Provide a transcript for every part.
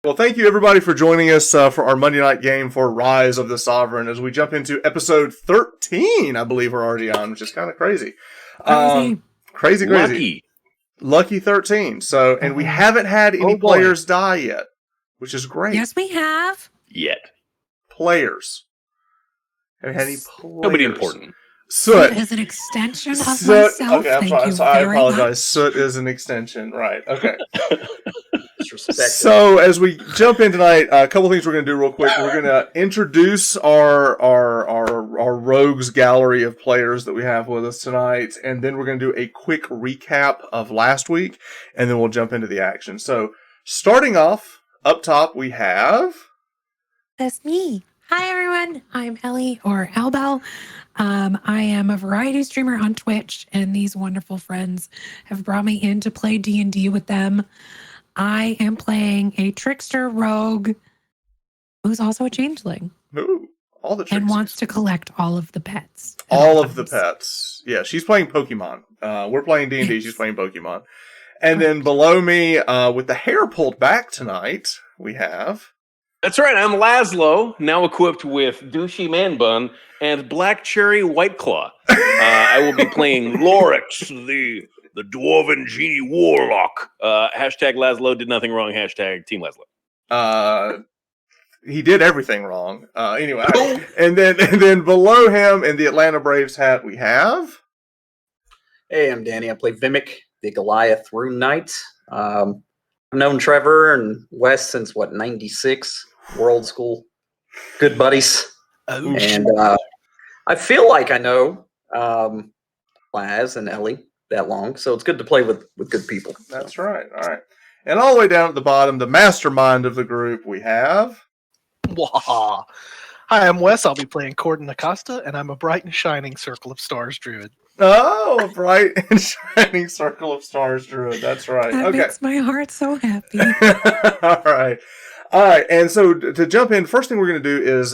Well, thank you everybody for joining us for our Monday night game for Rise of the Sovereign as we jump into episode 13, I believe we're already on, which is kind of crazy. Crazy. Lucky 13. So, and we haven't had any players die yet, which is great. Yes, we have. Yet. Players. Haven't had any players. Nobody important. Soot is an extension of myself. Okay, I apologize. Soot is an extension. Right. Okay. So as we jump in tonight, a couple things we're going to do real quick. We're going to introduce our rogues gallery of players that we have with us tonight, and then we're going to do a quick recap of last week, and then we'll jump into the action. So starting off up top, we have. That's me. Hi everyone. I'm Ellie or Albel. I am a variety streamer on Twitch, and these wonderful friends have brought me in to play D&D with them. I am playing a Trickster rogue who's also a Changeling. Ooh, all the Tricksters. And wants to collect all of the pets. All of the pets. Yeah, she's playing Pokemon. We're playing D&D, she's playing Pokemon. And then below me, with the hair pulled back tonight, we have... That's right, I'm Laszlo, now equipped with Douchey Man Bun and Black Cherry White Claw. I will be playing Lorex, the Dwarven Genie Warlock. Hashtag Laszlo did nothing wrong. Hashtag Team Laszlo. He did everything wrong. Anyway, and then below him in the Atlanta Braves hat, we have... Hey, I'm Danny. I play Vimak, the Goliath Rune Knight. I've known Trevor and Wes since, 96? World School. Good buddies. Oh, and I feel like I know Laz and Ellie that long, so it's good to play with good people. That's right. All right. And all the way down at the bottom, the mastermind of the group, we have... Wah. Hi, I'm Wes. I'll be playing Cordan Acosta, and I'm a bright and shining Circle of Stars Druid. Oh, a bright and shining Circle of Stars Druid. That's right. That makes my heart so happy. All right. All right, and so to jump in, first thing we're going to do is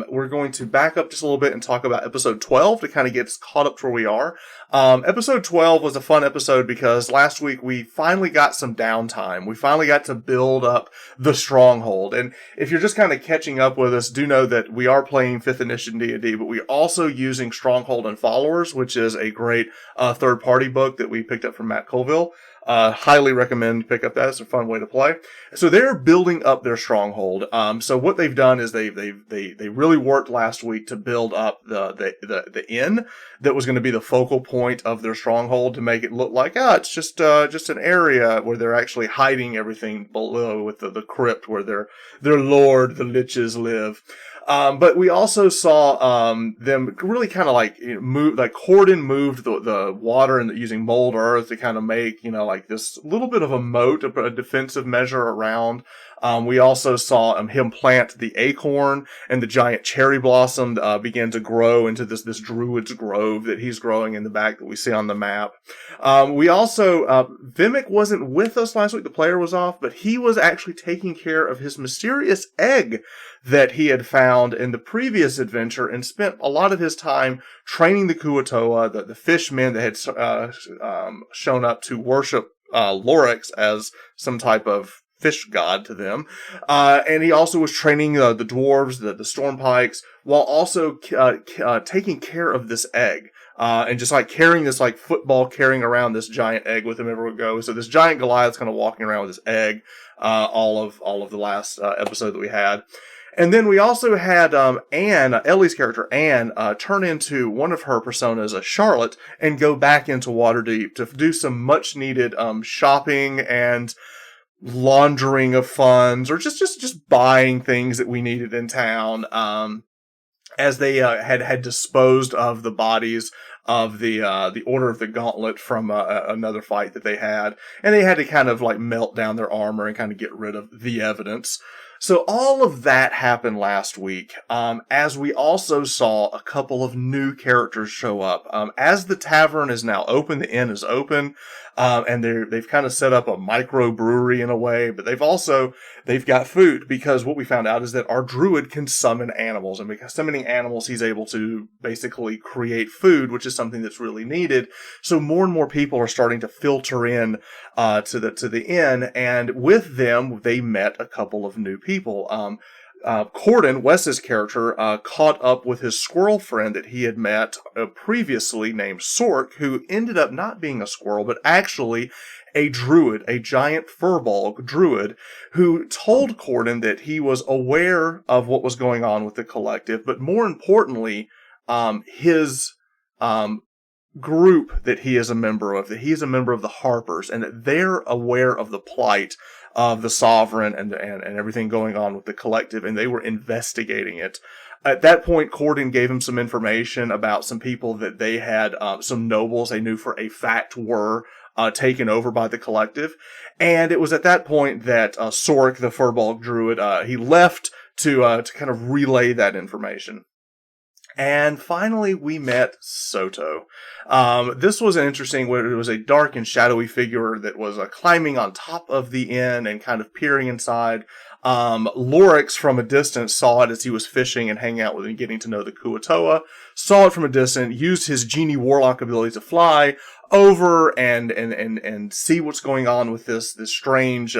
we're going to back up just a little bit and talk about episode 12 to kind of get us caught up to where we are. Episode 12 was a fun episode because last week we finally got some downtime. We finally got to build up the stronghold. And if you're just kind of catching up with us, do know that we are playing 5th edition D&D, but we're also using Stronghold and Followers, which is a great third-party book that we picked up from Matt Colville. Highly recommend pick up that. It's a fun way to play. So they're building up their stronghold. So what they've done is they really worked last week to build up the inn that was going to be the focal point of their stronghold to make it look like it's just an area where they're actually hiding everything below with the crypt where their lord the liches live. But we also saw them really kind of move, like Cordan moved the water and using mold earth to kind of make, like this little bit of a moat, a defensive measure around. We also saw him plant the acorn, and the giant cherry blossom began to grow into this druid's grove that he's growing in the back that we see on the map. We also, Vimak wasn't with us last week, the player was off, but he was actually taking care of his mysterious egg that he had found in the previous adventure and spent a lot of his time training the Kuatoa, the fishmen that had shown up to worship Lorex as some type of fish god to them. And he also was training the dwarves, the stormpikes, while also taking care of this egg. And just carrying this football, carrying around this giant egg with him everywhere he goes. So this giant Goliath's kind of walking around with this egg all of the last episode that we had. And then we also had Anne, Ellie's character, Anne, turn into one of her personas, a Charlotte, and go back into Waterdeep to do some much-needed shopping and laundering of funds, or just buying things that we needed in town, as they had disposed of the bodies of the Order of the Gauntlet from another fight that they had, and they had to kind of melt down their armor and kind of get rid of the evidence. So all of that happened last week, as we also saw a couple of new characters show up. As the tavern is now open, the inn is open, and they've kind of set up a micro brewery in a way, but they've got food, because what we found out is that our druid can summon animals, and because summoning animals, he's able to basically create food, which is something that's really needed. So more and more people are starting to filter in to the inn, and with them they met a couple of new people. Cordan, Wes's character, caught up with his squirrel friend that he had met previously, named Sork, who ended up not being a squirrel, but actually a druid, a giant furball druid, who told Cordan that he was aware of what was going on with the collective, but more importantly, his group that he is a member of, that he is a member of the Harpers, and that they're aware of the plight of the Sovereign and everything going on with the collective, and they were investigating it. At that point, Cordan gave him some information about some people that they had, some nobles they knew for a fact were taken over by the collective. And it was at that point that Sork, the Furball Druid, he left to kind of relay that information. And finally, we met Soto. This was an interesting, it was a dark and shadowy figure that was climbing on top of the inn and kind of peering inside. Lorex from a distance saw it as he was fishing and hanging out with and getting to know the Kuatoa, saw it from a distance, used his Genie Warlock ability to fly over and see what's going on with this strange,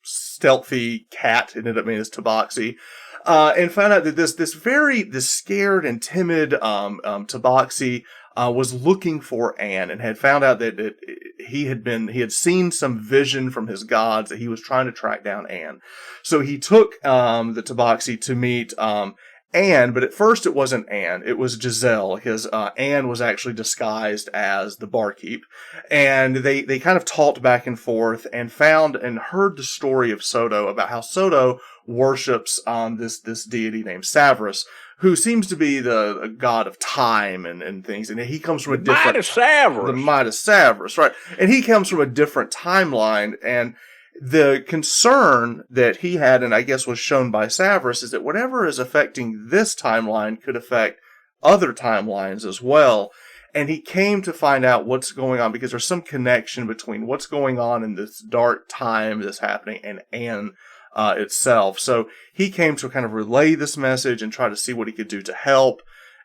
stealthy cat. It ended up being this Tabaxi. And found out that this scared and timid Tabaxi was looking for Anne, and had found out that he had seen some vision from his gods that he was trying to track down Anne. So he took the Tabaxi to meet Anne, but at first it wasn't Anne, it was Giselle, because Anne was actually disguised as the barkeep. And they kind of talked back and forth and found and heard the story of Soto, about how Soto worships this deity named Savras, who seems to be the god of time and things. And he comes from a different... The Midas Savras, right. And he comes from a different timeline, and the concern that he had, and I guess was shown by Savras, is that whatever is affecting this timeline could affect other timelines as well. And he came to find out what's going on, because there's some connection between what's going on in this dark time that's happening and Anne itself. So he came to kind of relay this message and try to see what he could do to help.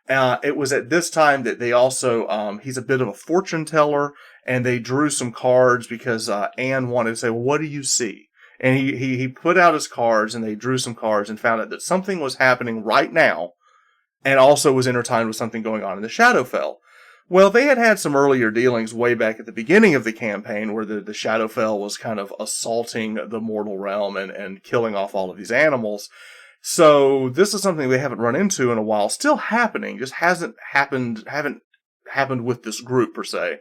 It was at this time that they also, he's a bit of a fortune teller, and they drew some cards because Anne wanted to say, well, what do you see? And he put out his cards, and they drew some cards and found out that something was happening right now, and also was intertwined with something going on in the Shadowfell. Well, they had some earlier dealings way back at the beginning of the campaign where the Shadowfell was kind of assaulting the mortal realm and killing off all of these animals. So this is something they haven't run into in a while. Still happening, just haven't happened with this group per se.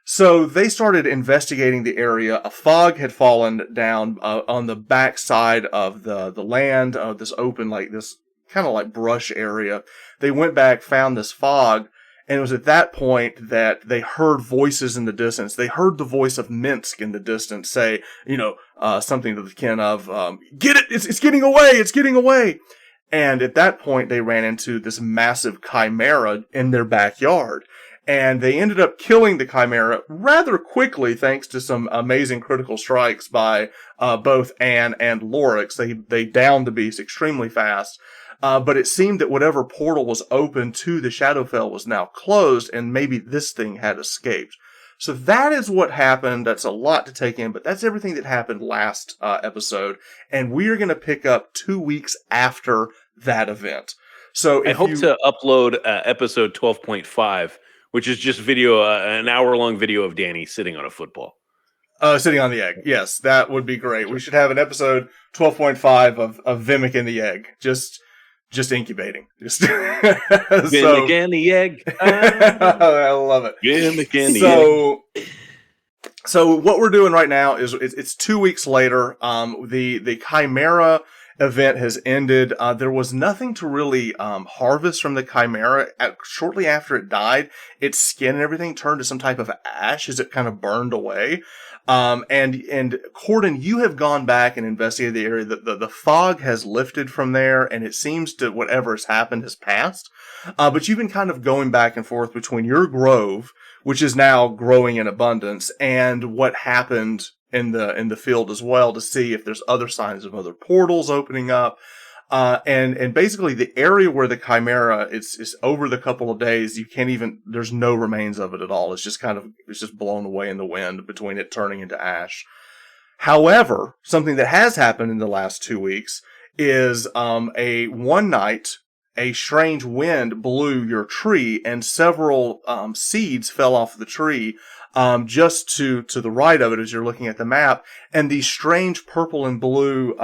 So they started investigating the area. A fog had fallen down on the backside of the land of this open, like this kind of like brush area. They went back, found this fog. And it was at that point that they heard voices in the distance. They heard the voice of Minsk in the distance say, something to the kin of, get it! It's getting away! It's getting away! And at that point, they ran into this massive chimera in their backyard. And they ended up killing the chimera rather quickly, thanks to some amazing critical strikes by both Anne and Lorex. They downed the beast extremely fast. But it seemed that whatever portal was open to the Shadowfell was now closed, and maybe this thing had escaped. So that is what happened. That's a lot to take in, but that's everything that happened last episode. And we are going to pick up 2 weeks after that event. So I hope to upload episode 12.5, which is just video, an hour-long video of Danny sitting on a football. Sitting on the egg. Yes, that would be great. We should have an episode 12.5 of Vimak in the egg. Just incubating. Vimak and the egg. I love it. Vimak and the egg. So what we're doing right now is it's 2 weeks later. The chimera event has ended. There was nothing to really harvest from the Chimera. Shortly after it died, its skin and everything turned to some type of ash as it kind of burned away. And Cordan, you have gone back and investigated the area. The fog has lifted from there, and it seems to whatever has happened has passed. But you've been kind of going back and forth between your grove, which is now growing in abundance, and what happened in the field as well, to see if there's other signs of other portals opening up. And basically the area where the Chimera is over the couple of days, there's no remains of it at all. It's just blown away in the wind between it turning into ash. However, something that has happened in the last 2 weeks is, one night, a strange wind blew your tree and several, seeds fell off the tree, just to the right of it as you're looking at the map. And these strange purple and blue,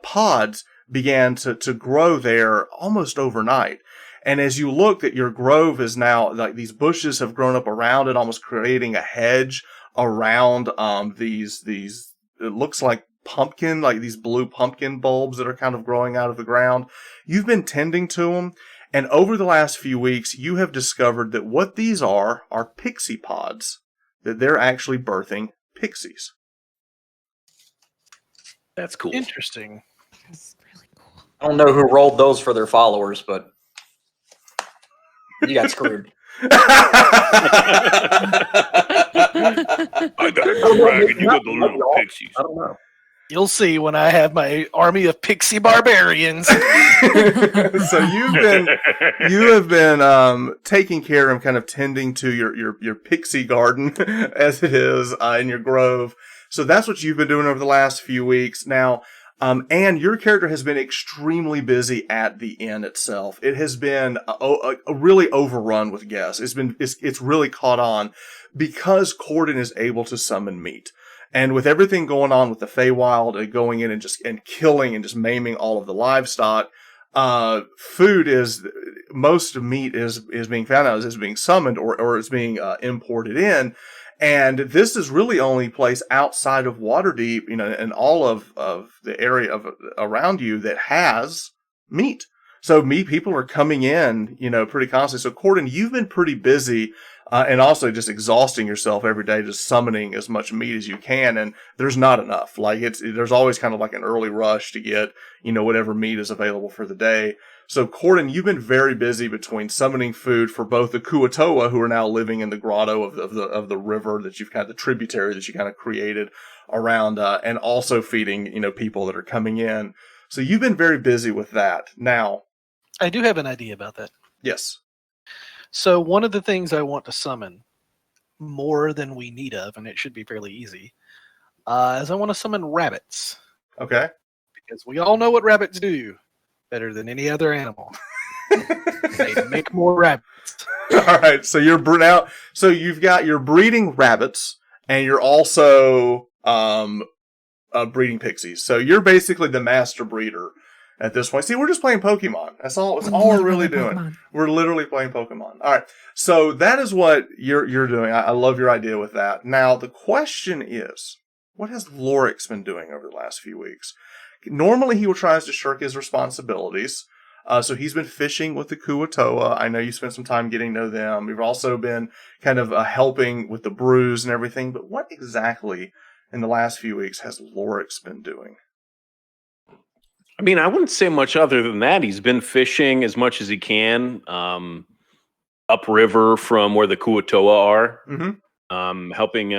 pods began to grow there almost overnight. And as you look, that your grove is now, like, these bushes have grown up around it, almost creating a hedge around these it looks like pumpkin, like these blue pumpkin bulbs that are kind of growing out of the ground. You've been tending to them, and over the last few weeks, you have discovered that what these are pixie pods, that they're actually birthing pixies. That's cool. Interesting. That's really cool. I don't know who rolled those for their followers, but you got screwed. I got a dragon, you got the little pixies. I don't know. You'll see when I have my army of pixie barbarians. So you have been taking care of kind of tending to your pixie garden as it is in your grove. So that's what you've been doing over the last few weeks. Now, and your character has been extremely busy at the inn itself. It has been a really overrun with guests. It's really caught on because Cordan is able to summon meat. And with everything going on with the Feywild and going in and killing and just maiming all of the livestock, most meat is being found out is being summoned or is being imported in. And this is really only place outside of Waterdeep, and all of the area around you that has meat. So people are coming in, pretty constantly. So Cordan, you've been pretty busy, and also just exhausting yourself every day, just summoning as much meat as you can. And there's not enough. There's always kind of like an early rush to get, whatever meat is available for the day. So Cordan, you've been very busy between summoning food for both the Kuatoa, who are now living in the grotto of the river that you've kind of, the tributary that you kind of created around, and also feeding, people that are coming in. So you've been very busy with that. Now, I do have an idea about that. yes. So one of the things I want to summon more than we need of, and it should be fairly easy, is I want to summon rabbits. Okay. Because we all know what rabbits do better than any other animal. They make more rabbits. All right. So you've got, you're breeding rabbits, and you're also breeding pixies. So you're basically the master breeder at this point. See, we're just playing Pokemon. That's all we're really doing. Pokemon. We're literally playing Pokemon. All right. So that is what you're doing. I love your idea with that. Now, the question is, what has Lorex been doing over the last few weeks? Normally, he tries to shirk his responsibilities. So he's been fishing with the Kuatoa. I know you spent some time getting to know them. You've also been kind of helping with the brews and everything. But what exactly in the last few weeks has Lorex been doing? I mean, I wouldn't say much other than that. He's been fishing as much as he can, upriver from where the Kuatoa are, helping,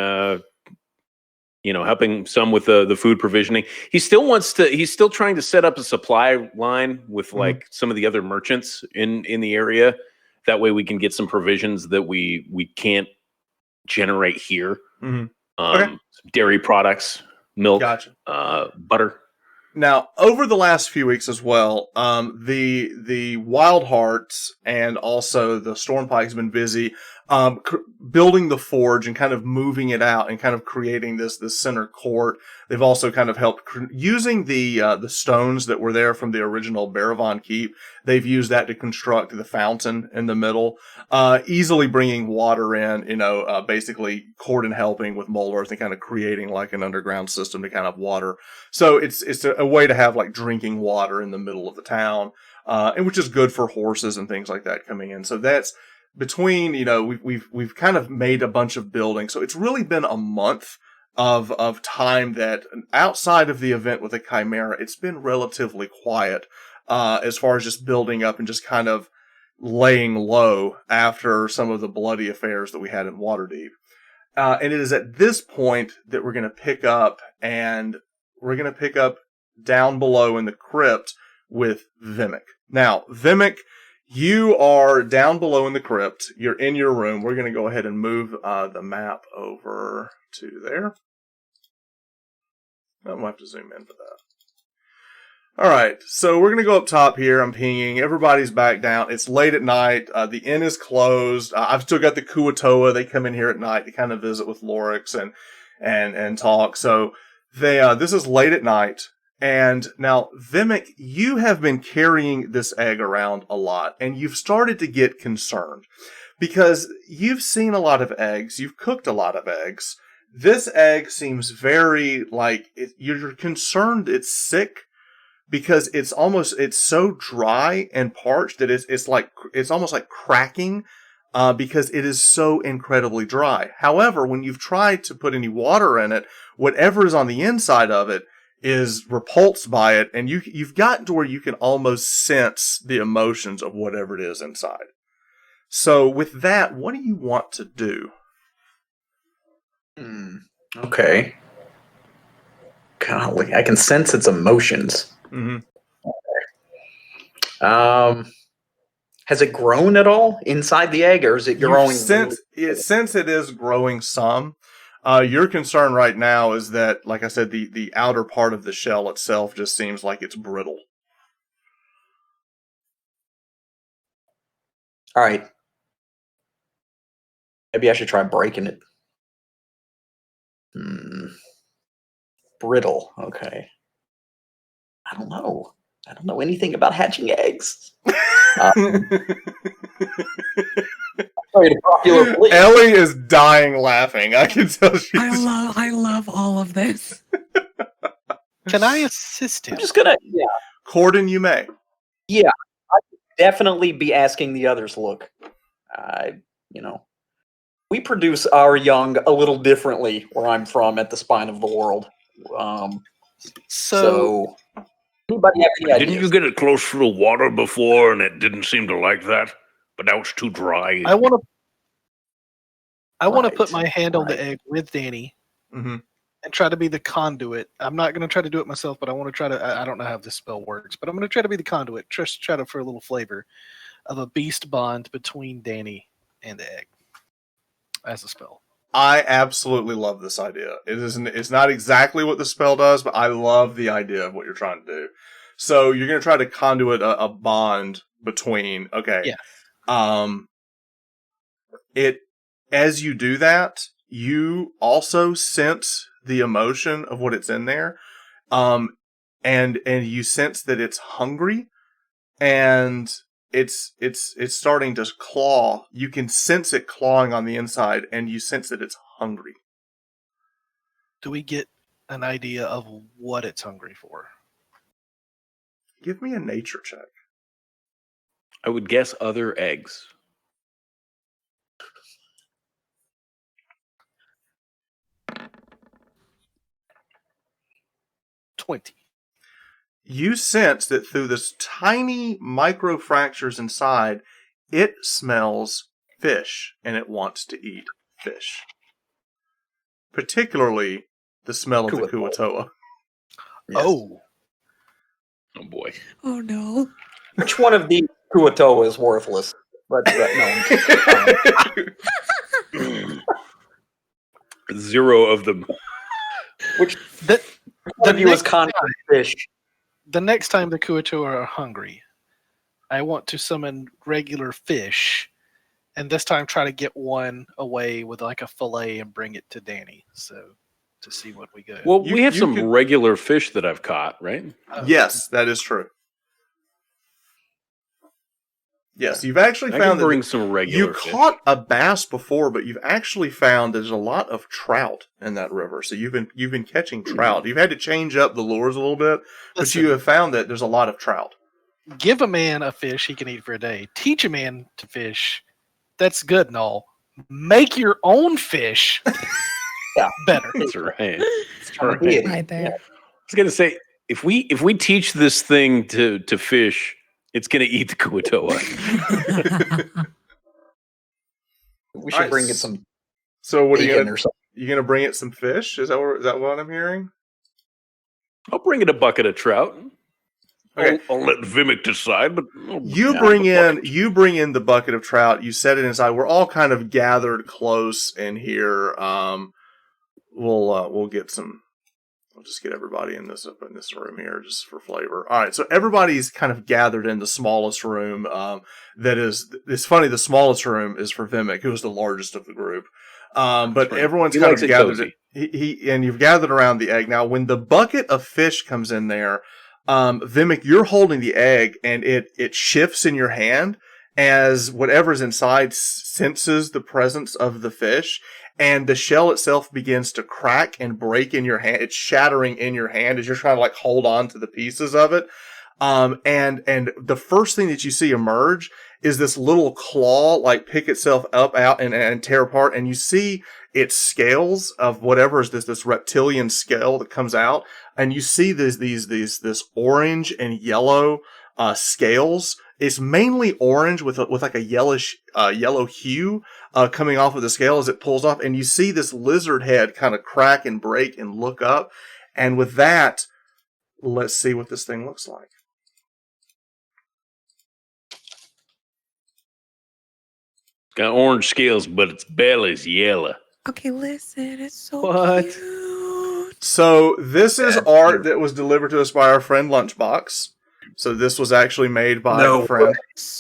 helping some with the food provisioning. He's still trying to set up a supply line with like some of the other merchants in the area. That way we can get some provisions that we can't generate here. Okay. Dairy products, milk, Gotcha. Butter. Now, over the last few weeks as well, the Wild Hearts and also the Stormpike has been busy building the forge and kind of moving it out and kind of creating this center court. They've also kind of helped using the stones that were there from the original Baravan Keep. They've used that to construct the fountain in the middle, easily bringing water in. Basically Cordan helping with Mole Earth and kind of creating like an underground system to kind of water. So it's a way to have like drinking water in the middle of the town, and which is good for horses and things like that coming in. So that's between, we've kind of made a bunch of buildings. So it's really been a month of time that outside of the event with the Chimera, it's been relatively quiet, as far as just building up and just kind of laying low after some of the bloody affairs that we had in Waterdeep. And it is at this point that we're going to pick up down below in the crypt with Vimak. Now, Vimak, you are down below in the crypt. You're in your room. We're going to go ahead and move the map over to there. I'm going to have to zoom in for that. All right, so we're going to go up top here. I'm pinging. Everybody's back down. It's late at night. The inn is closed. I've still got the Kuatoa. They come in here at night to kind of visit with Lorex and talk. So this is late at night. And now, Vimak, you have been carrying this egg around a lot, and you've started to get concerned because you've seen a lot of eggs. You've cooked a lot of eggs. This egg seems very you're concerned it's sick because it's so dry and parched that it's almost like cracking, because it is so incredibly dry. However, when you've tried to put any water in it, whatever is on the inside of it is repulsed by it, and you've gotten to where you can almost sense the emotions of whatever it is inside. So with that, what do you want to do? Okay. Golly, I can sense its emotions. Mm-hmm. Has it grown at all inside the egg, or is it growing? Since it is growing some. Your concern right now is that, like I said, the outer part of the shell itself just seems like it's brittle. All right. Maybe I should try breaking it. Brittle. Okay. I don't know. I don't know anything about hatching eggs. Ellie is dying laughing. I can tell she's... I love all of this. Can I assist him? I'm just gonna, Cordan, you may. Yeah, I could definitely be asking the others. Look, we produce our young a little differently where I'm from at the spine of the world. So anybody have any ideas? Didn't you get it close to the water before and it didn't seem to like that? But now it's too dry. I want to put my hand on the egg with Danny, mm-hmm. and try to be the conduit. I'm not going to try to do it myself, but I want to try to. I don't know how this spell works, but I'm going to try to be the conduit. Just try to for a little flavor of a beast bond between Danny and the egg as a spell. I absolutely love this idea. It's not exactly what the spell does, but I love the idea of what you're trying to do. So you're going to try to conduit a bond between. Okay. Yeah. As you do that, you also sense the emotion of what it's in there. And you sense that it's hungry, and it's starting to claw. You can sense it clawing on the inside, and you sense that it's hungry. Do we get an idea of what it's hungry for? Give me a nature check. I would guess other eggs. You sense that through this tiny micro fractures inside, it smells fish and it wants to eat fish. Particularly the smell of the Kuatoa. Yes. Oh boy. Oh no. Which one of these Kuatoa is worthless? No. Zero of them. Which The one of you is conquered fish? The next time the Kuatoa are hungry, I want to summon regular fish and this time try to get one away with like a fillet and bring it to Danny. So to see what we get. Well, You- we have you some could- regular fish that I've caught, right? Yes, that is true. Yes, you've actually I found can bring that some you regular fish. caught a bass before, but you've actually found there's a lot of trout in that river. So you've been catching trout. You've had to change up the lures a little bit, but Listen, you have found that there's a lot of trout. give a man a fish he can eat for a day. Teach a man to fish. That's good and all. Make your own fish better. That's right. I'm a deity. Right there. I was gonna say, if we teach this thing to fish, it's gonna eat the Kuatoa. We should Nice. bring it some So what are you bacon gonna or something. you gonna bring it some fish? Is that what I'm hearing? I'll bring it a bucket of trout. Okay. I'll let Vimak decide, but You bring in the bucket of trout. You set it inside. We're all kind of gathered close in here. We'll get some. We'll just get everybody in this room here just for flavor. All right, so everybody's kind of gathered in the smallest room. It's funny. The smallest room is for Vimak, who is the largest of the group. But right. everyone's He kind likes of it gathered. cozy. And you've gathered around the egg. Now, when the bucket of fish comes in there, Vimak, you're holding the egg, and it shifts in your hand as whatever's inside senses the presence of the fish, and the shell itself begins to crack and break in your hand. It's shattering in your hand as you're trying to like hold on to the pieces of it. And the first thing that you see emerge is this little claw like pick itself up out and tear apart, and you see its scales of whatever is this reptilian scale that comes out, and you see this orange and yellow scales. It's mainly orange with like a yellowish yellow hue coming off of the scale as it pulls off, and you see this lizard head kind of crack and break and look up, and with that, let's see what this thing looks like. Got orange scales, but its belly's yellow. Okay, listen, it's so What? cute. So this is That's art cute. that was delivered to us by our friend Lunchbox. So this was actually made by No a friend. way.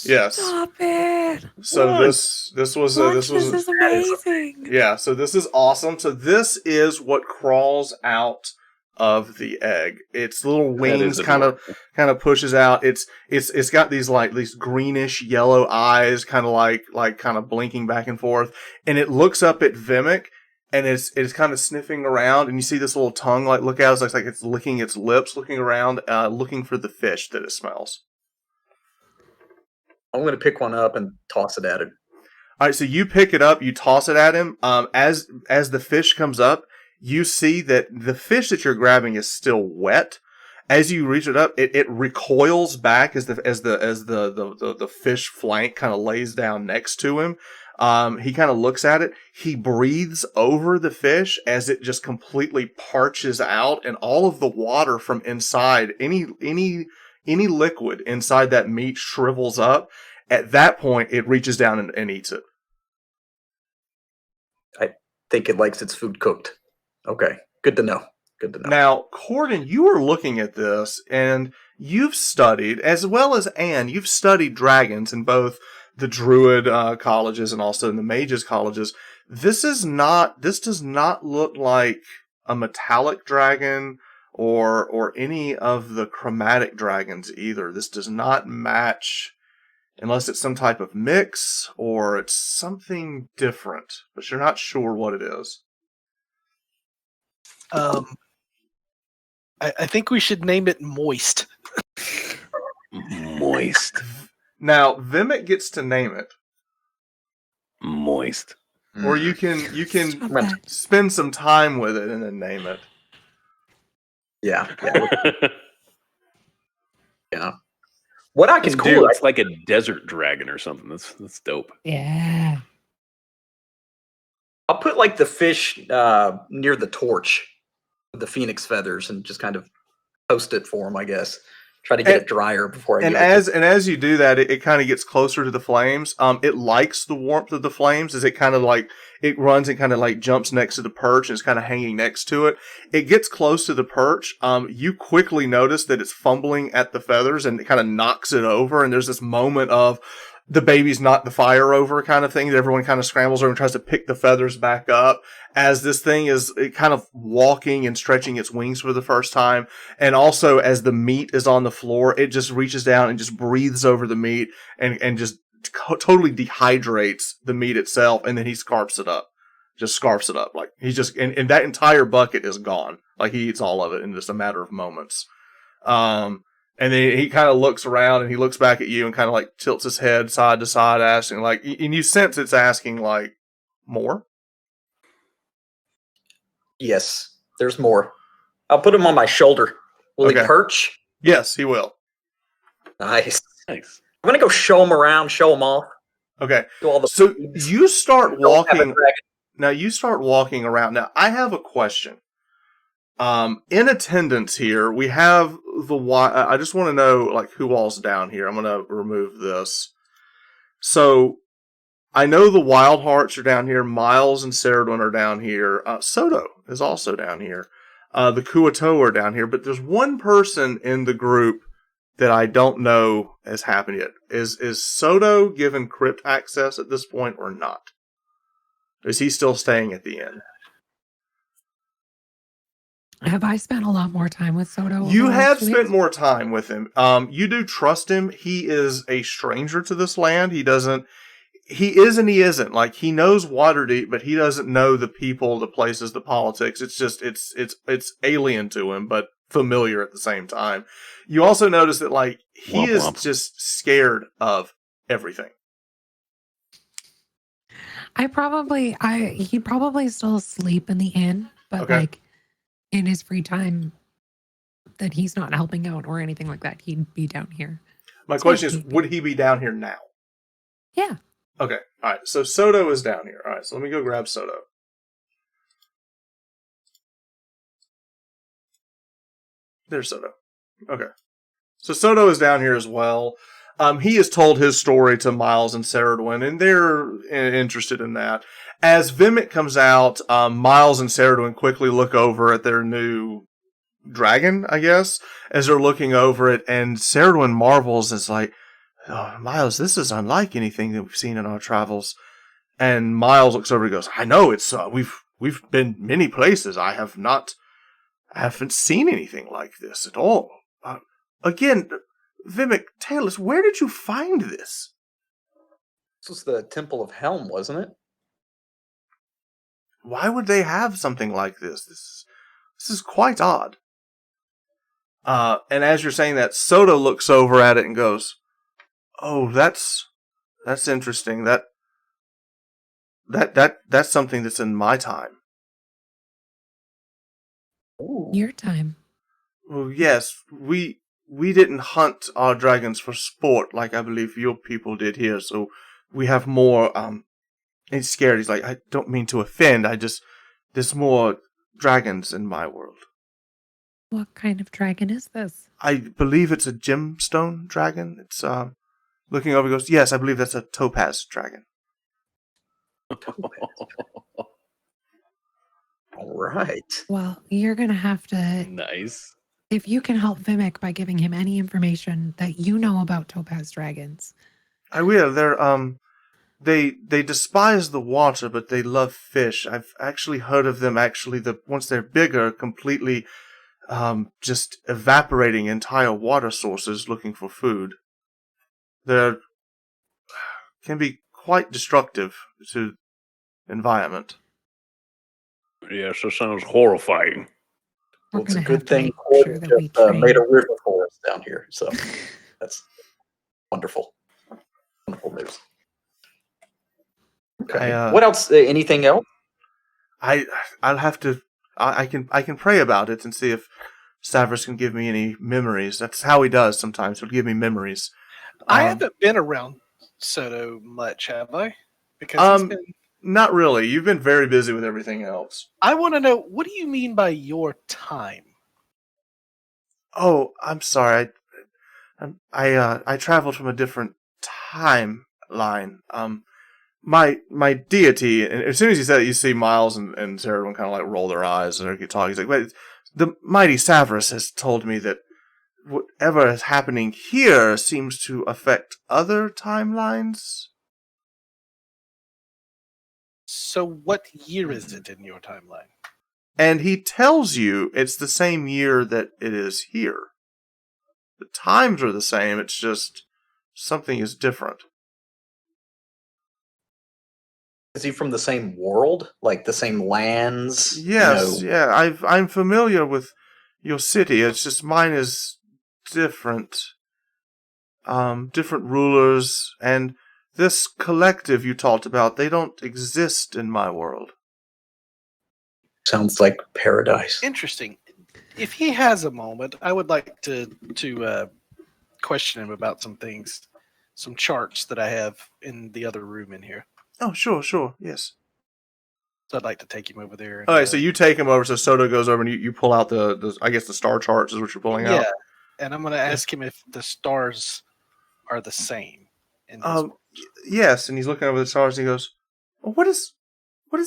Yes. Stop it. So What? this was Lunch, this is amazing. yeah. So this is awesome. So this is what crawls out of the egg. Its little wings kind of pushes out. It's got these greenish yellow eyes, kind of like kind of blinking back and forth, and it looks up at Vimak. And it's kind of sniffing around, and you see this little tongue like look out. It's like it's licking its lips, looking around, looking for the fish that it smells. I'm going to pick one up and toss it at him. All right, so you pick it up, you toss it at him. As the fish comes up, you see that the fish that you're grabbing is still wet. As you reach it up, it recoils back as the fish flank kind of lays down next to him. He kind of looks at it. He breathes over the fish as it just completely parches out, and all of the water from inside, any liquid inside that meat shrivels up. At that point, it reaches down and eats it. I think it likes its food cooked. Okay, good to know. Good to know. Now, Cordan, you are looking at this, and you've studied, as well as Anne, you've studied dragons in both the Druid colleges and also in the Mages colleges. This does not look like a metallic dragon or any of the chromatic dragons either. This does not match, unless it's some type of mix or it's something different, but you're not sure what it is. I think we should name it Moist. Moist. Now, Vimak gets to name it, Moist. or you can Stop that. spend some time with it and then name it. Yeah. Yeah. What I It's can cool. do, It's like a desert dragon or something. That's dope. Yeah. I'll put like the fish near the torch with the phoenix feathers and just kind of toast it for him, I guess. Try to get it drier before I And get as you do that, it kind of gets closer to the flames. It likes the warmth of the flames as it kind of like it runs and kind of like jumps next to the perch and is kind of hanging next to it. It gets close to the perch. You quickly notice that it's fumbling at the feathers and it kind of knocks it over. And there's this moment of the baby's knocked the fire over kind of thing. Everyone kind of scrambles over and tries to pick the feathers back up as this thing is kind of walking and stretching its wings for the first time. And also as the meat is on the floor, it just reaches down and just breathes over the meat and just totally dehydrates the meat itself. And then he scarfs it up. Just scarfs it up. Like he's just, and that entire bucket is gone. Like he eats all of it in just a matter of moments. And then he kind of looks around and he looks back at you and kind of like tilts his head side to side, asking like, and you sense it's asking like, more? Yes, there's more. I'll put him on my shoulder. Will he perch? Yes, he will. Nice. Nice. I'm going to go show him around, show him off. Okay. Do all the so things. you start Don't have a walking. dragon. Now you start walking around. Now I have a question. In attendance here, we have I just want to know like who all's down here. I'm going to remove this. So I know the Wild Hearts are down here. Miles and Ceridwen are down here. Soto is also down here. The Kuato are down here. But there's one person in the group that I don't know has happened yet. Is Soto given crypt access at this point or not? Is he still staying at the inn? Have I spent a lot more time with Soto? You over the have last spent week? more time with him. You do trust him. He is a stranger to this land. He is and he isn't. Like, he knows Waterdeep, but he doesn't know the people, the places, the politics. It's just, it's alien to him, but familiar at the same time. You also notice that, like, he is just scared of everything. He'd probably still sleep in the inn, but Okay. like in his free time that he's not helping out or anything like that, he'd be down here. My question is, would he be down here now? Yeah. Okay. All right. So Soto is down here. All right. So let me go grab Soto. There's Soto. Okay. So Soto is down here as well. He has told his story to Miles and Ceridwen, and they're interested in that. As Vimak comes out, Miles and Ceridwen quickly look over at their new dragon, I guess, as they're looking over it, and Ceridwen marvels, is like, oh, Miles, this is unlike anything that we've seen in our travels. And Miles looks over and goes, I know, it's we've been many places. I haven't seen anything like this at all. Again, Vimak, tell us, where did you find this? This was the Temple of Helm, wasn't it? Why would they have something like this? This is quite odd. And as you're saying that, Soto looks over at it and goes, oh, that's interesting. That's something that's in my time. Ooh. Your time. Well, yes, we didn't hunt our dragons for sport like I believe your people did here, so we have more, he's scared. He's like, I don't mean to offend, there's more dragons in my world. What kind of dragon is this? I believe it's a gemstone dragon. It's, looking over, he goes, yes, I believe that's a topaz dragon. All right. Well, you're going to have to, Nice. if you can help Vimak by giving him any information that you know about topaz dragons. I will. They despise the water, but they love fish. I've actually heard of them. Once they're bigger, completely, just evaporating entire water sources looking for food. They can be quite destructive to environment. Yes, that sounds horrifying. Well, it's a gonna good have to thing make Cordan sure that we just train. made a river for us down here. So that's wonderful. Wonderful news. Okay. What else? Anything else? I'll have to. I can pray about it and see if Stavros can give me any memories. That's how he does sometimes. He'll give me memories. I haven't been around Soto much, have I? Because he's been... Not really. You've been very busy with everything else. I want to know, what do you mean by your time? Oh, I'm sorry. I traveled from a different timeline. My deity, and as soon as he said it, you see Miles and Ceridwen kind of like roll their eyes and they keep talking. He's like, wait, the mighty Savras has told me that whatever is happening here seems to affect other timelines. So what year is it in your timeline? And he tells you it's the same year that it is here. The times are the same, it's just something is different. Is he from the same world? Like the same lands? Yes, yeah, I'm familiar with your city. It's just mine is different. Different rulers, and this collective you talked about, they don't exist in my world. Sounds like paradise. Interesting. If he has a moment, I would like to question him about some things, some charts that I have in the other room in here. Oh, sure, yes. So I'd like to take him over there. And, Alright, so you take him over, so Soto goes over and you pull out the I guess the star charts is what you're pulling out. Yeah, and I'm going to ask him if the stars are the same. In this world. Yes, and he's looking over the stars and he goes, oh, what is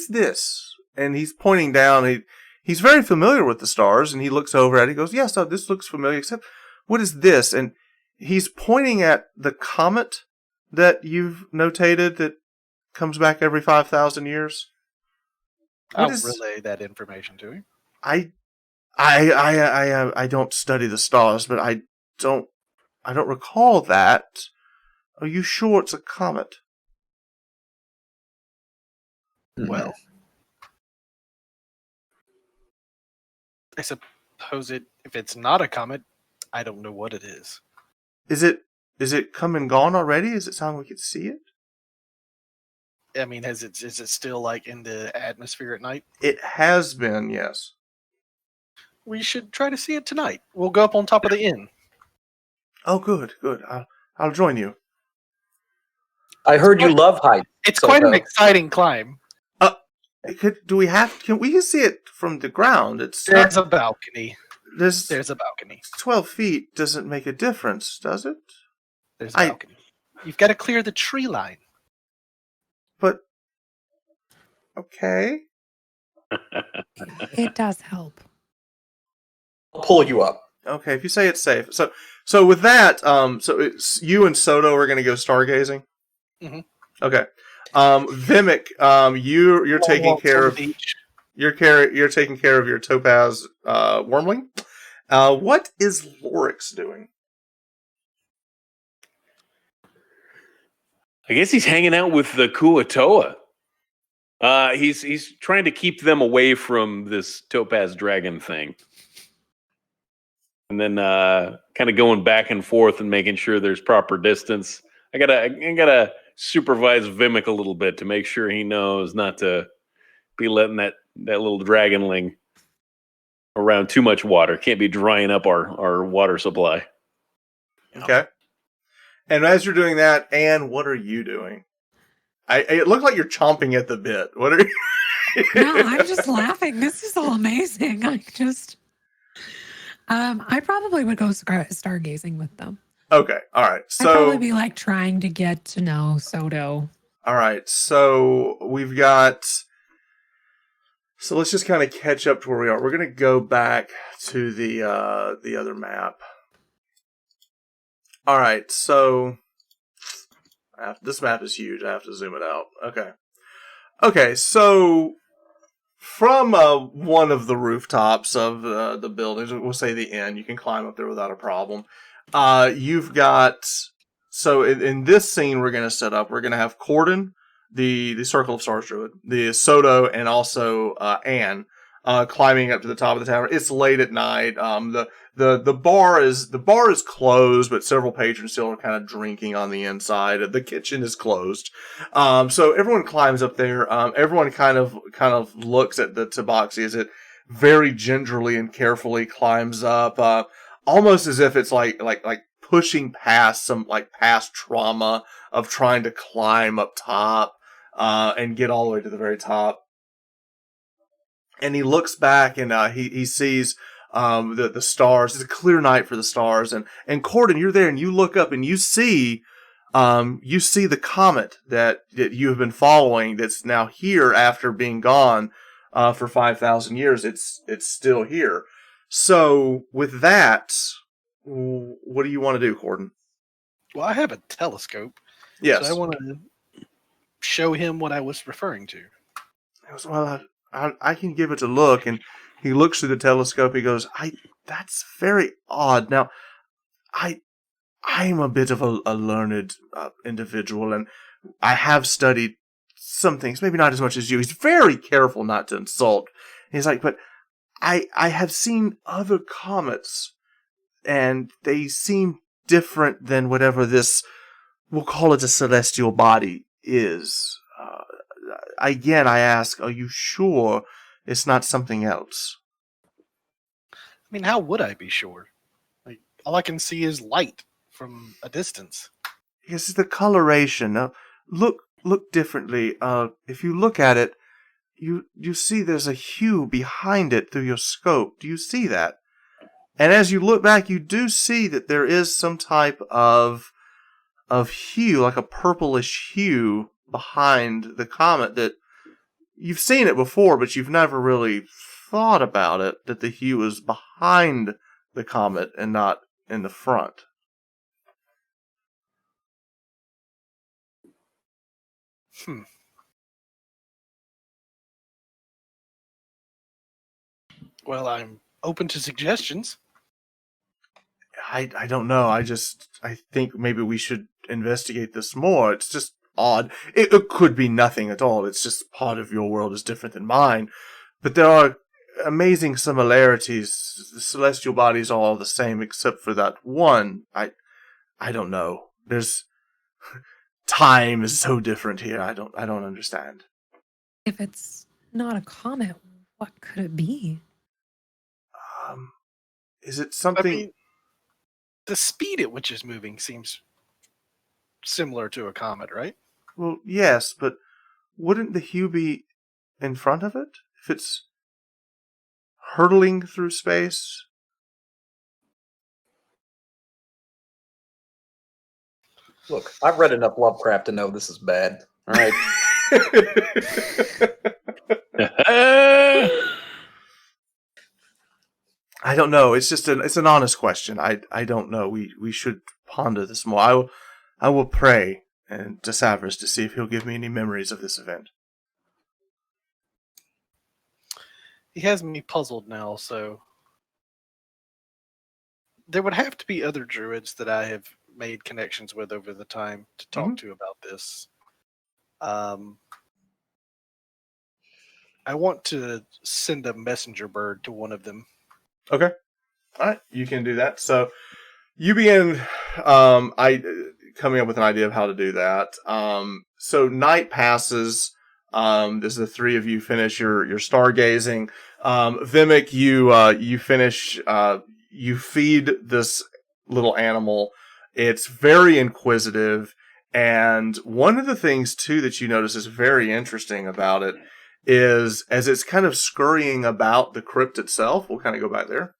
this? And he's pointing down. He's very familiar with the stars, and he looks over at it. He goes, yes, this looks familiar, except what is this? And he's pointing at the comet that you've notated that comes back every 5,000 years. I'll relay that information to him. I don't study the stars, but I don't recall that. Are you sure it's a comet? Well, I suppose if it's not a comet, I don't know what it is. Is it come and gone already? Does it sound like we could see it? I mean, is it still like in the atmosphere at night? It has been, yes. We should try to see it tonight. We'll go up on top of the inn. Oh, good. I'll join you. I heard you love heights. It's quite an exciting climb. Can we see it from the ground? There's a balcony. There's a balcony. 12 feet doesn't make a difference, does it? There's a balcony. You've got to clear the tree line. But, okay. It does help. I'll pull you up. Okay, if you say it's safe. So with that, so it's you and Soto are going to go stargazing? Mm-hmm. Okay. Vimak, you're taking care of you're taking care of your topaz wormling. What is Lorex doing? I guess he's hanging out with the Kuatoa. He's trying to keep them away from this topaz dragon thing, and then kind of going back and forth and making sure there's proper distance. I gotta supervise Vimak a little bit to make sure he knows not to be letting that little dragonling around too much water. Can't be drying up our water supply. Okay. And as you're doing that, Anne, what are you doing? It looked like you're chomping at the bit. What are you? No, I'm just laughing. This is all amazing. I probably would go stargazing with them. Okay, all right. I'd probably be like trying to get to know Soto. All right, so we've got. So let's just kind of catch up to where we are. We're going to go back to the other map. All right, so this map is huge. I have to zoom it out. Okay, so from one of the rooftops of the buildings, we'll say the inn, you can climb up there without a problem. You've got, so in this scene we're going to set up, we're going to have Cordan, the Circle of Stars Druid, the Soto, and also Anne climbing up to the top of the tower. It's late at night. The bar is closed, but several patrons still are kind of drinking on the inside. The kitchen is closed. So everyone climbs up there. Everyone kind of looks at the tabaxi as it very gingerly and carefully climbs up, almost as if it's like pushing past some past trauma of trying to climb up top and get all the way to the very top. And he looks back and he sees the stars. It's a clear night for the stars. And Cordan, you're there and you look up and you see the comet that you have been following that's now here after being gone for 5,000 years. It's still here. So with that, What do you want to do, Cordan? Well, I have a telescope, Yes. so I want to show him what I was referring to. He goes, well, I can give it a look. And he looks through the telescope. He goes, that's very odd. Now, I'm a bit of a learned individual, and I have studied some things, maybe not as much as you. He's very careful not to insult. He's like, but I have seen other comets, and they seem different than whatever this, we'll call it a celestial body, is. Again, I ask, are you sure it's not something else? I mean, how would I be sure? Like, all I can see is light from a distance. Because it's the coloration. Now, look differently. If you look at it, you see there's a hue behind it through your scope. Do you see that? And as you look back, you do see that there is some type of hue, like a purplish hue behind the comet that you've seen it before, but you've never really thought about it, that the hue is behind the comet and not in the front. Well, I'm open to suggestions. I don't know. I think maybe we should investigate this more. It's just odd. It could be nothing at all. It's just part of your world is different than mine. But there are amazing similarities. The celestial bodies are all the same except for that one. I don't know. There's time is so different here. I don't understand. If it's not a comet, what could it be? Is it something? I mean, the speed at which it's moving seems similar to a comet, right? Well, yes, but wouldn't the hue be in front of it if it's hurtling through space? Look, I've read enough Lovecraft to know this is bad. All right. I don't know. It's just it's an honest question. I don't know. We should ponder this more. I will pray and to Savras to see if he'll give me any memories of this event. He has me puzzled now, so there would have to be other druids that I have made connections with over the time to talk to about this. I want to send a messenger bird to one of them. Okay. All right. You can do that. So you begin coming up with an idea of how to do that. So night passes. As the three of you finish your stargazing. Vimak, you finish. You feed this little animal. It's very inquisitive, and one of the things too that you notice is very interesting about it is as it's kind of scurrying about the crypt itself. We'll kind of go back there.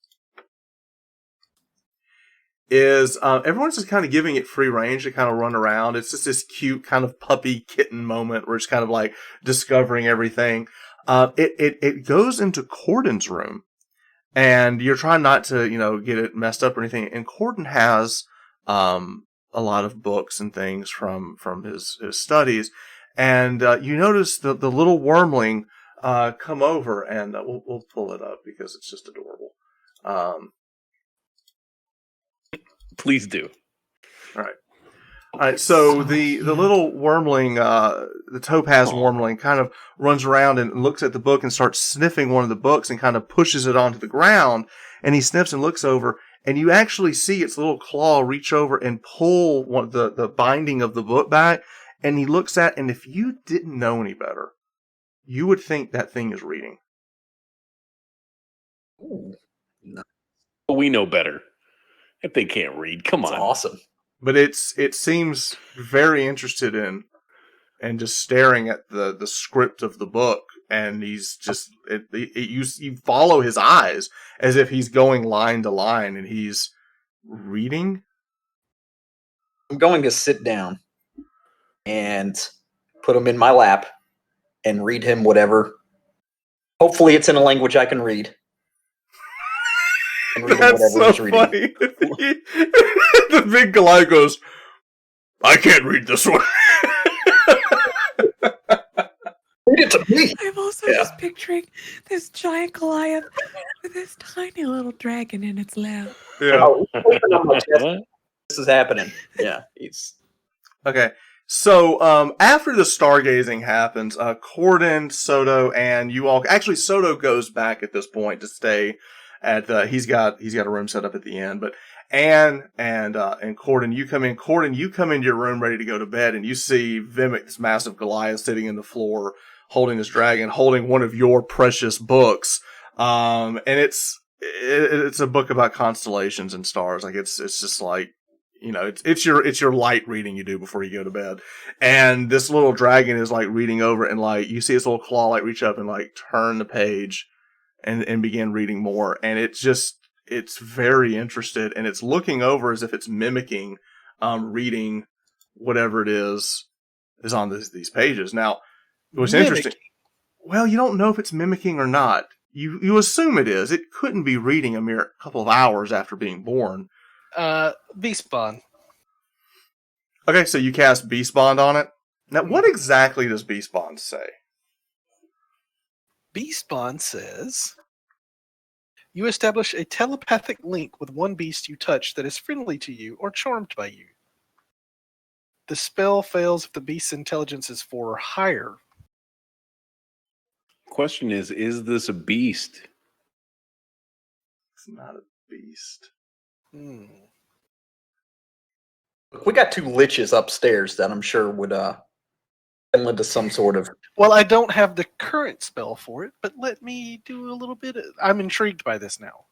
Is everyone's just kind of giving it free range to kind of run around. It's just this cute kind of puppy kitten moment where it's kind of like discovering everything. It goes into Cordan's room, and you're trying not to get it messed up or anything. And Cordan has a lot of books and things from his studies, and you notice the little wormling come over, and we'll pull it up because it's just adorable. Please do. All right. So the little wormling, the topaz wormling, kind of runs around and looks at the book and starts sniffing one of the books and kind of pushes it onto the ground. And he sniffs and looks over, and you actually see its little claw reach over and pull the binding of the book back. And he looks at, and if you didn't know any better, you would think that thing is reading. Ooh, nice. But we know better. If they can't read, come That's on. awesome. But it seems very interested in and just staring at the script of the book, and he's just you follow his eyes as if he's going line to line and he's reading. I'm going to sit down and put him in my lap and read him whatever. Hopefully it's in a language I can read. and reading That's whatever so he's reading. funny. The big Goliath goes, I can't read this one. Read it to me. I'm also Yeah. just picturing this giant Goliath with this tiny little dragon in its lap. Yeah. Oh, he's sleeping on my chest. This is happening. Yeah, he's Okay. So after the stargazing happens, Cordan, Soto, and you all actually Soto goes back at this point to stay at he's got a room set up at the end, but Anne and Cordan, you come in. Cordan, you come into your room ready to go to bed, and you see Vimak, this massive Goliath, sitting in the floor, holding his dragon, holding one of your precious books. And it's a book about constellations and stars. Like it's just like, you know, it's your light reading you do before you go to bed. And this little dragon is like reading over it, and like you see its little claw like reach up and like turn the page and begin reading more. And it's very interested, and it's looking over as if it's mimicking reading whatever it is on these pages. Now, what's interesting, well, you don't know if it's mimicking or not. You assume it is. It couldn't be reading a mere couple of hours after being born. Beast Bond. Okay, so you cast Beast Bond on it. Now, what exactly does Beast Bond say? Beast Bond says, you establish a telepathic link with one beast you touch that is friendly to you or charmed by you. The spell fails if the beast's intelligence is 4 or higher. Question is this a beast? It's not a beast. we got 2 liches upstairs that I'm sure would lend to some sort of. Well, I don't have the current spell for it, but let me do a little bit. I'm intrigued by this now.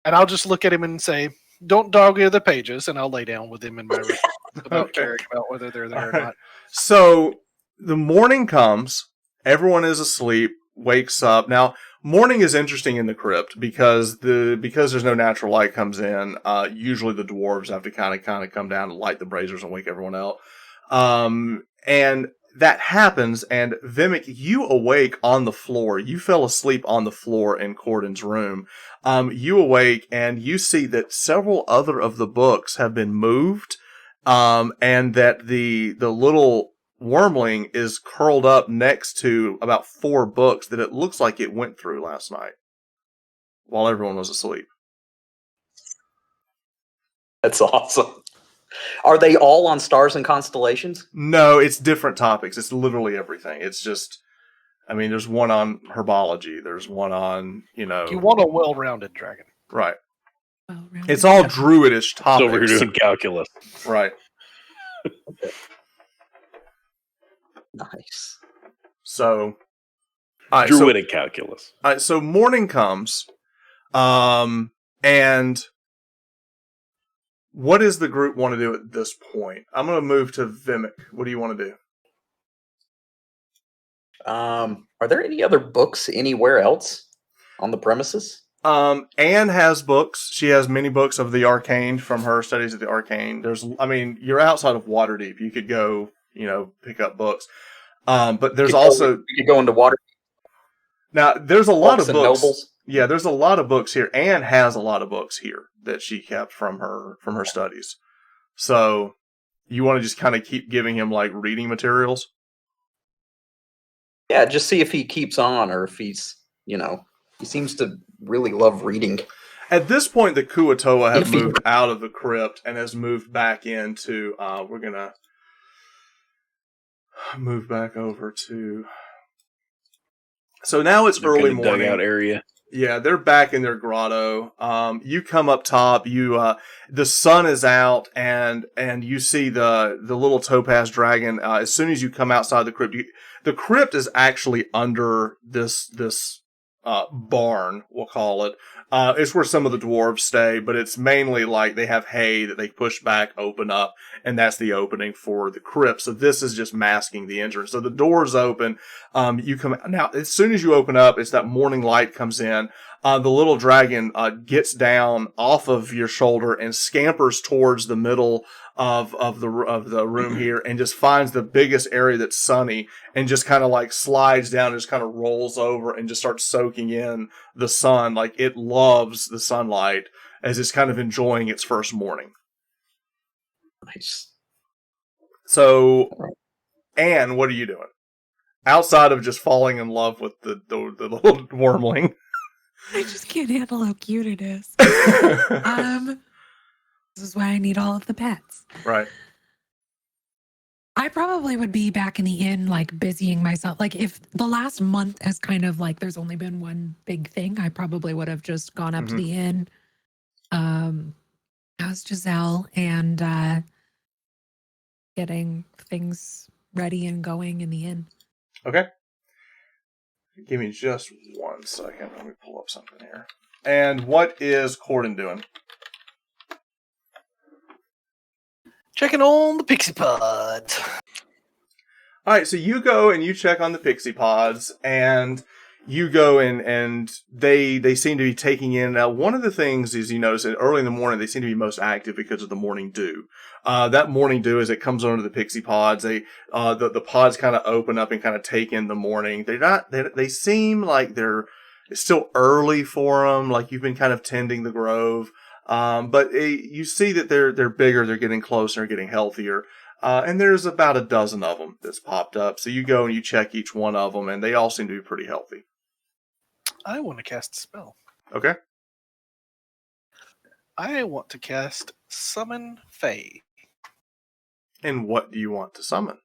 And I'll just look at him and say, don't dog ear the pages, and I'll lay down with him in my room without caring about whether they're there or not. So the morning comes, everyone is asleep, wakes up. Now, morning is interesting in the crypt because there's no natural light comes in. Usually the dwarves have to kind of come down and light the braziers and wake everyone up. And that happens, and Vimak, you awake on the floor. You fell asleep on the floor in Cordan's room. You awake, and you see that several other of the books have been moved, and that the little wormling is curled up next to about 4 books that it looks like it went through last night while everyone was asleep. That's awesome. Are they all on stars and constellations? No, it's different topics. It's literally everything. It's just, I mean, there's one on herbology. There's one on, You want a well-rounded dragon. right. Well-rounded. It's all druidish topics. Over here doing calculus. Right. Nice. So, all right, Druidic calculus. so morning comes, and what does the group want to do at this point? I'm going to move to Vimak. What do you want to do? Are there any other books anywhere else on the premises? Anne has books. She has many books of the Arcane from her studies of the Arcane. You're outside of Waterdeep. You could go, pick up books. But there's also you could go into water. now there's a lot of and books. nobles. Yeah, there's a lot of books here. Anne has a lot of books here that she kept from her studies. So you want to just kind of keep giving him like reading materials? Yeah, just see if he keeps on or if he's, he seems to really love reading. At this point, the Kuatoa have moved out of the crypt and has moved back into. We're gonna move back over to. So now it's early morning. Dugout area. Yeah, they're back in their grotto. You come up top. The sun is out, and you see the little topaz dragon. As soon as you come outside the crypt, the crypt is actually under this barn, we'll call it. It's where some of the dwarves stay, but it's mainly like they have hay that they push back, open up, and that's the opening for the crypt. So this is just masking the entrance. So the door's open. You come now. As soon as you open up, it's that morning light comes in. the little dragon gets down off of your shoulder and scampers towards the middle of the room here, and just finds the biggest area that's sunny, and just kind of like slides down and just kind of rolls over and just starts soaking in the sun. Like it loves the sunlight as it's kind of enjoying its first morning. Nice. So, Anne, what are you doing? Outside of just falling in love with the little wormling. I just can't handle how cute it is. This is why I need all of the pets. Right. I probably would be back in the inn, like busying myself. Like if the last month has kind of like, there's only been one big thing, I probably would have just gone up to the inn, asked Giselle, and getting things ready and going in the inn. Okay. Give me just 1 second. Let me pull up something here. And what is Cordan doing? Checking on the pixie pods. All right, so you go and you check on the pixie pods, and you go and they seem to be taking in. Now, one of the things is you notice that early in the morning they seem to be most active because of the morning dew. That morning dew, as it comes onto the pixie pods, the pods kind of open up and kind of take in the morning. They seem like it's still early for them. Like you've been kind of tending the grove. But you see that they're bigger, they're getting closer, they're getting healthier. And there's about a dozen of them that's popped up. So you go and you check each one of them, and they all seem to be pretty healthy. I want to cast a spell. Okay. I want to cast Summon Fae. And what do you want to summon?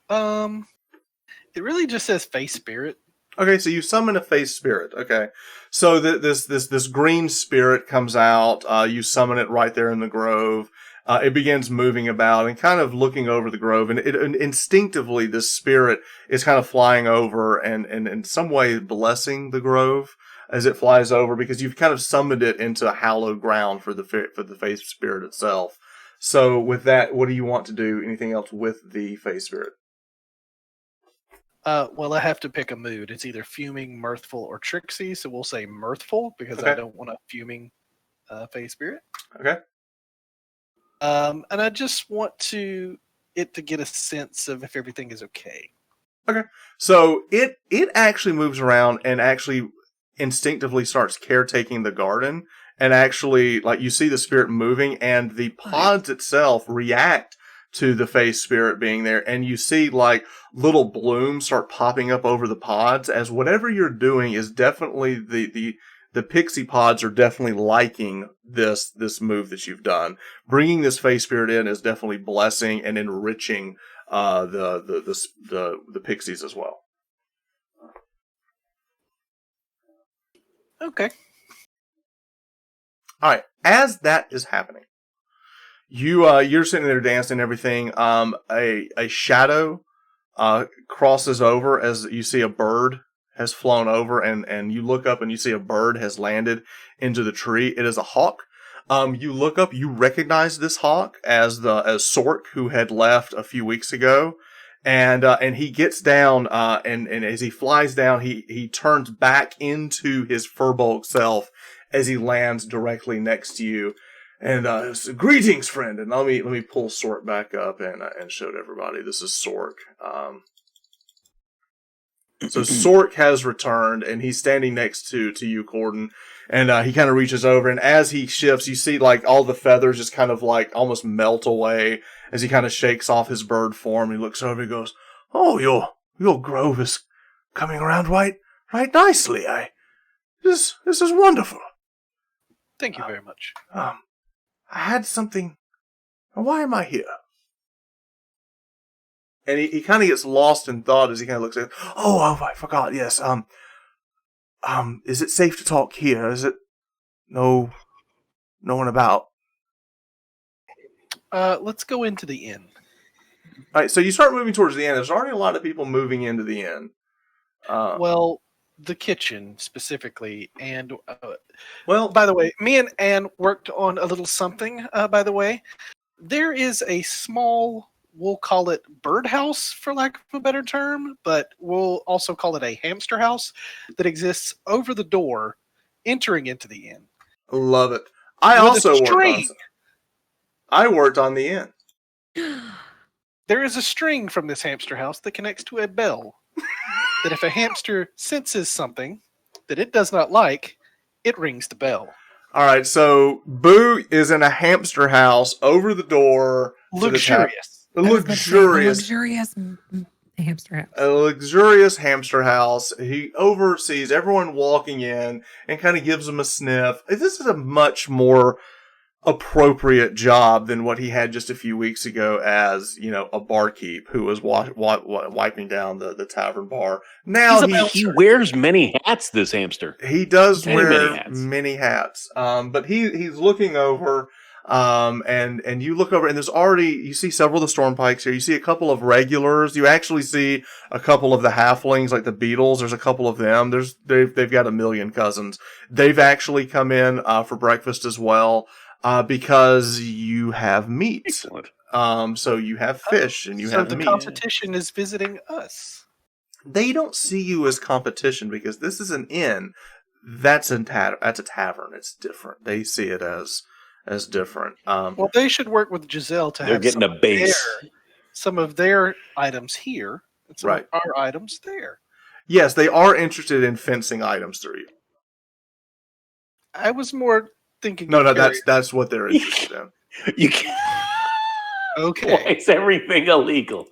It really just says Fae Spirit. Okay, so you summon a face spirit. Okay, so this green spirit comes out. You summon it right there in the grove. It begins moving about and kind of looking over the grove, and instinctively this spirit is kind of flying over and in some way blessing the grove as it flies over, because you've kind of summoned it into hallowed ground for the face spirit itself. So with that, what do you want to do? Anything else with the face spirit? Well, I have to pick a mood. It's either fuming, mirthful, or tricksy. So we'll say mirthful because I don't want a fuming Fae spirit. Okay. And I just want it to get a sense of if everything is okay. Okay. So it actually moves around and actually instinctively starts caretaking the garden, and actually, like, you see the spirit moving, and the pods itself react to the face spirit being there, and you see like little blooms start popping up over the pods, as whatever you're doing is definitely the pixie pods are definitely liking this move that you've done. Bringing this face spirit in is definitely blessing and enriching the pixies as well. Okay. All right. As that is happening, you're sitting there dancing and everything. A shadow crosses over as you see a bird has flown over, and you look up and you see a bird has landed into the tree. It is a hawk. You look up, you recognize this hawk as Sork, who had left a few weeks ago. And he gets down, and as he flies down, he turns back into his furbulk self as he lands directly next to you. And so, greetings, friend. And let me pull Sork back up and show to everybody. This is Sork. So Sork has returned, and he's standing next to you, Cordan. And he kind of reaches over, and as he shifts, you see like all the feathers just kind of like almost melt away as he kind of shakes off his bird form. He looks over and goes, "Oh, your grove is coming around right nicely. This is wonderful. Thank you very much. I had something. Why am I here?" And he kind of gets lost in thought as he kind of looks at it. Oh, I forgot. Yes. Is it safe to talk here? Is it no one about? Let's go into the inn. All right, so you start moving towards the inn. There's already a lot of people moving into the inn. Well, the kitchen specifically, and well, by the way, me and Anne worked on a little something. By the way, there is a small we'll call it birdhouse for lack of a better term, but we'll also call it a hamster house that exists over the door entering into the inn. Love it. I With a also worked on string. I worked on the inn. There is a string from this hamster house that connects to a bell that if a hamster senses something that it does not like, it rings the bell. All right, so Boo is in a hamster house over the door. Luxurious. I was about to say, a luxurious hamster house. A luxurious hamster house. He oversees everyone walking in and kind of gives them a sniff. This is a much more appropriate job than what he had just a few weeks ago as, a barkeep who was wiping down the tavern bar. Now he wears many hats, this hamster. He does wear hats. many hats. But he's looking over, and you look over, and you see several of the Stormpikes here. You see a couple of regulars. You actually see a couple of the halflings, like the Beetles. There's a couple of them. They've got a million cousins. They've actually come in for breakfast as well. Because you have meat. Excellent. So you have fish and you have meat. So the competition is visiting us. They don't see you as competition because this is an inn. That's a tavern. It's different. They see it as different. Well, they should work with Giselle to They're have getting a base. Some of their items here and some Right. of our items there. Yes, they are interested in fencing items through you. I was more thinking. No, that's what they're interested in. You can't. Okay. Why is everything illegal?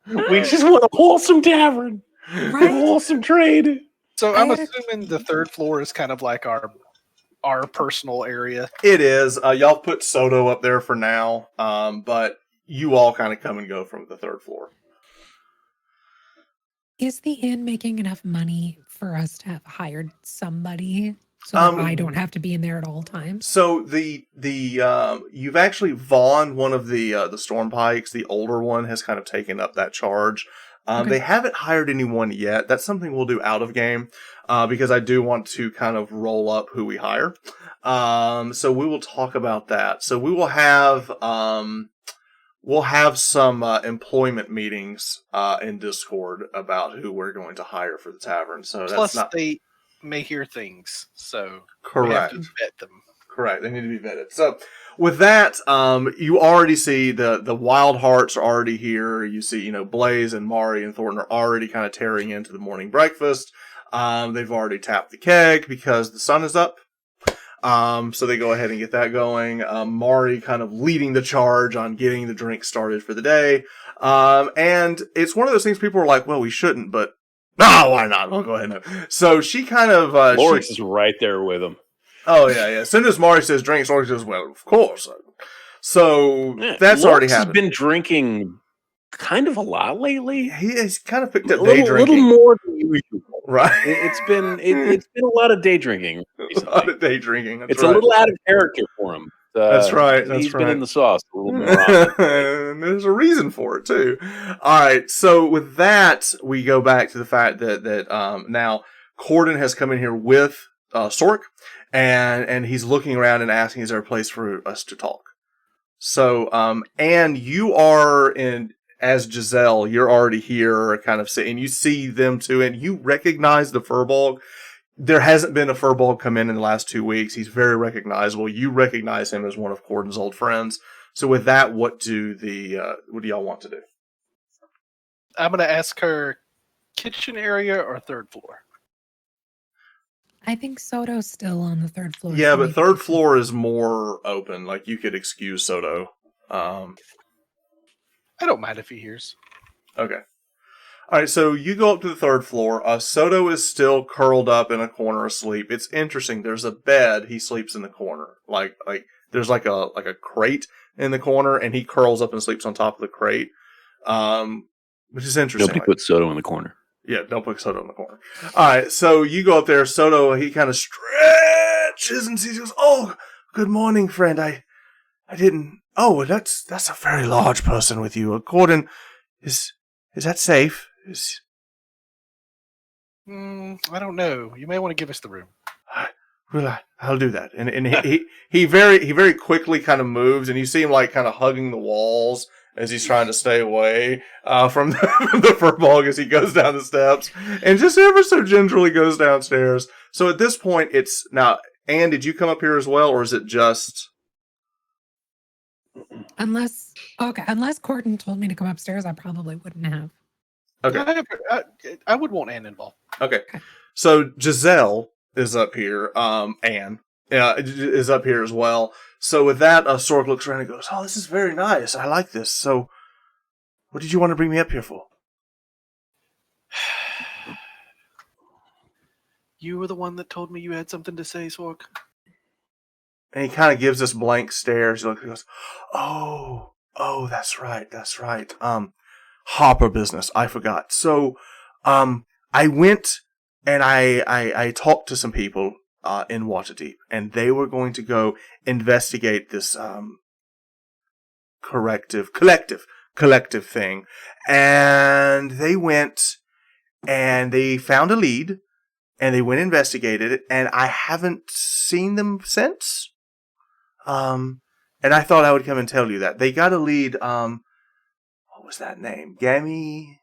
We just want a wholesome tavern. Right. A wholesome trade. So I'm assuming the third floor is kind of like our personal area. It is. Y'all put Soto up there for now, but you all kind of come and go from the third floor. Is the inn making enough money for us to have hired somebody so that I don't have to be in there at all times? So the you've actually Vaughn, one of the Stormpikes, the older one, has kind of taken up that charge. Okay. They haven't hired anyone yet. That's something we'll do out of game because I do want to kind of roll up who we hire. So we will talk about that. So we will have some employment meetings in Discord about who we're going to hire for the tavern. So Plus, that's not they may hear things, so correct. we have to vet them. Correct. They need to be vetted. So with that, you already see the Wild Hearts are already here. You see, Blaze and Mari and Thornton are already kind of tearing into the morning breakfast. They've already tapped the keg because the sun is up. So they go ahead and get that going. Mari kind of leading the charge on getting the drink started for the day. And it's one of those things people are like, well, we shouldn't, but no, why not? We'll go ahead and. So she kind of, Lorex is right there with him. Oh yeah. As soon as Mari says drinks, Lorex says, well, of course. So that's Lorex already has happened. been drinking kind of a lot lately. He's kind of picked up A day little drinking. more than usual. Right. It's been a lot of day drinking recently. A lot of day drinking. That's It's right. a little out of character for him. That's right. He's been in the sauce a little more often. And there's a reason for it too. All right. So with that, we go back to the fact that now Cordan has come in here with Sork, and he's looking around and asking, "Is there a place for us to talk?" So and you are in. As Giselle, you're already here, kind of and you see them too, and you recognize the Furbolg. There hasn't been a Furbolg come in the last 2 weeks. He's very recognizable. You recognize him as one of Cordan's old friends. So with that, what do y'all want to do? I'm going to ask her kitchen area or third floor. I think Soto's still on the third floor. Yeah, so but maybe third kitchen. floor is more open. Like you could excuse Soto. I don't mind if he hears. Okay. All right, so you go up to the third floor. Soto is still curled up in a corner asleep. It's interesting. There's a bed. He sleeps in the corner. Like there's like a crate in the corner, and he curls up and sleeps on top of the crate. Which is interesting. Nobody put Soto in the corner. Yeah, don't put Soto in the corner. All right, so you go up there. Soto, he kind of stretches and he goes, "Oh, good morning, friend. I didn't. Oh, that's a very large person with you. Cordan, is that safe? I don't know. You may want to give us the room. Well, I'll do that. And he very quickly kind of moves, and you see him like kind of hugging the walls as he's trying to stay away from the furball as he goes down the steps, and just ever so gingerly goes downstairs. So at this point, it's now. Anne, did you come up here as well, or is it just? Unless Cordan told me to come upstairs, I probably wouldn't have. Okay. I would want Anne involved. Okay. So Giselle is up here. Anne is up here as well. So with that, Sork looks around and goes, "Oh, this is very nice. I like this. So, what did you want to bring me up here for?" You were the one that told me you had something to say, Sork. And he kind of gives this blank stare. He goes, "Oh, that's right. Hopper business. I forgot. So, I went and I talked to some people in Waterdeep, and they were going to go investigate this collective thing, and they went and they found a lead, and they went and investigated it, and I haven't seen them since. And I thought I would come and tell you that they got a lead. What was that name? Gamelos.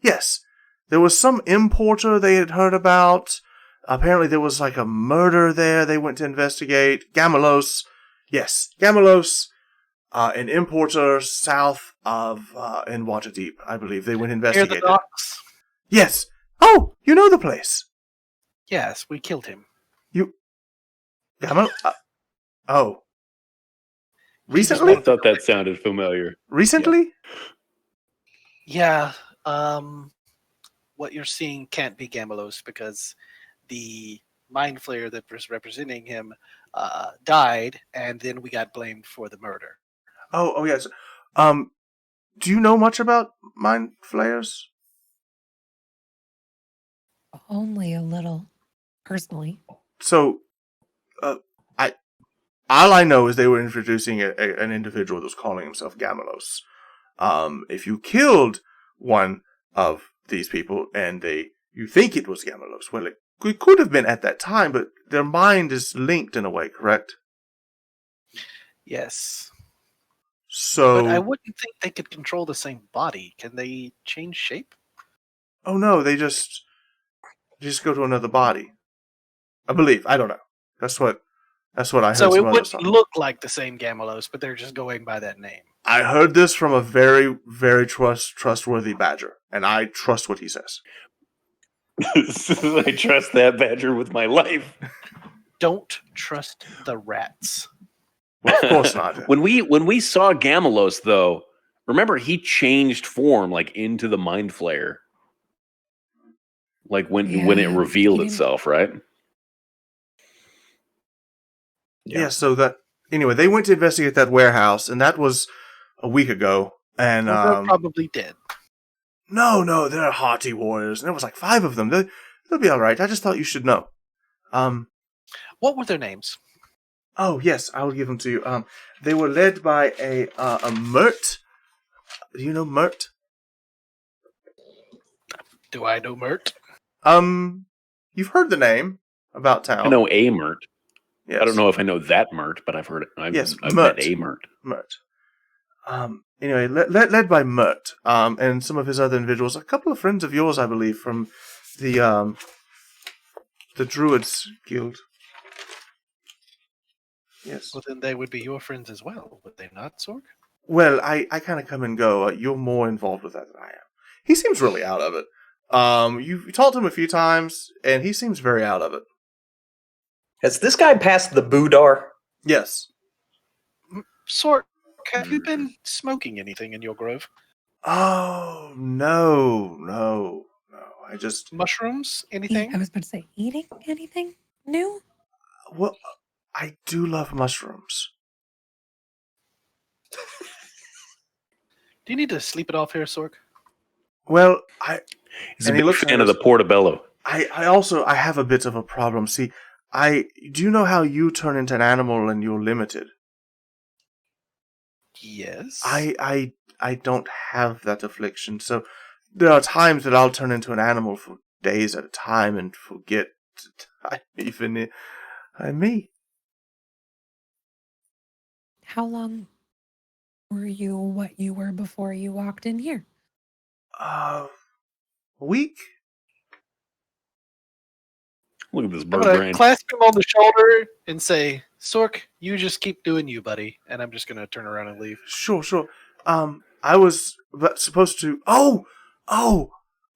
Yes. There was some importer they had heard about. Apparently there was like a murder there they went to investigate. Gamelos. Yes. Gamelos. An importer south of, in Waterdeep, I believe. They went to investigate. Near the docks? Yes. Oh, you know the place. Yes, we killed him. Oh. Recently? I thought that sounded familiar. Recently? Yeah. What you're seeing can't be Gamelos because the mind flayer that was representing him died, and then we got blamed for the murder. Oh yes. Do you know much about mind flayers? Only a little, personally. So, all I know is they were introducing an individual that was calling himself Gamelos. If you killed one of these people and you think it was Gamelos, well, it could have been at that time, but their mind is linked in a way, correct? Yes. So, But I wouldn't think they could control the same body. Can they change shape? oh no, they just go to another body. I believe. I don't know. That's what I heard. So it some others wouldn't talk. look like the same Gamelos, but they're just going by that name. I heard this from a very, very trustworthy badger, and I trust what he says. I trust that badger with my life. Don't trust the rats. Well, of course not. When we saw Gamelos, though, remember he changed form like into the mind flayer, like when it revealed itself, right? Yeah. So that anyway, they went to investigate that warehouse, and that was a week ago. And Well, they're probably dead. no, they're hearty warriors, and there was like 5 of them. They'll be all right. I just thought you should know. What were their names? Oh yes, I will give them to you. They were led by a Mert. Do you know Mert? Do I know Mert? You've heard the name about town. I know a Mert. Yes. I don't know if I know that Mert, but I've heard it. I've Mert. met a Mert. Mert. Anyway, led by Mert, and some of his other individuals, a couple of friends of yours, I believe, from the Druids Guild. Yes. Well, then they would be your friends as well, would they not, Sorg? Well, I kind of come and go. You're more involved with that than I am. He seems really out of it. You talked to him a few times, and he seems very out of it. Has this guy passed the Boudar? Yes. Sorg, have you been smoking anything in your grove? Oh, no. I just... Mushrooms? Anything? I was about to say, eating anything new? Well, I do love mushrooms. Do you need to sleep it off here, Sorg? Well, He's a big fan of the Portobello. I also have a bit of a problem. See, do you know how you turn into an animal and you're limited? Yes. I don't have that affliction, so there are times that I'll turn into an animal for days at a time and forget even me. How long were you what you were before you walked in here? A week? Look at this I'm bird gonna brain. clasp him on the shoulder and say, "Sork, you just keep doing you, buddy." And I'm just gonna turn around and leave. Sure. I was supposed to.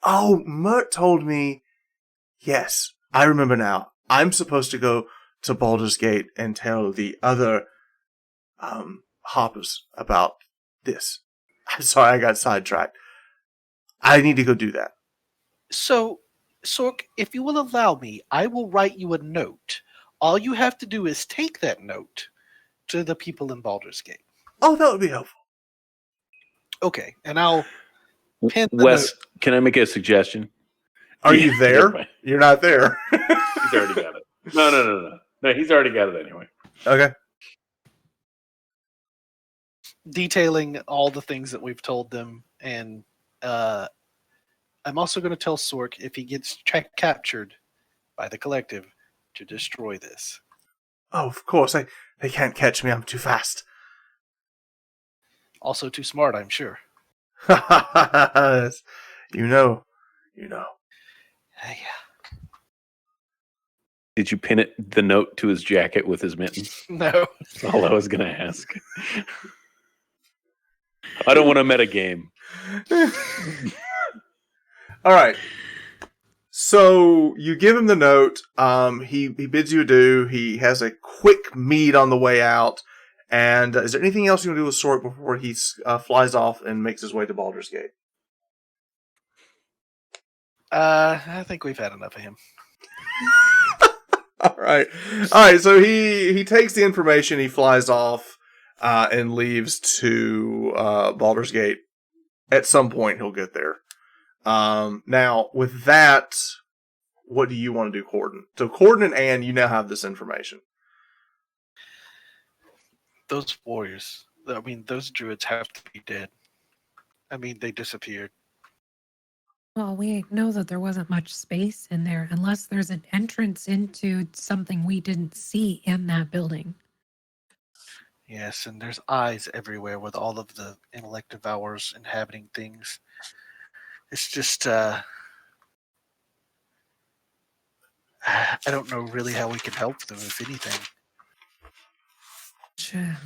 Mert told me. Yes, I remember now. I'm supposed to go to Baldur's Gate and tell the other hoppers about this. I'm sorry, I got sidetracked. I need to go do that. So, Sork, if you will allow me, I will write you a note. All you have to do is take that note to the people in Baldur's Gate. Oh, that would be helpful. Okay, and I'll pin the Wes, note. can I make a suggestion? Are Yeah, you there? fine. You're not there. He's already got it. No. No, he's already got it anyway. Okay. Detailing all the things that we've told them, and I'm also going to tell Sork if he gets captured by the collective to destroy this. Oh, of course. They can't catch me. I'm too fast. Also too smart, I'm sure. You know. Yeah. Did you pin the note to his jacket with his mittens? No. That's all I was going to ask. I don't want to meta game. All right. So you give him the note. He bids you adieu. He has a quick meet on the way out. And is there anything else you want to do with Sork before he flies off and makes his way to Baldur's Gate? I think we've had enough of him. All right. So he takes the information. He flies off and leaves to Baldur's Gate. At some point, he'll get there. Now, with that, what do you want to do, Cordan? So, Cordan and Anne, you now have this information. Those warriors, I mean, those druids have to be dead. I mean, they disappeared. Well, we know that there wasn't much space in there unless there's an entrance into something we didn't see in that building. Yes, and there's eyes everywhere with all of the intellect devourers inhabiting things. It's just, I don't know really how we can help them, if anything. Sure.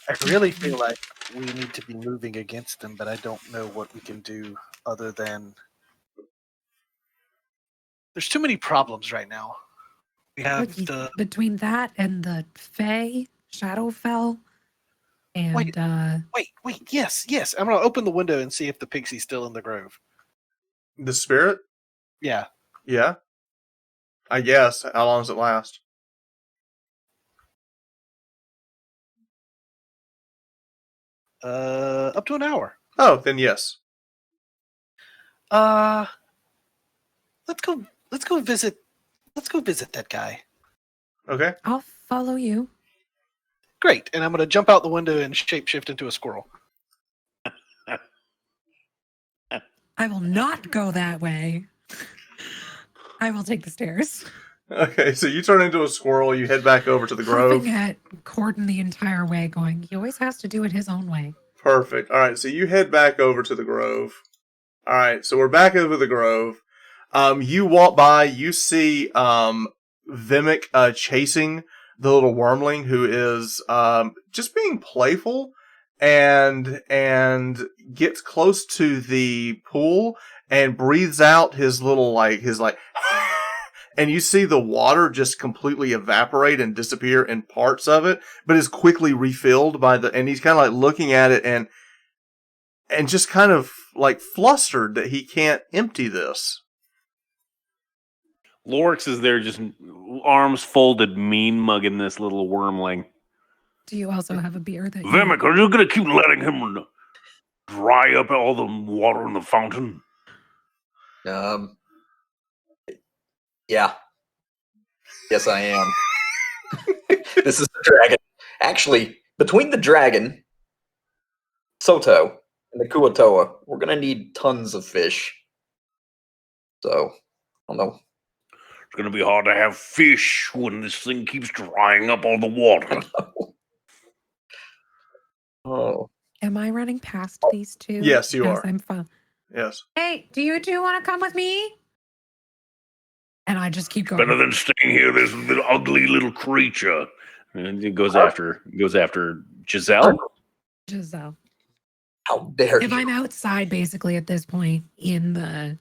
I really feel like we need to be moving against them, but I don't know what we can do other than... There's too many problems right now. We have the... Between that and the Fae, Shadowfell, and... Wait, yes. I'm going to open the window and see if the pixie's still in the grove. The spirit? Yeah. Yeah. I guess. How long does it last? Up to an hour. Oh, then yes. Let's go visit that guy. Okay. I'll follow you. Great. And I'm going to jump out the window and shapeshift into a squirrel. I will not go that way. I will take the stairs. Okay, so you turn into a squirrel, you head back over to the grove. Huffing at Cordan the entire way, going, he always has to do it his own way. Perfect. All right, so you head back over to the grove. All right, so we're back over the grove. You walk by, you see Vimak chasing the little wormling who is just being playful and gets close to the pool and breathes out his little and you see the water just completely evaporate and disappear in parts of it, but is quickly refilled and he's kind of like looking at it and just kind of like flustered that he can't empty this. Lorex is there just arms folded, mean mugging this little wormling. Do you also have a beer that Vimak, are you going to keep letting him dry up all the water in the fountain? Yeah. Yes, I am. This is the dragon. Actually, between the dragon, Soto, and the Kuatoa, we're going to need tons of fish. So, don't know. It's going to be hard to have fish when this thing keeps drying up all the water. Oh, Am I running past these two? Yes, you As are. I'm fun. Yes. Hey, do you two want to come with me? And I just keep going. Better than staying here. There's a little ugly little creature. And it goes after Giselle. Giselle. how dare If you? I'm outside, basically at this point in the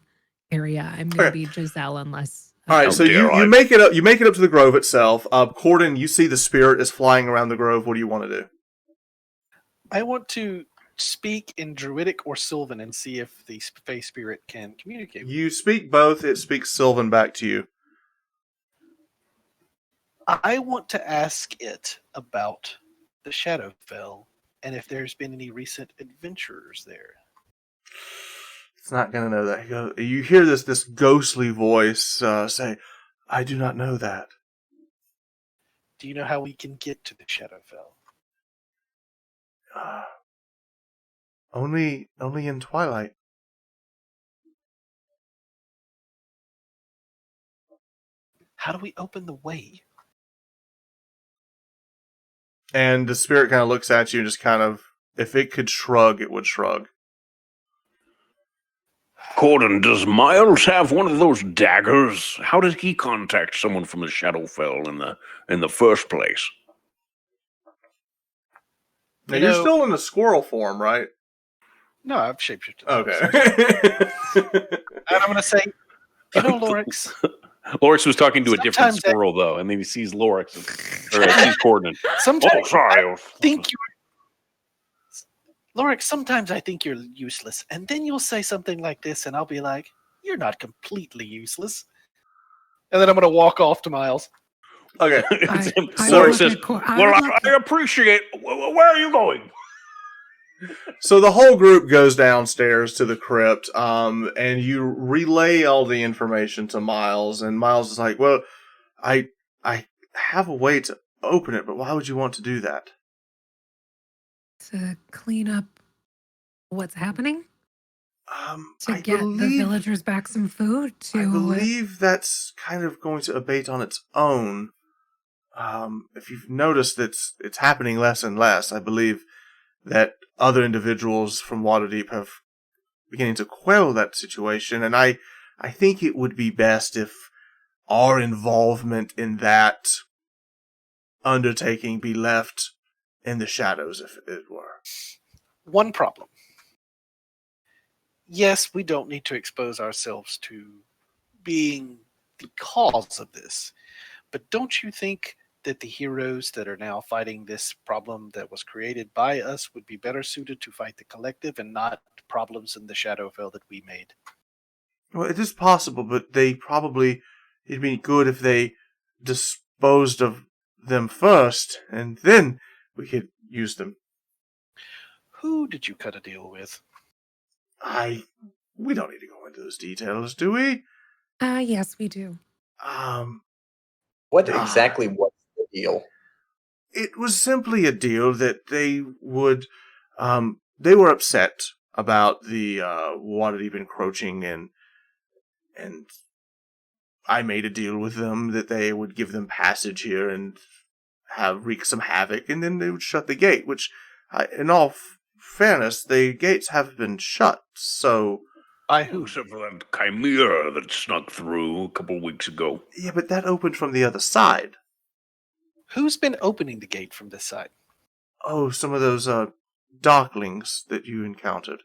area, I'm gonna Okay. be Giselle unless. All right, How so dare I. you make it up. You make it up to the grove itself. Cordan, you see the spirit is flying around the grove. What do you want to do? I want to speak in Druidic or Sylvan and see if the Fey Spirit can communicate. You speak both. It speaks Sylvan back to you. I want to ask it about the Shadowfell and if there's been any recent adventurers there. It's not going to know that. You hear this ghostly voice say, "I do not know that." Do you know how we can get to the Shadowfell? Only in twilight. How do we open the way? And the spirit kind of looks at you and just kind of, if it could shrug, it would shrug. Cordan, does Miles have one of those daggers? How did he contact someone from the Shadowfell in the first place? Now, You you're know- still in the squirrel form, right? No, I've shapeshifted. Okay. And I'm going to say, you know, Lorex, Lorex was talking to a different Sometimes squirrel, though, and then he sees Lorex, or sees Cordan. sometimes sorry. I think you're... Lorex, sometimes I think you're useless. And then you'll say something like this, and I'll be like, you're not completely useless. And then I'm going to walk off to Miles. Okay. I Lorex would says, like to- I well, would like I to- appreciate. Where are you going? So the whole group goes downstairs to the crypt, and you relay all the information to Miles, and Miles is like, "Well, I have a way to open it, but why would you want to do that?" to clean up what's happening, to I get the believe- villagers back some food. I believe that's kind of going to abate on its own. If you've noticed, it's happening less and less. I believe that other individuals from Waterdeep have beginning to quell that situation, and I think it would be best if our involvement in that undertaking be left in the shadows, if it were. One problem. Yes, we don't need to expose ourselves to being the cause of this. But don't you think that the heroes that are now fighting this problem that was created by us would be better suited to fight the collective and not problems in the Shadowfell that we made? Well, it is possible, but it'd be good if they disposed of them first, and then we could use them. Who did you cut a deal with? We don't need to go into those details, do we? Yes, we do. What exactly was the deal? It was simply a deal that they were upset about the Waterdeep encroaching, and I made a deal with them that they would give them passage here and wreak some havoc, and then they would shut the gate, which, in all fairness, the gates have been shut, so... By who? Except for that chimera that snuck through a couple weeks ago. Yeah, but that opened from the other side. Who's been opening the gate from this side? Oh, some of those darklings that you encountered.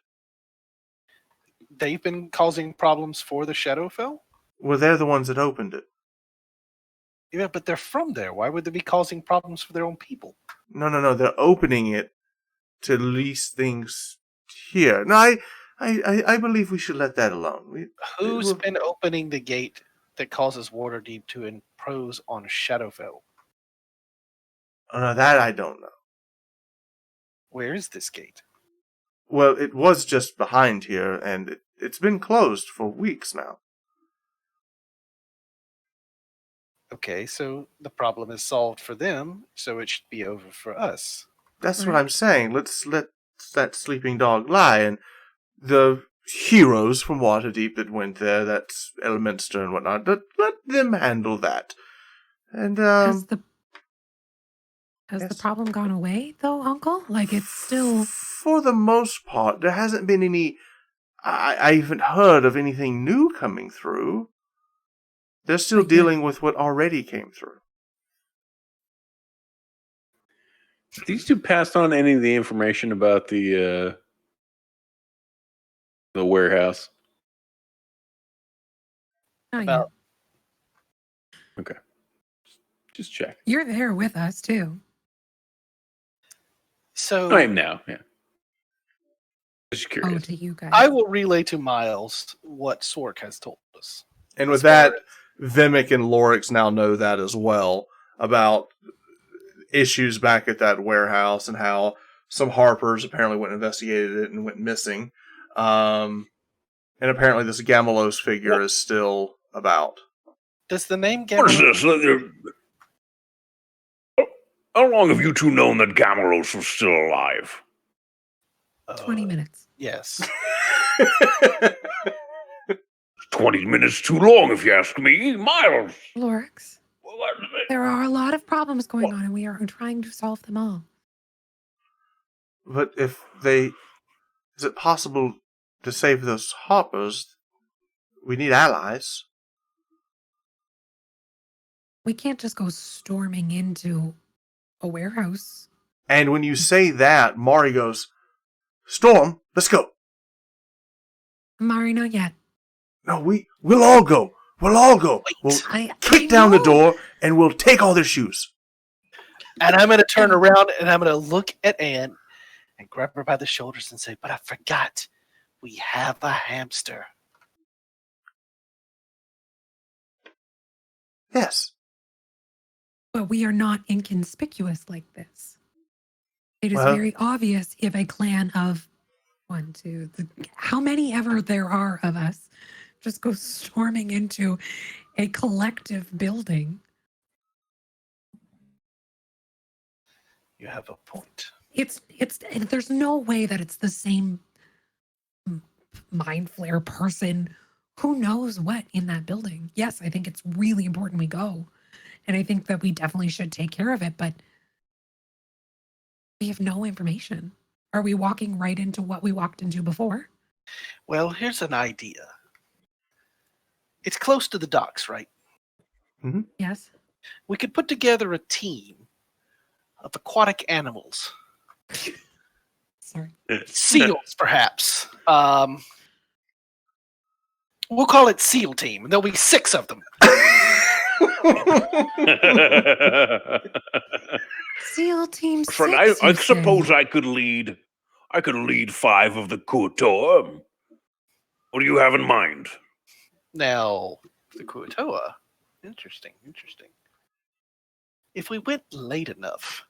They've been causing problems for the Shadowfell? Well, they're the ones that opened it. Yeah, but they're from there. Why would they be causing problems for their own people? No, they're opening it to lease things here. No, I believe we should let that alone. Who's been opening the gate that causes Waterdeep to impose on Shadowfell? Oh, no, that I don't know. Where is this gate? Well, it was just behind here, and it's been closed for weeks now. Okay, so the problem is solved for them, so it should be over for us. That's what I'm saying. Let's let that sleeping dog lie, and the heroes from Waterdeep that went there. That's Elminster and whatnot. Let them handle that. And Has the yes. problem gone away though, Uncle? Like it's still For the most part, there hasn't been any. I haven't heard of anything new coming through. They're still But you're- dealing with what already came through. These two passed on any of the information about the warehouse. not About- yet. Okay, just check. You're there with us too. So I am now. Yeah, just Oh, curious. to you guys. I will relay to Miles what Sork has told us. And with As far that, Vimak and Lorex now know that as well about issues back at that warehouse and how some Harpers apparently went and investigated it and went missing. And apparently this Gamelos figure is still about. Does the name What is Gamelos- this? How long have you two known that Gamelos was still alive? 20 minutes. Yes. 20 minutes too long, if you ask me. Miles. Lorex, there are a lot of problems going on and we are trying to solve them all. But is it possible to save those Harpers? We need allies. We can't just go storming into a warehouse. And when you say that, Mari goes, Storm, let's go. Mari, not yet. No, we'll all go. We'll all go. We'll I kick down the know. door and we'll take all their shoes. And I'm going to turn around and I'm going to look at Anne and grab her by the shoulders and say, but I forgot. We have a hamster. Yes. But we are not inconspicuous like this. It is Well- very obvious if a clan of how many ever there are of us just go storming into a collective building. You have a point. It's there's no way that it's the same mind flare person. Who knows what in that building? Yes, I think it's really important we go. And I think that we definitely should take care of it, but we have no information. Are we walking right into what we walked into before? Well, here's an idea. It's close to the docks, right? Yes. We could put together a team of aquatic animals. Sorry. Seals, perhaps. We'll call it SEAL Team, and there'll be 6 of them. SEAL Team Friend, 6, I you suppose say? I could lead 5 of the Kuotoa. What do you have in mind? Now, the Kuotoa. Interesting. If we went late enough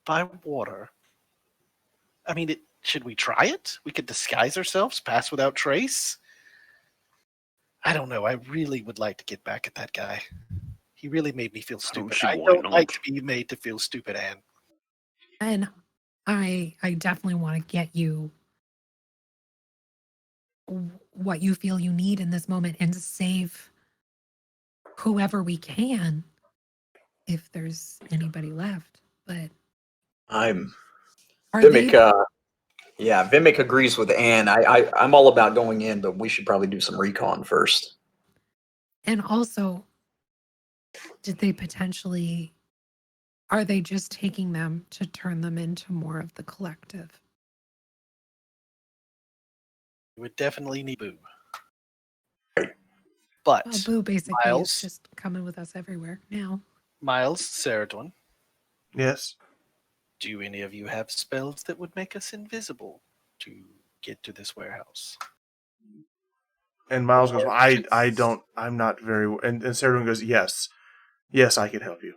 by water, I mean, should we try it? We could disguise ourselves, pass without trace. I don't know. I really would like to get back at that guy. He really made me feel stupid. see I why don't not. like to be made to feel stupid, Anne. And I definitely want to get you what you feel you need in this moment and save whoever we can if there's anybody left. But I'm are Vimak. they Vimak agrees with Anne. I'm all about going in, but we should probably do some recon first. and also did they potentially are they just taking them to turn them into more of the collective? We would definitely need Boo. But Well, Boo basically Miles? is just coming with us everywhere now. Miles, Saradwin, Yes. do any of you have spells that would make us invisible to get to this warehouse? And Miles goes, I don't, I'm not very, and Sarah goes, yes, I can help you.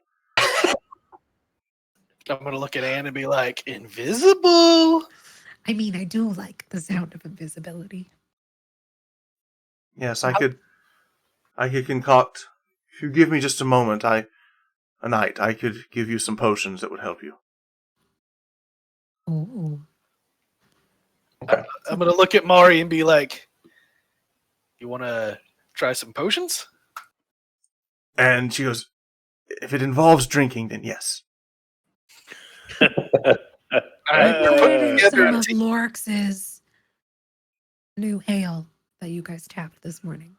I'm going to look at Anne and be like, invisible? I mean, I do like the sound of invisibility. Yes, I could concoct, if you give me just a moment, a night, I could give you some potions that would help you. Oh, I'm gonna look at Mari and be like, "You want to try some potions?" And she goes, "If it involves drinking, then yes." All right, we're putting Maybe together some a of team. Lorex's new ale that you guys tapped this morning.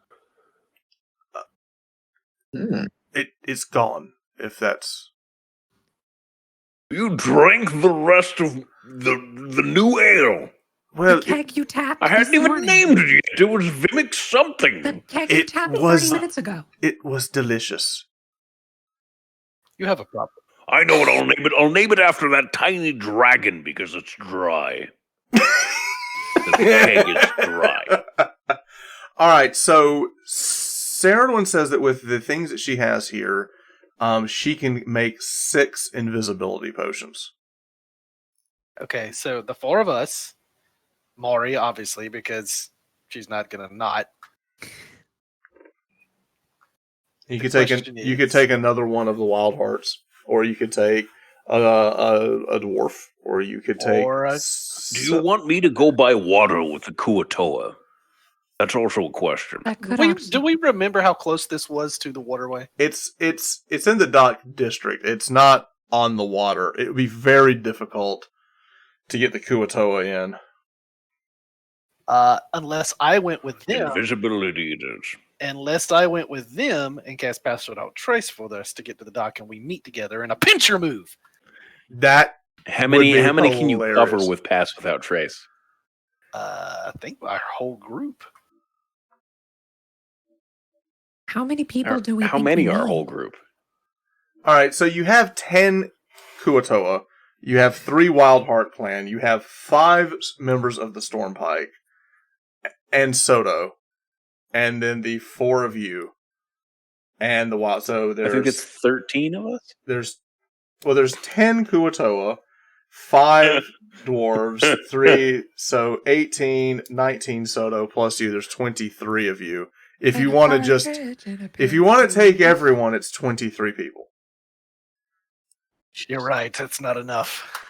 It's gone. If that's You drank the rest of the new ale. well, The keg you tapped I hadn't this even morning. named it yet. It was Vimak The something. keg you It tapped was- 30 minutes ago. it was delicious. You have a problem. I know what I'll name it. I'll name it after that tiny dragon because it's dry. The keg is dry. All right, so Sarah says that with the things that she has here, she can make 6 invisibility potions. Okay, so the 4 of us, Mari, obviously, because she's not gonna not. You The could take question you could is- take another one of the wild hearts, or you could take a dwarf, or you could take. Or a- Do you want me to go by water with the Kuatoa? That's also a question. That could Do actually... we remember how close this was to the waterway? It's in the dock district. It's not on the water. It would be very difficult to get the Kuatoa in. Unless I went with them. Invisibility it is. Unless I went with them and cast Pass Without Trace for us to get to the dock and we meet together in a pincher move. That How Would many be can you hilarious. cover with Pass Without Trace? I think our whole group. How many people do we How think many we are our need? whole group? all right. So you have 10 Kuatoa. You have 3 Wild Heart clan. You have 5 members of the Stormpike, and Soto, and then the 4 of you, and the Wild. So I think it's there's 13 of us. there's 10 Kuatoa, 5 dwarves, 3, so 18, 19 Soto plus you. There's 23 of you. If you want to take everyone, it's 23 people. You're right. That's not enough.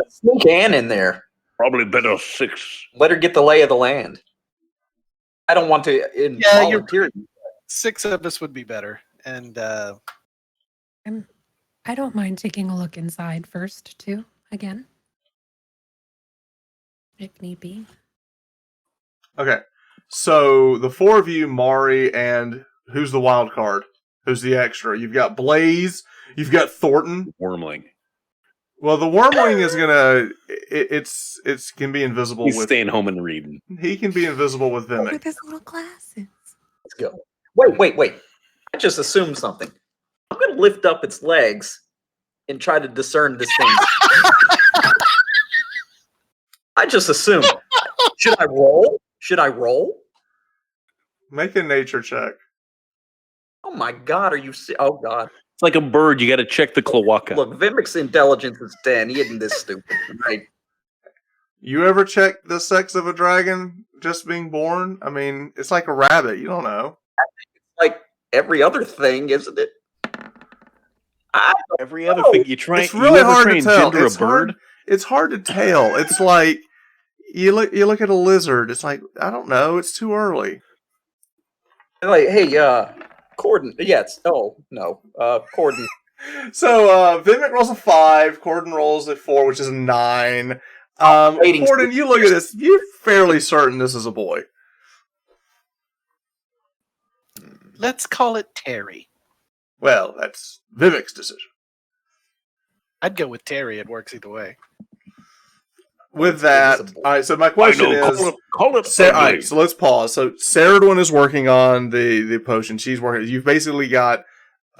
Sneak Ann in there. Probably better 6. Let her get the lay of the land. I don't want to Yeah, you're volunteer. 6 of us would be better. And I don't mind taking a look inside first, too, again. If need be. Okay, so the 4 of you, Mari, and who's the wild card? Who's the extra? You've got Blaze, you've got Thornton. Wormling. Well, the Wormling is gonna. It's can be invisible He's with. staying home and reading. He can be invisible with With Vimak. his little glasses. Let's go. Wait. I just assumed something. I'm going to lift up its legs and try to discern this thing. I just assumed. Should I roll? Make a nature check. Oh my God, are you... Oh God. It's like a bird. You got to check the cloaca. Look, Vimik's intelligence is 10. He isn't this stupid. Right? You ever check the sex of a dragon just being born? I mean, it's like a rabbit. You don't know. Like every other thing, isn't it? Every other No, thing you try. It's really you ever hard try to and tell. gender It's a bird? hard. It's hard to tell. It's like you look at a lizard. It's like I don't know. It's too early. Like, hey, Cordan. Yeah, Cordan. So Vimak rolls a 5. Cordan rolls a 4, which is a 9. Rating Cordan, you look at this. You're fairly certain this is a boy. let's call it Terry. Well, that's Vivek's decision. I'd go with Terry. It works either way. With that, all right. So my question is, call it all ugly. right. So let's pause. So Saradwin is working on the potion. She's working. You've basically got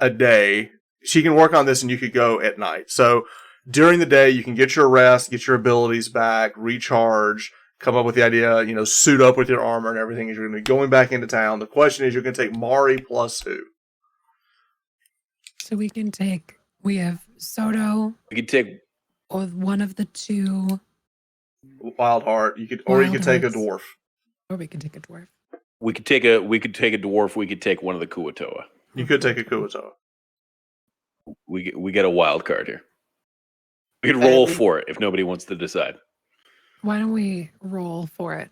a day. She can work on this, and you could go at night. So during the day, you can get your rest, get your abilities back, recharge, come up with the idea. Suit up with your armor and everything. As you're going to be going back into town. The question is, you're going to take Mari plus who? So we have Soto You can take. or one of the 2, Wild Heart. You could take a Wild dwarf. or we can take a dwarf. We could take a dwarf. We could take one of the Kuatoa. You could take a Kuatoa. We get a wild card here. We could roll for it if nobody wants to decide. Why don't we roll for it?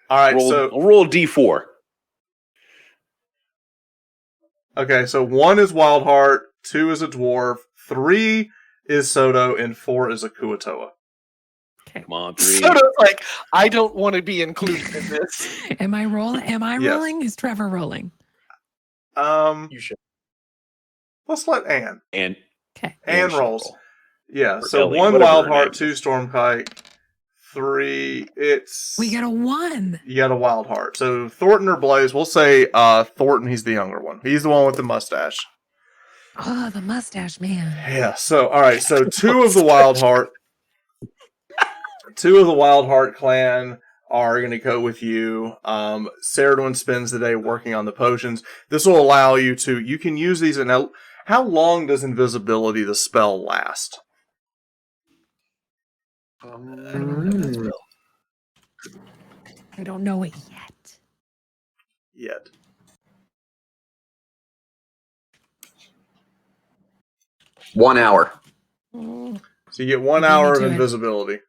All right, I'll roll a d4. Okay, so 1 is Wild Heart, 2 is a Dwarf, 3 is Soto, and 4 is a Kuatoa. Okay. Come on, 3. So it's like, I don't want to be included in this. Am I rolling? Am I Yes. rolling? Is Trevor rolling? You should. Let's let Anne. And Okay. Anne should rolls. roll. Yeah, Or so Ellie, 1 whatever Wild her Heart, name 2 is. Stormkite, 3, it's... We get a 1. You got a Wild Heart. So Thornton or Blaze, we'll say Thornton, he's the younger one. He's the one with the mustache. Oh, the mustache man. Yeah, so, alright, so 2 of the Wild Heart... 2 of the Wild Heart clan are going to go with you. Ceridwen spends the day working on the potions. This will allow you to... You can use these... Now, how long does invisibility, the spell, last? I don't know that spell. I don't know it yet. Yet. One hour. Oh, So you get 1 Beat me hour of to it. invisibility.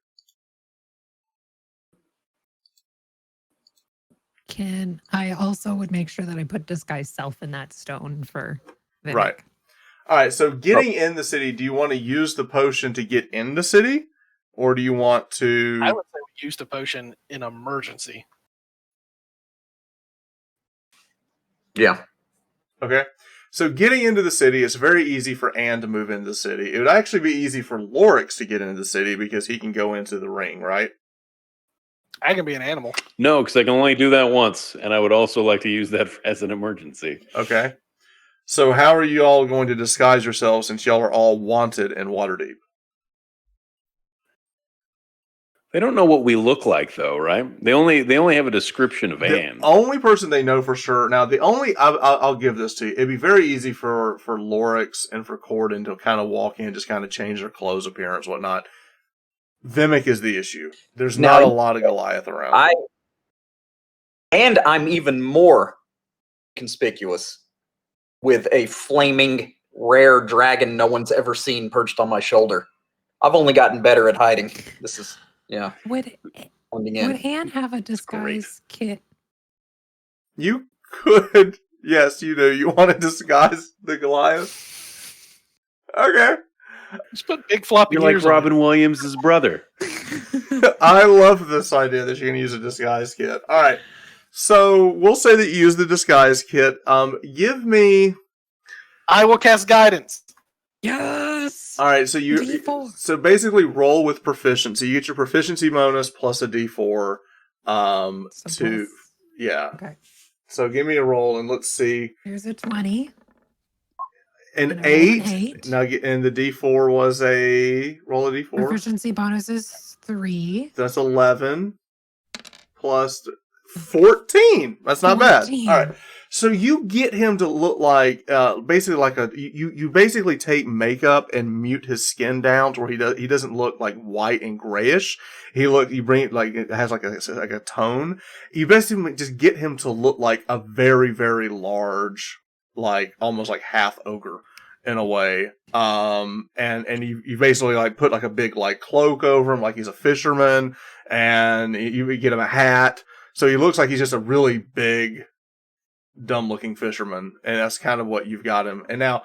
I also would make sure that I put disguise self in that stone for Vimak. Right. Alright, so getting in the city, do you want to use the potion to get in the city? Or do you want to... I would say we use the potion in emergency. Yeah. Okay. So getting into the city, it's very easy for Anne to move into the city. It would actually be easy for Lorex to get into the city because he can go into the ring, right? I can be an animal. No, because I can only do that once, and I would also like to use that as an emergency. Okay. So how are you all going to disguise yourselves since y'all are all wanted in Waterdeep? They don't know what we look like, though, right? They only have a description of Anne. The only person they know for sure... Now, I'll give this to you. It'd be very easy for Lorex and for Cordan to kind of walk in, just kind of change their clothes, appearance, whatnot. Vimak is the issue. There's Now, not a lot of Goliath around. I'm even more conspicuous with a flaming rare dragon no one's ever seen perched on my shoulder. I've only gotten better at hiding. This is Would blending in. Anne have a disguise kit? You could... Yes, you do. You want to disguise the Goliath? Okay. Just put big floppy You're like ears on Robin Williams' brother. I love this idea that you're going to use a disguise kit. All right. So we'll say that you use the disguise kit. Give me... I will cast guidance. Yes. All right. So D4. So basically roll with proficiency. You get your proficiency bonus plus a D4. Yeah. Okay. So give me a roll and let's see. Here's a 20. An And I rolled an 8. 8. Now, and the D4 was a... Roll a D4. Proficiency bonus is 3. That's 11 plus 14. That's not 14. bad. All right. So you get him to look like basically like you basically take makeup and mute his skin down to where he doesn't look like white and grayish. You bring it like it has like a tone. You basically just get him to look like a very, very large, like almost like half ogre in a way. And you basically like put like a big like cloak over him, like he's a fisherman, and you get him a hat. So he looks like he's just a really big, dumb-looking fisherman, and that's kind of what you've got him. And now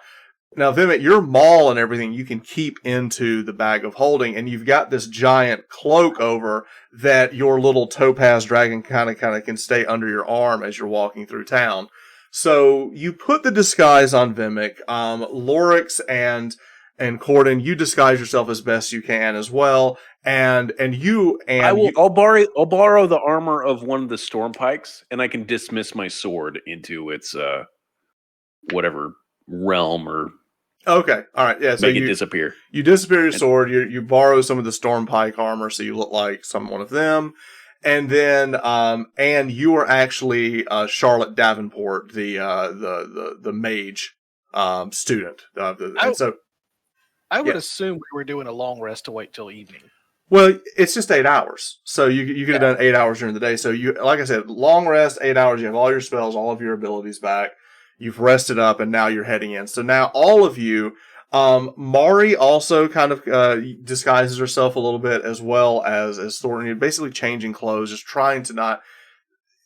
Vimak, your maul and everything you can keep into the bag of holding, and you've got this giant cloak over that your little topaz dragon kind of can stay under your arm as you're walking through town. So you put the disguise on Vimak. Lorex and Cordan, you disguise yourself as best you can as well. And I'll borrow the armor of one of the storm pikes, and I can dismiss my sword into its whatever realm or okay, all right, yeah. So make it disappear. You disappear your sword. You borrow some of the storm pike armor, so you look like one of them. And then, and you are actually Charlotte Davenport, the mage student. I would assume we were doing a long rest to wait till evening. Well, it's just 8 hours, so you could have done 8 hours during the day. So you, like I said, long rest, 8 hours. You have all your spells, all of your abilities back. You've rested up, and now you're heading in. So now all of you, Mari also kind of disguises herself a little bit, as well as Thornton. You're basically changing clothes, just trying to not.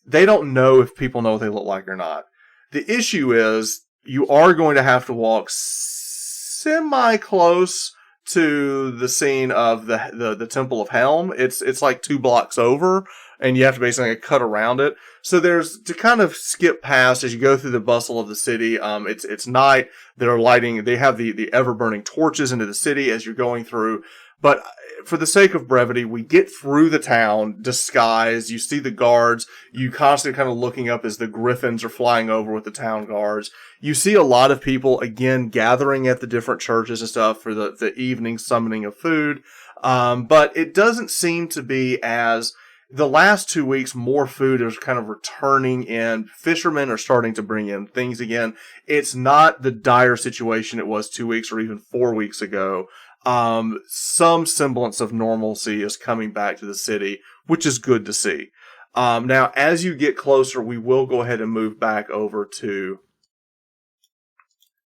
They don't know if people know what they look like or not. The issue is you are going to have to walk semi close to the scene of the Temple of Helm. It's like 2 blocks over, and you have to basically cut around it. So there's to kind of skip past as you go through the bustle of the city. It's night. They're lighting. They have the ever burning torches into the city as you're going through. But for the sake of brevity, we get through the town disguised. You see the guards. You constantly kind of looking up as the griffins are flying over with the town guards. You see a lot of people, again, gathering at the different churches and stuff for the evening summoning of food. But it doesn't seem to be as... The last 2 weeks, more food is kind of returning in. Fishermen are starting to bring in things again. It's not the dire situation it was 2 weeks or even 4 weeks ago. Some semblance of normalcy is coming back to the city, which is good to see. Now, as you get closer, we will go ahead and move back over to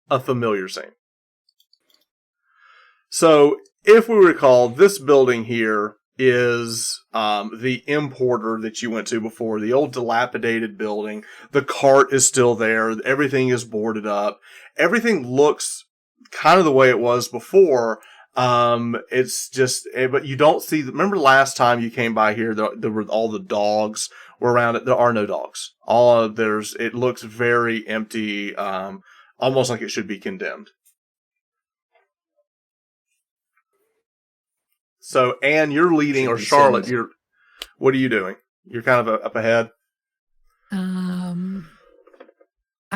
a familiar scene. So, if we recall, this building here is the importer that you went to before, the old dilapidated building. The cart is still there. Everything is boarded up. Everything looks kind of the way it was before. It's just, but you don't see. Remember last time you came by here, there were all the dogs were around it. There are no dogs. It looks very empty, almost like it should be condemned. So, Anne, you're leading, or Charlotte, what are you doing? You're kind of up ahead. I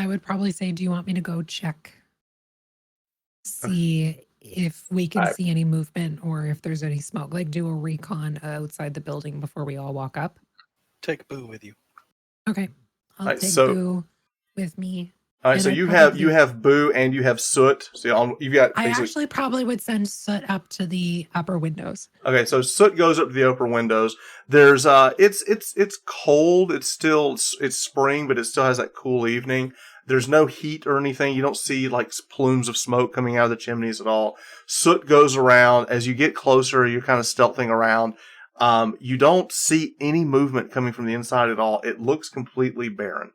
would probably say, do you want me to go check, see if we can see any movement or if there's any smoke? Like, do a recon outside the building before we all walk up. Take Boo with you. Okay, I'll take Boo with me. All right, so you have Boo and you have Soot. So you've got. I actually probably would send Soot up to the upper windows. Okay, so Soot goes up to the upper windows. There's it's cold. It's spring, but it still has that cool evening. There's no heat or anything. You don't see like plumes of smoke coming out of the chimneys at all. Soot goes around. As you get closer, you're kind of stealthing around. You don't see any movement coming from the inside at all. It looks completely barren.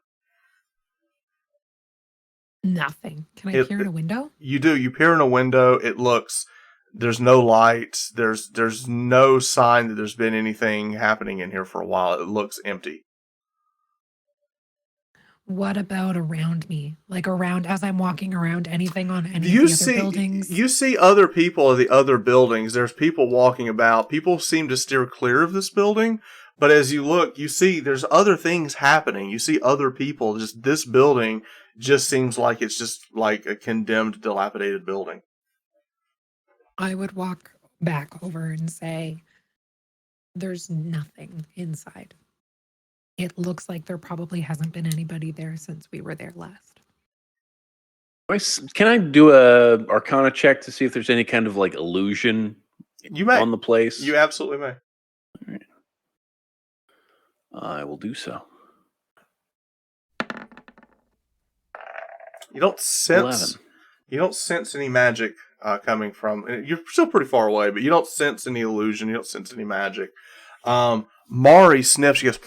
Nothing. Can I peer in a window? You do. You peer in a window. It looks. There's no light. There's no sign that there's been anything happening in here for a while. It looks empty. What about around me? Like around as I'm walking around, anything on any of the other buildings? You see other people of the other buildings. There's people walking about. People seem to steer clear of this building. But as you look, you see there's other things happening. You see other people. Just this building just seems like it's just like a condemned, dilapidated building. I would walk back over and say, there's nothing inside. It looks like there probably hasn't been anybody there since we were there last. Can I do a Arcana check to see if there's any kind of like illusion on the place? You absolutely may. All right. I will do so. You don't sense 11. You don't sense any magic coming from. You're still pretty far away, but you don't sense any illusion. You don't sense any magic. Mari sniffs. She goes,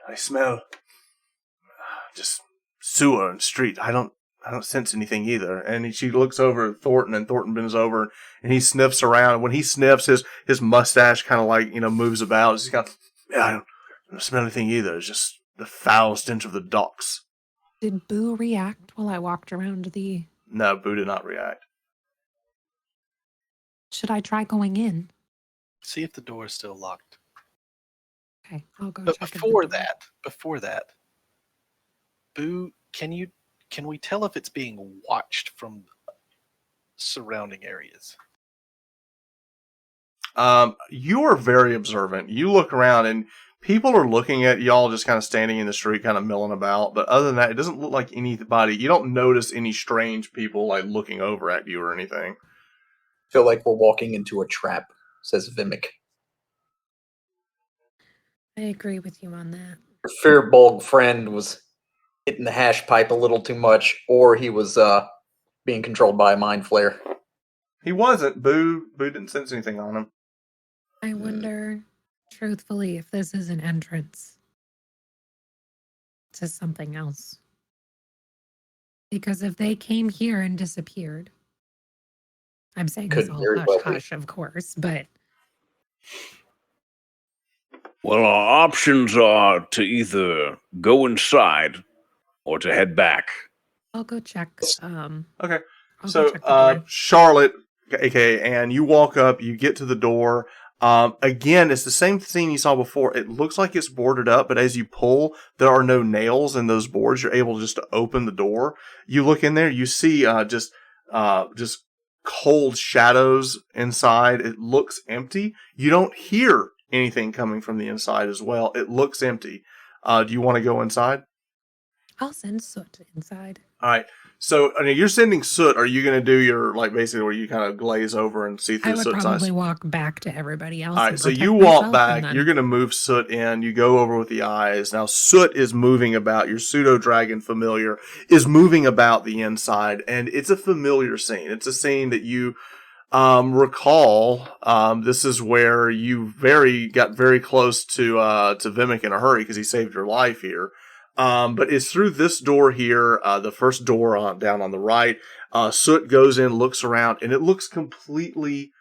I smell just sewer and street. I don't sense anything either. And she looks over at Thornton, and Thornton bends over and he sniffs around. When he sniffs, his mustache kind of like moves about. He's got, I don't smell anything either. It's just the foul stench of the docks. Did Boo react while I walked around the... No, Boo did not react. Should I try going in? See if the door is still locked. Okay, I'll go But check. before that, Boo, can we tell if it's being watched from surrounding areas? You are very observant. You look around and people are looking at y'all just kind of standing in the street, kind of milling about. But other than that, it doesn't look like anybody. You don't notice any strange people like looking over at you or anything. I feel like we're walking into a trap, says Vimak. I agree with you on that. Your Fearbulg friend was hitting the hash pipe a little too much, or he was being controlled by a mind flare. He wasn't. Boo didn't sense anything on him. I wonder, truthfully, if this is an entrance to something else. Because if they came here and disappeared, I'm saying this Could all very hush well be. hush, of course, but Well, our options are to either go inside or to head back. I'll go check. Okay. I'll So, go check the door. Charlotte, aka Anne, you walk up, you get to the door. Again, it's the same scene you saw before. It looks like it's boarded up, but as you pull, there are no nails in those boards. You're able just to open the door. You look in there, you see just cold shadows inside. It looks empty. You don't hear anything coming from the inside as well. It looks empty. Do you want to go inside? I'll send Soot inside. All right. So you're sending Soot. Are you going to do your, like, basically where you kind of glaze over and see I through would Soot's probably eyes? walk back to everybody else. All and right. So protect you walk myself, back. and then- You're going to move Soot in. You go over with the eyes. Now Soot is moving about. Your pseudo dragon familiar is moving about the inside, and it's a familiar scene. It's a scene that you recall. This is where you got very close to Vimak in a hurry because he saved your life here. But it's through this door here, the first door down on the right. Soot goes in, looks around, and it looks completely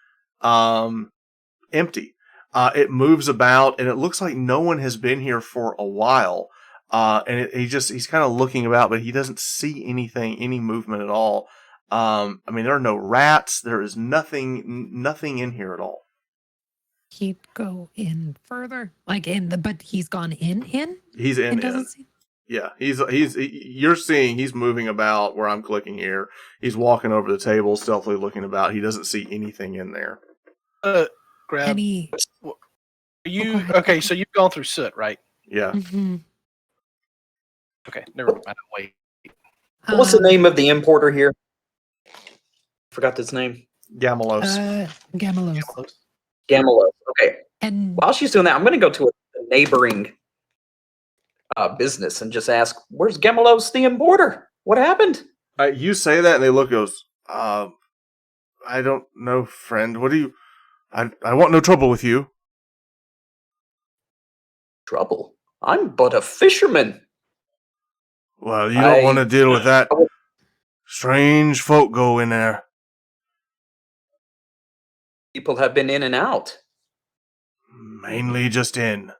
empty. It moves about, and it looks like no one has been here for a while. And he's kind of looking about, but he doesn't see anything, any movement at all. I mean, there are no rats. There is nothing in here at all. He'd go in further, but he's gone in. He's in. It doesn't seem. Yeah, you're seeing he's moving about where I'm clicking here. He's walking over the table, stealthily looking about. He doesn't see anything in there. Grab. Any. You go ahead. okay? So you've gone through Soot, right? Yeah. Mm-hmm. Okay, never mind. Wait. What's the name of the importer here? Forgot his name. Gamelos. Gamelos. Gamelos. Okay. And While she's doing that, I'm going to go to a neighboring business and just ask, "Where's Gamelos the importer? What happened?" You say that, and they look. Goes. I don't know, friend. What do you? I want no trouble with you. Trouble. I'm but a fisherman. Well, you don't want to deal with that. I- Strange folk go in there. People have been in and out. Mainly just in.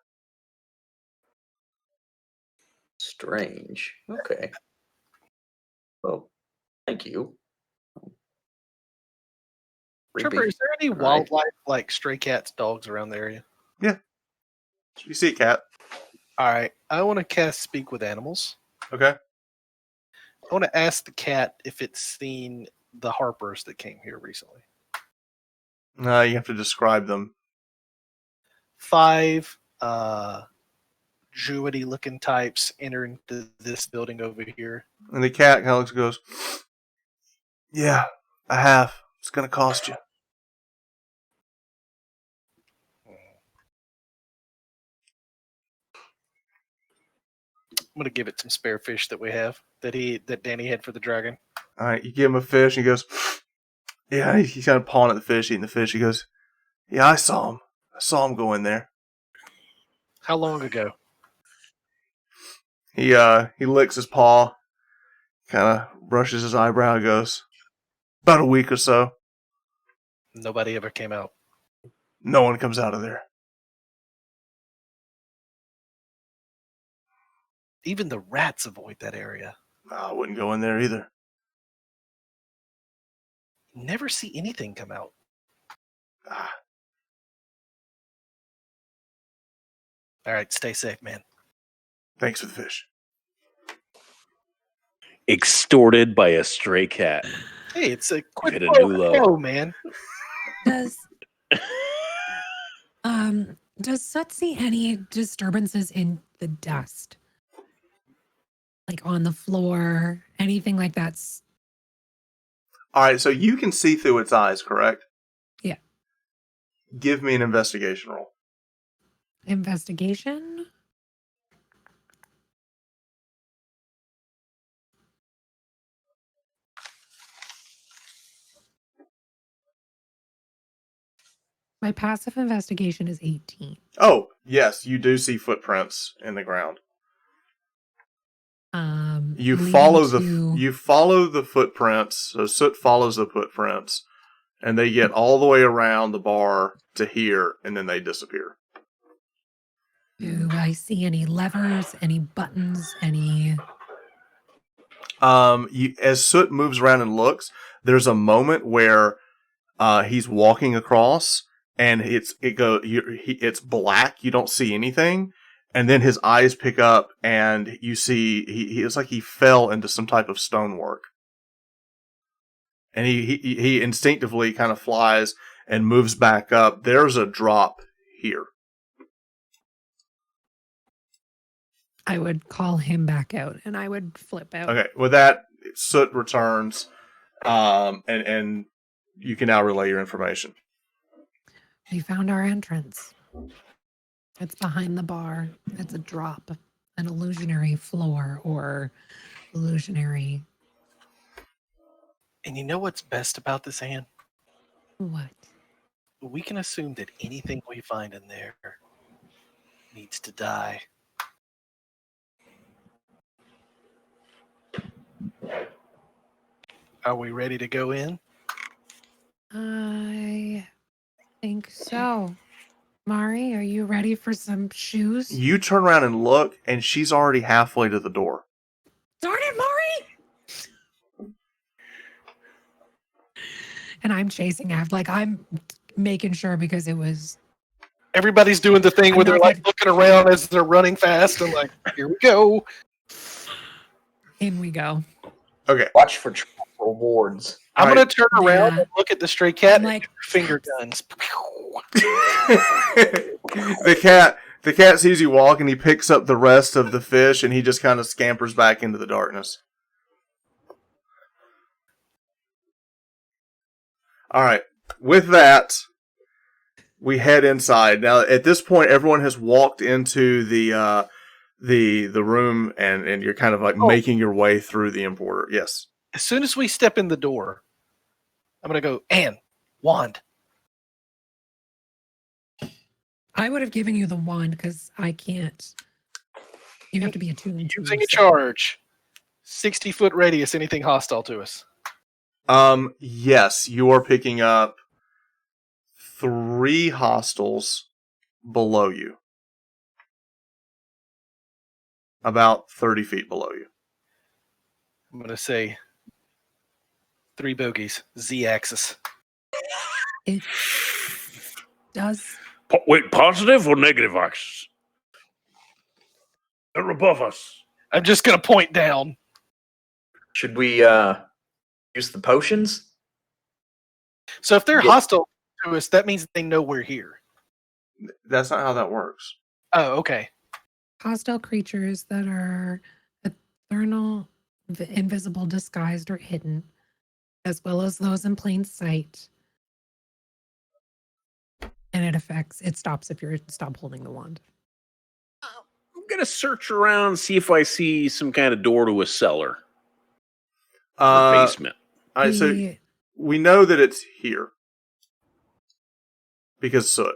Strange. Okay. Well, thank you. Trevor, Creepy. is there any Right. wildlife like stray cats, dogs around the area? You see a cat. All right, I want to cast Speak with Animals. Okay. I want to ask the cat if it's seen the Harpers that came here recently. You have to describe them. 5 Druid-y looking types entering this building over here. And the cat kind of looks and goes, "Yeah, I have. It's going to cost you." I'm gonna give it some spare fish that we have that Danny had for the dragon. All right, you give him a fish, and he goes, "Yeah." He's kind of pawing at the fish, eating the fish. He goes, "Yeah, I saw him. I saw him go in there." How long ago? He licks his paw, kind of brushes his eyebrow, and goes, "About a week or so. Nobody ever came out. No one comes out of there." Even the rats avoid that area. I wouldn't go in there either. Never see anything come out. Ah, All right, stay safe, man. thanks for the fish. Extorted by a stray cat. Hey, it's a quick Hit a new low. quo, man. does Soot see any disturbances in the dust? Like on the floor, anything like that? All right, so you can see through its eyes, correct? Yeah. Give me an investigation roll. Investigation? My passive investigation is 18. Oh, yes, you do see footprints in the ground. You leading follow the footprints. So Soot follows the footprints, and they get all the way around the bar to here, and then they disappear. Do I see any levers, any buttons, any... As Soot moves around and looks, there's a moment where he's walking across, and it's black. You don't see anything, and then his eyes pick up, and you see it's like he fell into some type of stonework, and he instinctively kind of flies and moves back up. There's a drop here. I would call him back out, and I would flip out. Okay, with that, Soot returns, and you can now relay your information. We found our entrance. It's behind the bar. It's a drop, an illusionary floor or illusionary... And you know what's best about this, Anne? What? We can assume that anything we find in there needs to die. Are we ready to go in? I think so. Mari, are you ready for some shoes? You turn around and look, and she's already halfway to the door. Darn it, Mari! And I'm chasing after, I'm making sure because it was... Everybody's doing the thing where they're looking around as they're running fast and here we go. In we go. Okay. Watch for rewards. I'm going to turn around Yeah. and look at the stray cat I'm and like, finger guns. The cat sees you walk, and he picks up the rest of the fish, and he just kind of scampers back into the darkness. All right. With that, we head inside. Now, at this point, everyone has walked into the room, and you're kind of making your way through the importer. Yes. As soon as we step in the door, I'm going to go, Anne, wand. I would have given you the wand because I can't. You have to be attuned to Using a charge. 60-foot radius, anything hostile to us. Yes, you are picking up 3 hostiles below you. About 30 feet below you. I'm going to say 3 bogeys, Z-axis. It does. Wait, positive or negative axis? They're above us. I'm just going to point down. Should we use the potions? So if they're Yeah. hostile to us, that means they know we're here. That's not how that works. Oh, okay. Hostile creatures that are eternal, invisible, disguised, or hidden, as well as those in plain sight. And it stops if you stop holding the wand. I'm going to search around, see if I see some kind of door to a cellar. Or basement. All right, so we know that it's here. Because Soot.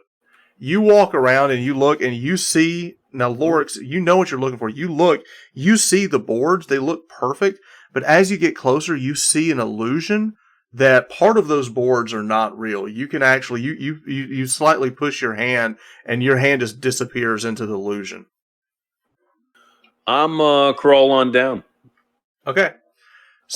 You walk around and you look and you see... Now, Lorex, you know what you're looking for. You look, you see the boards. They look perfect. But as you get closer, you see an illusion that part of those boards are not real. You can actually... You slightly push your hand, and your hand just disappears into the illusion. I'm crawl on down. Okay.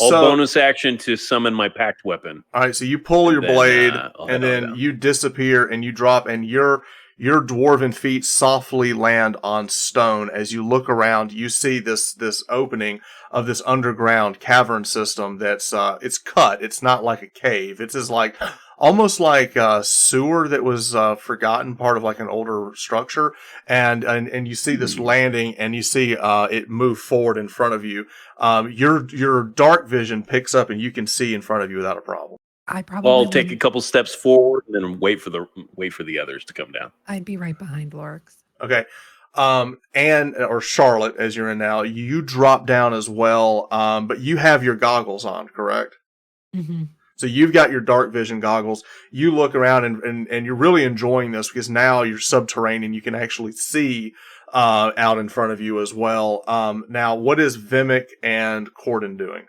All So, bonus action to summon my packed weapon. all right, so you pull your then, blade, I'll and head on then down. you disappear, and you drop, and your dwarven feet softly land on stone. As you look around, you see this opening of this underground cavern system that's it's cut. It's not like a cave. It's just almost like a sewer that was forgotten, part of an older structure. And you see this landing, and you see it move forward in front of you. Your dark vision picks up, and you can see in front of you without a problem. I probably I'll take a wouldn't- couple steps forward and then wait for the others to come down. I'd be right behind Lorex. Okay. Anne, or Charlotte, as you're in now, you drop down as well, but you have your goggles on, correct? Mm-hmm. So you've got your dark vision goggles. You look around and you're really enjoying this because now you're subterranean. You can actually see out in front of you as well. Now, what is Vimak and Cordan doing?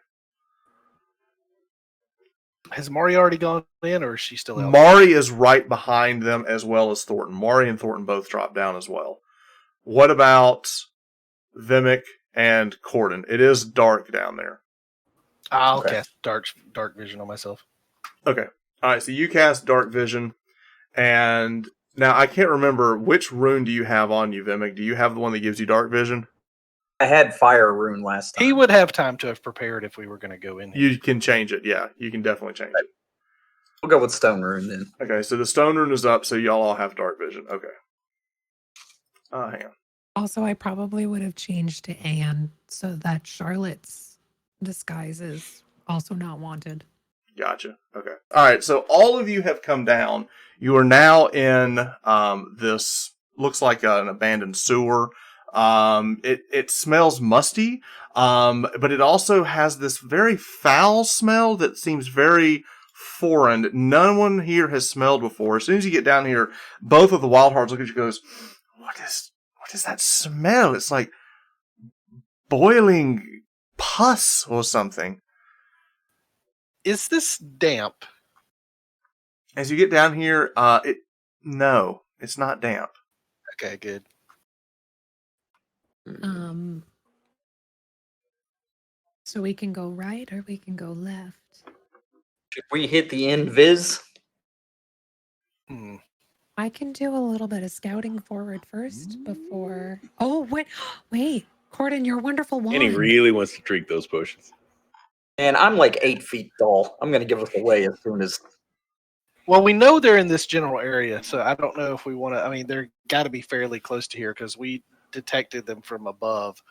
Has Mari already gone in, or is she still out? Mari is right behind them as well as Thornton. Mari and Thornton both drop down as well. What about Vimak and Cordan? It is dark down there. I'll cast dark vision on myself. Okay. All right. So you cast dark vision, and now I can't remember which rune do you have on you, Vimak. Do you have the one that gives you dark vision? I had fire rune last time. He would have time to have prepared if we were going to go in here. You can change it. Yeah, you can definitely change it. We'll go with stone rune then. Okay. So the stone rune is up. So y'all all have dark vision. Okay. Hang on. Also, I probably would have changed to Anne so that Charlotte's disguise is also not wanted. Gotcha. Okay. All right. So all of you have come down. You are now in this looks like an abandoned sewer. It smells musty, but it also has this very foul smell that seems very foreign. No one here has smelled before. As soon as you get down here, both of the wild hearts look at you and goes, What is that smell? It's like boiling pus or something. Is this damp? As you get down here, no, it's not damp. Okay, good. So we can go right or we can go left. Should we hit the invis? I can do a little bit of scouting forward first before. Oh, wait, Cordan, your wonderful wand. And he really wants to drink those potions. And I'm like 8 feet tall. I'm going to give us away as soon as. Well, we know they're in this general area, so I don't know if we want to. I mean, they're got to be fairly close to here because we detected them from above.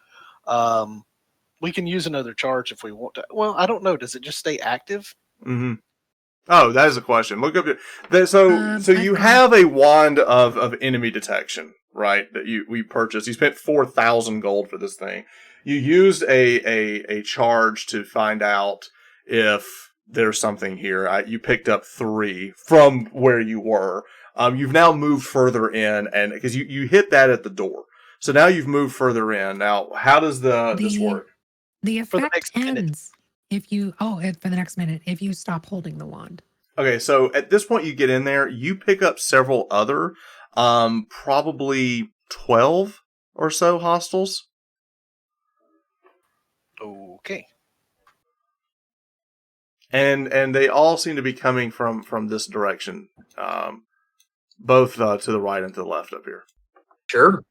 We can use another charge if we want to. Well, I don't know. Does it just stay active? Mm-hmm. Oh, that is a question. Look up. So you I've have a wand of enemy detection, right? That we purchased. You spent 4,000 gold for this thing. You used a charge to find out if there's something here. You picked up 3 from where you were. You've now moved further in, and because you hit that at the door, so now you've moved further in. Now, how does this work? The For the effect next minute. ends if you for the next minute if you stop holding the wand. Okay, so at this point you get in there, you pick up several other, probably 12 or so hostiles. Okay. And they all seem to be coming from this direction, both to the right and to the left up here. Sure.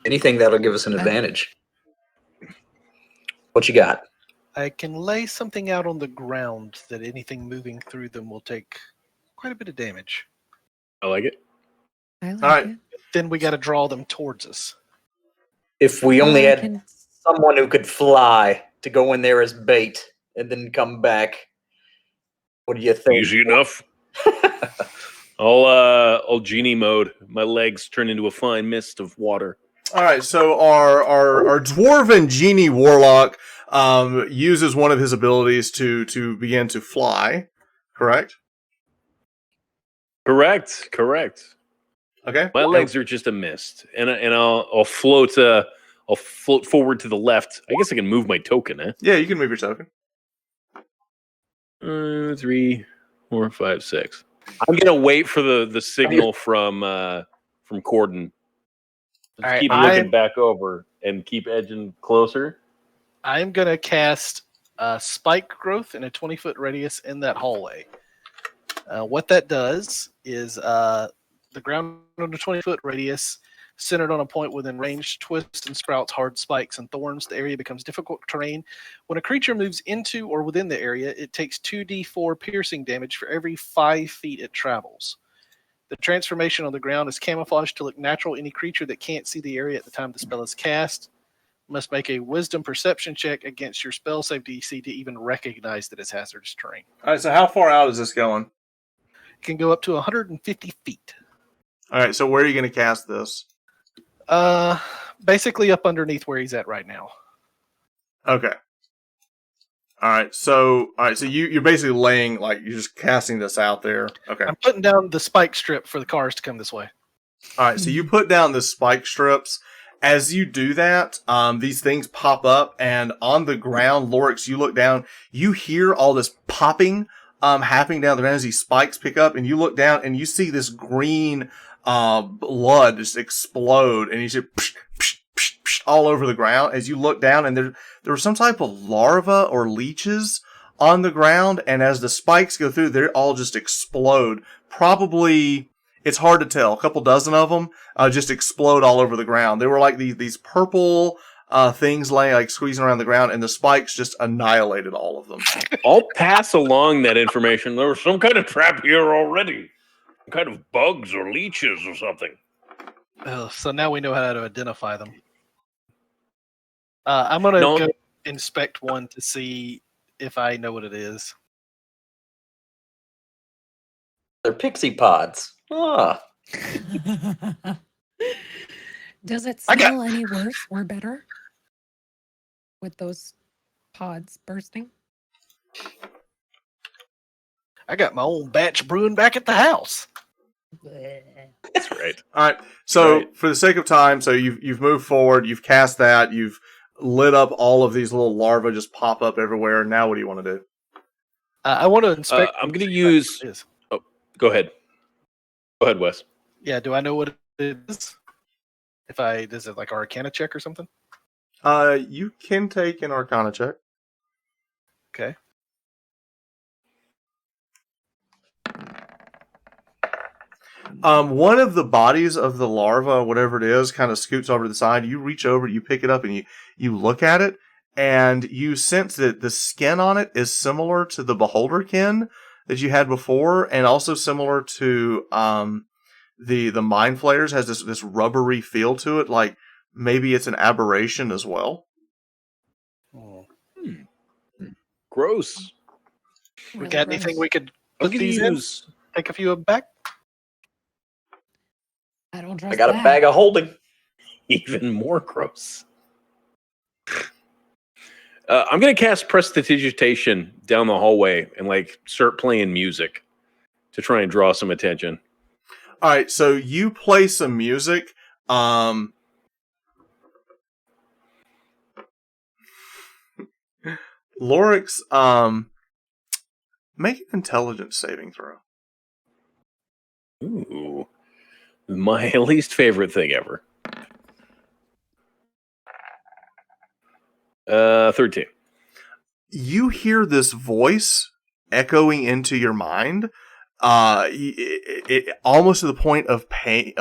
Anything that'll give us an advantage. What you got? I can lay something out on the ground that anything moving through them will take quite a bit of damage. I like it. I like All right. it. Then we got to draw them towards us. If we only I had can- someone who could fly to go in there as bait and then come back, what do you think? Easy enough. I'll genie mode. My legs turn into a fine mist of water. All right, so our dwarven genie warlock uses one of his abilities to begin to fly. Correct. Correct. Okay. My legs are just a mist, and I'll float. I'll float forward to the left. I guess I can move my token. Yeah, you can move your token. 3, 4, 5, 6. I'm gonna wait for the signal from Cordan. Just All right, keep looking back over and keep edging closer. I'm going to cast spike growth in a 20-foot radius in that hallway. What that does is the ground on a 20-foot radius centered on a point within range twists and sprouts hard spikes and thorns. The area becomes difficult terrain. When a creature moves into or within the area, it takes 2d4 piercing damage for every 5 feet it travels. The transformation on the ground is camouflaged to look natural. Any creature that can't see the area at the time the spell is cast must make a wisdom perception check against your spell save DC to even recognize that it's hazardous terrain. All right, so how far out is this going? It can go up to 150 feet. All right, so where are you going to cast this? Basically up underneath where he's at right now. Okay. All right, so you're basically laying like you're just casting this out there. Okay. I'm putting down the spike strip for the cars to come this way. All right, so you put down the spike strips. As you do that, these things pop up, and on the ground, Lorex, you look down, you hear all this popping happening down the ground as these spikes pick up, and you look down and you see this green blood just explode, and you see psh, psh, psh, psh, all over the ground. As you look down, and there was some type of larva or leeches on the ground, and as the spikes go through, they all just explode. Probably, it's hard to tell. A couple dozen of them just explode all over the ground. They were like these purple things laying, like squeezing around the ground, and the spikes just annihilated all of them. I'll pass along that information. There was some kind of trap here already. Some kind of bugs or leeches or something. Oh, so now we know how to identify them. I'm going to go inspect one to see if I know what it is. They're pixie pods. Ah. Does it smell any worse or better with those pods bursting? I got my own batch brewing back at the house. That's right. All right. So Right. for the sake of time, so you've moved forward, you've cast that, you've lit up all of these little larvae just pop up everywhere. Now what do you want to do? I want to inspect. I'm going to use. Oh, go ahead. Go ahead, Wes. Yeah, do I know what it is? Is it like Arcana check or something? You can take an Arcana check. Okay. One of the bodies of the larva, whatever it is, kind of scoots over to the side. You reach over, you pick it up, and you look at it, and you sense that the skin on it is similar to the beholderkin that you had before, and also similar to the mind flayers. Has this rubbery feel to it, like maybe it's an aberration as well. Oh. Gross. We got anything we could I'm put going to these in? use. Take a few of them back? I don't trust I got a that. bag of holding. Even more gross. I'm going to cast Prestidigitation down the hallway and like start playing music to try and draw some attention. All right, so you play some music. Lorex, make an intelligence saving throw. Ooh. My least favorite thing ever. 13. You hear this voice echoing into your mind, it almost to the point of pain,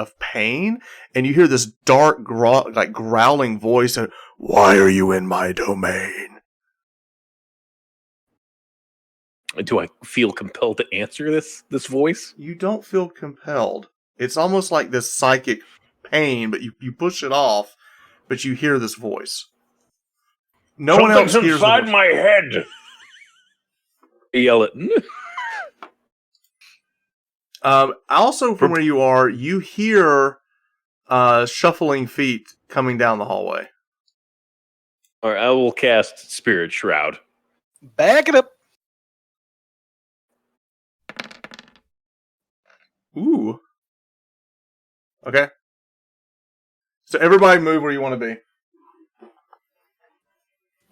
and you hear this dark, growling voice. Why are you in my domain? Do I feel compelled to answer this voice? You don't feel compelled. It's almost like this psychic pain, but you push it off, but you hear this voice. No one else hears inside the voice. my head. Yell it. Also, from where you are, you hear shuffling feet coming down the hallway. All right, I will cast Spirit Shroud. Back it up. Ooh. Okay. So everybody move where you want to be.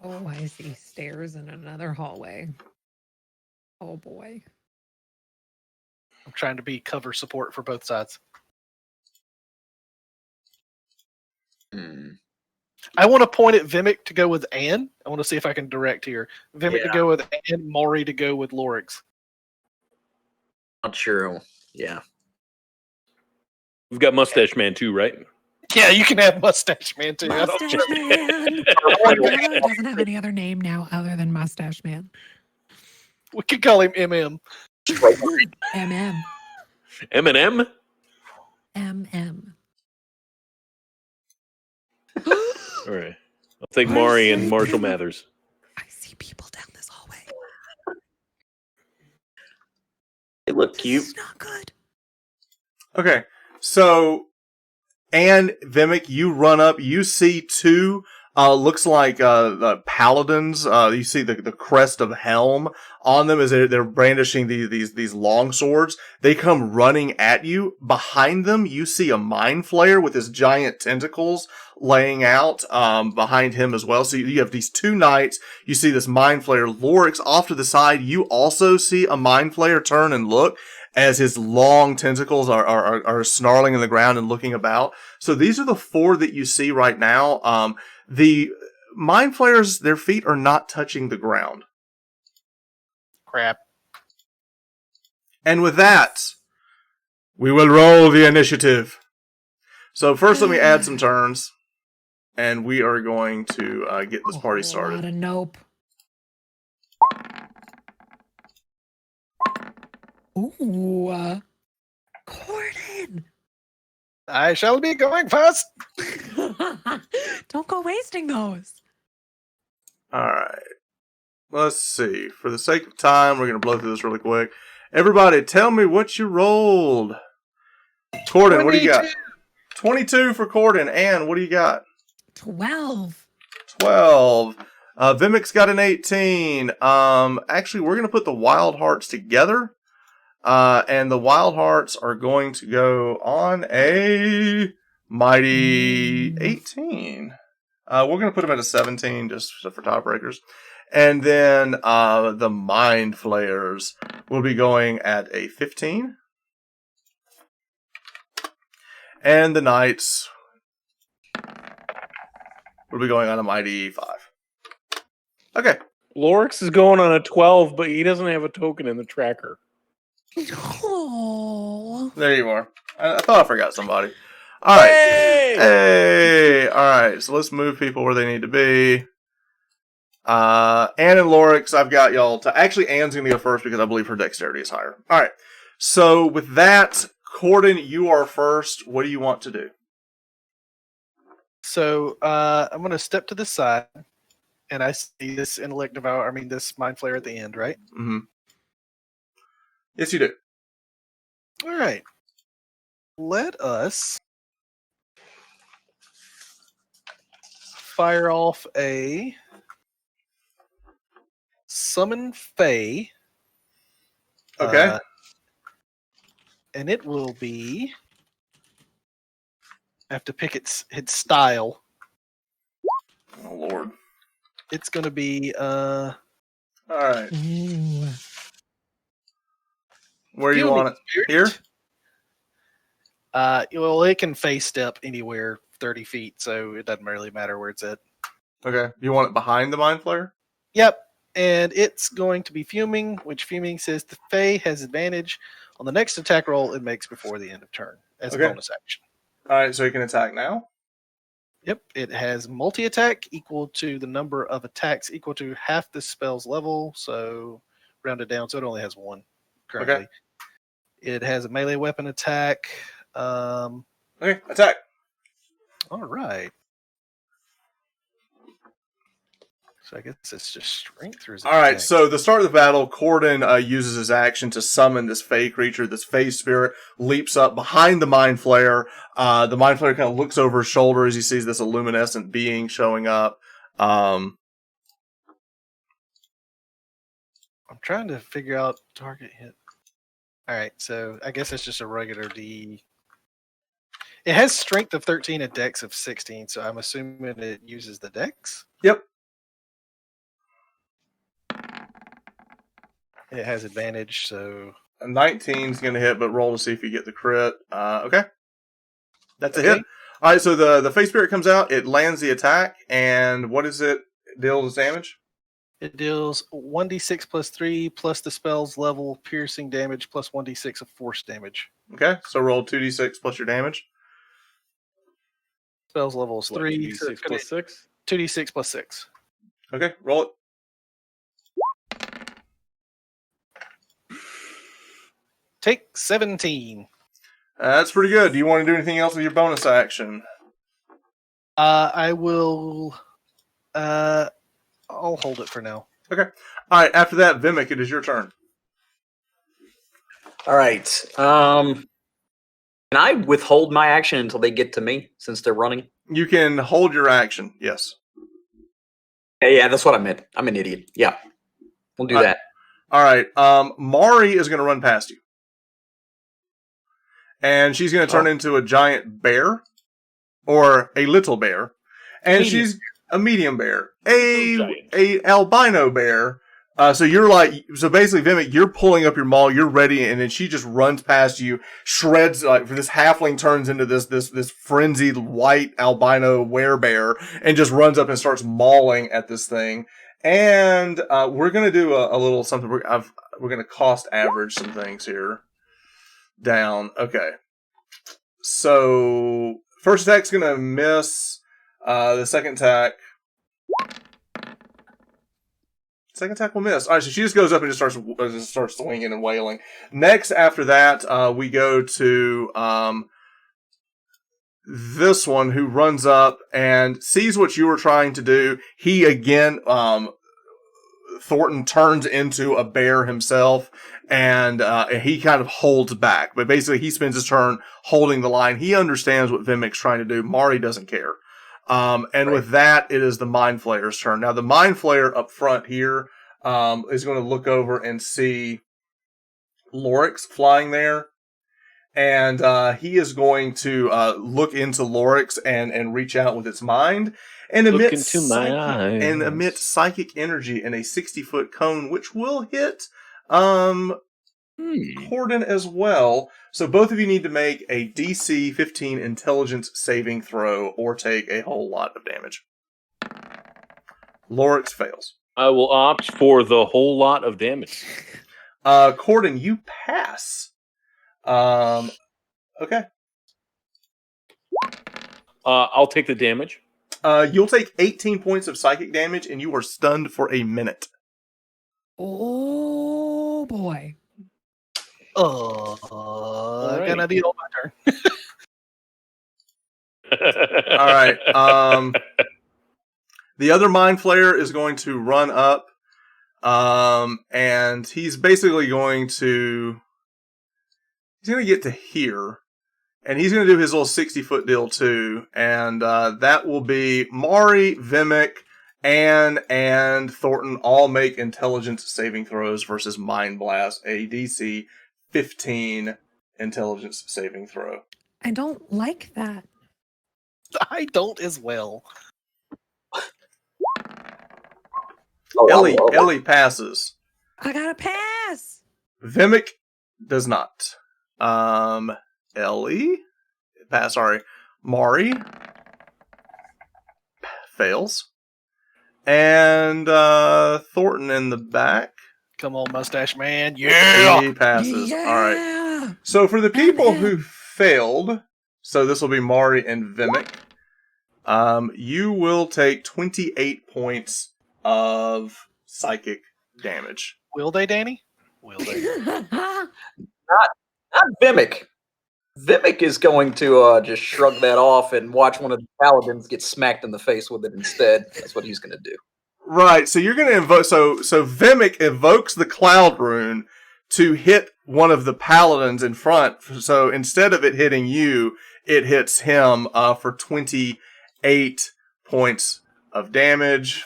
Oh, I see stairs in another hallway. Oh boy. I'm trying to be cover support for both sides. I want to point at Vimak to go with Anne. I want to see if I can direct here. Vimak to go with Anne, Maury to go with Lorex. Not sure. Yeah. We've got Mustache Man too, right? Yeah, you can have Mustache Man too. Mustache Man. He doesn't have any other name now other than Mustache Man. We could call him MM. MM. Eminem? MM. All right. I'll take Maury and Marshall Mathers. I see people down this hallway. They look This cute. is not good. Okay, so and Vimak, you run up. You see two Looks like the paladins. You see the crest of helm on them as they're brandishing these long swords. They come running at you. Behind them, you see a mind flayer with his giant tentacles laying out behind him as well. So you have these two knights. You see this mind flayer. Lorex off to the side. You also see a mind flayer turn and look as his long tentacles are snarling in the ground and looking about. So these are the four that you see right now. The mind flayers, their feet are not touching the ground. Crap. And with that, we will roll the initiative. So first, let me add some turns, and we are going to get this party started. A nope. Ooh, Cordan. I shall be going first. Don't go wasting those. All right. Let's see. For the sake of time, we're going to blow through this really quick. Everybody, tell me what you rolled. Cordan, what do you got? 22 for Cordan. Ann, what do you got? 12. 12. Vimik's got an 18. Actually, we're going to put the Wild Hearts together. And the Wild Hearts are going to go on a mighty 18. We're going to put them at a 17 just for tiebreakers. And then the Mind Flayers will be going at a 15. And the Knights will be going on a mighty 5. Okay. Lorex is going on a 12, but he doesn't have a token in the tracker. Oh. There you are. I thought I forgot somebody. All right. Hey! All right. So let's move people where they need to be. Ann and Lorex, I've got y'all to... Actually, Ann's going to go first because I believe her dexterity is higher. All right. So with that, Cordan, you are first. What do you want to do? So I'm going to step to the side, and I see this intellect devour. I mean, this mind flayer at the end, right? Mm-hmm. Yes, you do. All right. Let us fire off a summon Fae. Okay. And it will be... I have to pick its style. Oh, Lord. It's going to be... All right. Ooh. Where do you want it? Here? Well, it can face step anywhere 30 feet, so it doesn't really matter where it's at. Okay. You want it behind the Mind Flayer? Yep. And it's going to be fuming, which fuming says the Fae has advantage on the next attack roll it makes before the end of turn as a bonus action. All right, so you can attack now? Yep. It has multi-attack equal to the number of attacks equal to half the spell's level, so rounded down, so it only has one currently. Okay. It has a melee weapon attack. Okay, attack. All right. So I guess it's just strength. Or is it All right, attack? so the start of the battle, Cordan uses his action to summon this Fey creature. This Fey spirit leaps up behind the Mind Flayer. The Mind Flayer kind of looks over his shoulder as he sees this illuminescent being showing up. I'm trying to figure out target hit. All right, so I guess it's just a regular D. It has strength of 13 and dex of 16, so I'm assuming it uses the dex. Yep. It has advantage, so... A 19 is going to hit, but roll to see if you get the crit. Okay. That's a hit. All right, so the Fey Spirit comes out. It lands the attack, and what does it deal as damage? It deals 1d6 plus 3 plus the spell's level piercing damage plus 1d6 of force damage. Okay, so roll 2d6 plus your damage. Spell's level is 3. 2d6 so it's plus 6? 2d6 plus 6. Okay, roll it. Take 17. That's pretty good. Do you want to do anything else with your bonus action? I will... I'll hold it for now. Okay. All right, after that, Vimak, it is your turn. All right. Can I withhold my action until they get to me since they're running? You can hold your action, yes. Yeah, that's what I meant. I'm an idiot. Yeah, we'll do that. All right. Mari is going to run past you. And she's going to turn into a giant bear. Or a little bear. And she's a medium bear. A albino bear. So basically, Vimak, you're pulling up your maul, you're ready, and then she just runs past you, shreds, this halfling turns into this frenzied white albino werebear, and just runs up and starts mauling at this thing. And, we're gonna do a little something, we're gonna cost average some things here. Down. Okay. So, first attack's gonna miss, the second attack will miss. All right, so she just goes up and just starts swinging and wailing. Next, after that, we go to this one who runs up and sees what you were trying to do. He again, Thornton turns into a bear himself, and he kind of holds back. But basically, he spends his turn holding the line. He understands what Vimak's trying to do. Mari doesn't care. With that, it is the Mind Flayer's turn. Now, the Mind Flayer up front here is going to look over and see Lorex flying there. And he is going to look into Lorex and reach out with its mind and emit psychic energy in a 60-foot cone, which will hit Cordan as well. So both of you need to make a DC 15 intelligence saving throw or take a whole lot of damage. Lorex fails. I will opt for the whole lot of damage. Cordan, you pass. Okay. I'll take the damage. You'll take 18 points of psychic damage, and you are stunned for a minute. Oh boy. Gonna deal my turn. All right. The other Mind Flayer is going to run up, and he's basically going to get to here, and he's going to do his little 60-foot deal too, and that will be Mari, Vimak, and Thornton all make intelligence saving throws versus Mind Blast, a DC 15 intelligence saving throw. I don't like that. I don't as well. Ellie passes. I got a pass. Vimak does not. Ellie pass. Sorry, Mari fails, and Thornton in the back. Come on, mustache man. Yeah! He passes. Yeah. All right. So for the people who failed, so this will be Mari and Vimak, you will take 28 points of psychic damage. Will they, Danny? Will they? Not Vimak. Vimak is going to just shrug that off and watch one of the paladins get smacked in the face with it instead. That's what he's going to do. Right, so you're going to invoke... So Vimak evokes the Cloud Rune to hit one of the paladins in front. So instead of it hitting you, it hits him for 28 points of damage.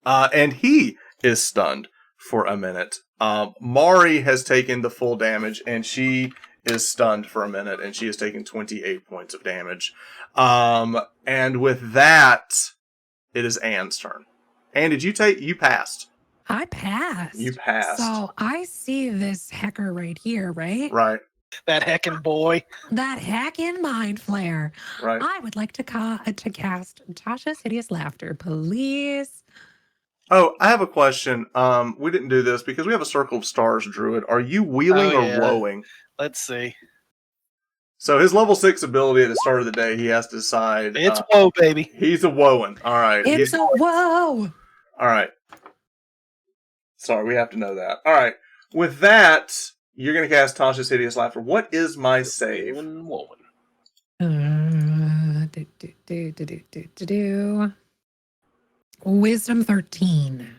And he is stunned for a minute. Mari has taken the full damage, and she is stunned for a minute, and she has taken 28 points of damage. And with that... it is Anne's turn. Anne, did you passed? I passed. You passed. So I see this hacker right here, right? Right. That heckin' boy. That hacking Mind Flayer. Right. I would like to cast Tasha's Hideous Laughter, please. Oh, I have a question. We didn't do this because we have a Circle of Stars Druid. Are you wheeling or woeing? Let's see. So his level 6 ability at the start of the day, he has to decide. It's woe, baby. He's a woeing. All right. It's a whoa. All right. Sorry, we have to know that. All right. With that, you're going to cast Tasha's Hideous Laughter. What is my save? Wisdom 13.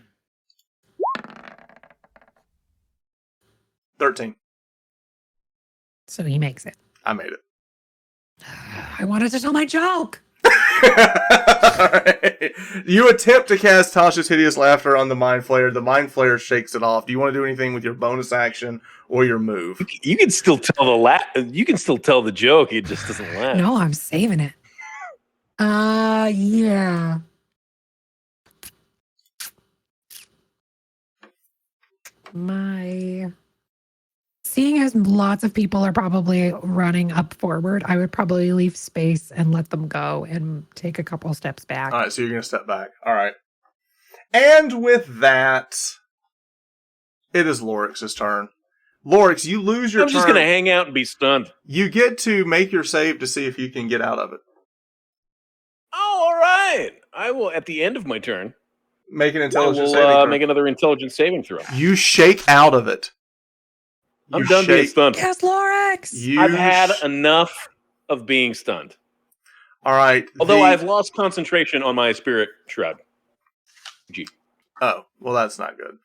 13. So he makes it. I made it. I wanted to tell my joke. All right. right. You attempt to cast Tasha's Hideous Laughter on the Mind Flayer. The Mind Flayer shakes it off. Do you want to do anything with your bonus action or your move? You can still tell you can still tell the joke. It just doesn't laugh. No, I'm saving it. Yeah. Seeing as lots of people are probably running up forward, I would probably leave space and let them go and take a couple steps back. All right, so you're going to step back. All right. And with that, it is Lorix's turn. Lorix, you lose your turn. I'm just going to hang out and be stunned. You get to make your save to see if you can get out of it. Oh, all right. I will, at the end of my turn, Make an intelligence saving throw. make another intelligence saving throw. You shake out of it. I'm done being stunned. Yes, Lorex! I've had enough of being stunned. All right. Although I've lost concentration on my spirit shroud. G. Oh, well, that's not good.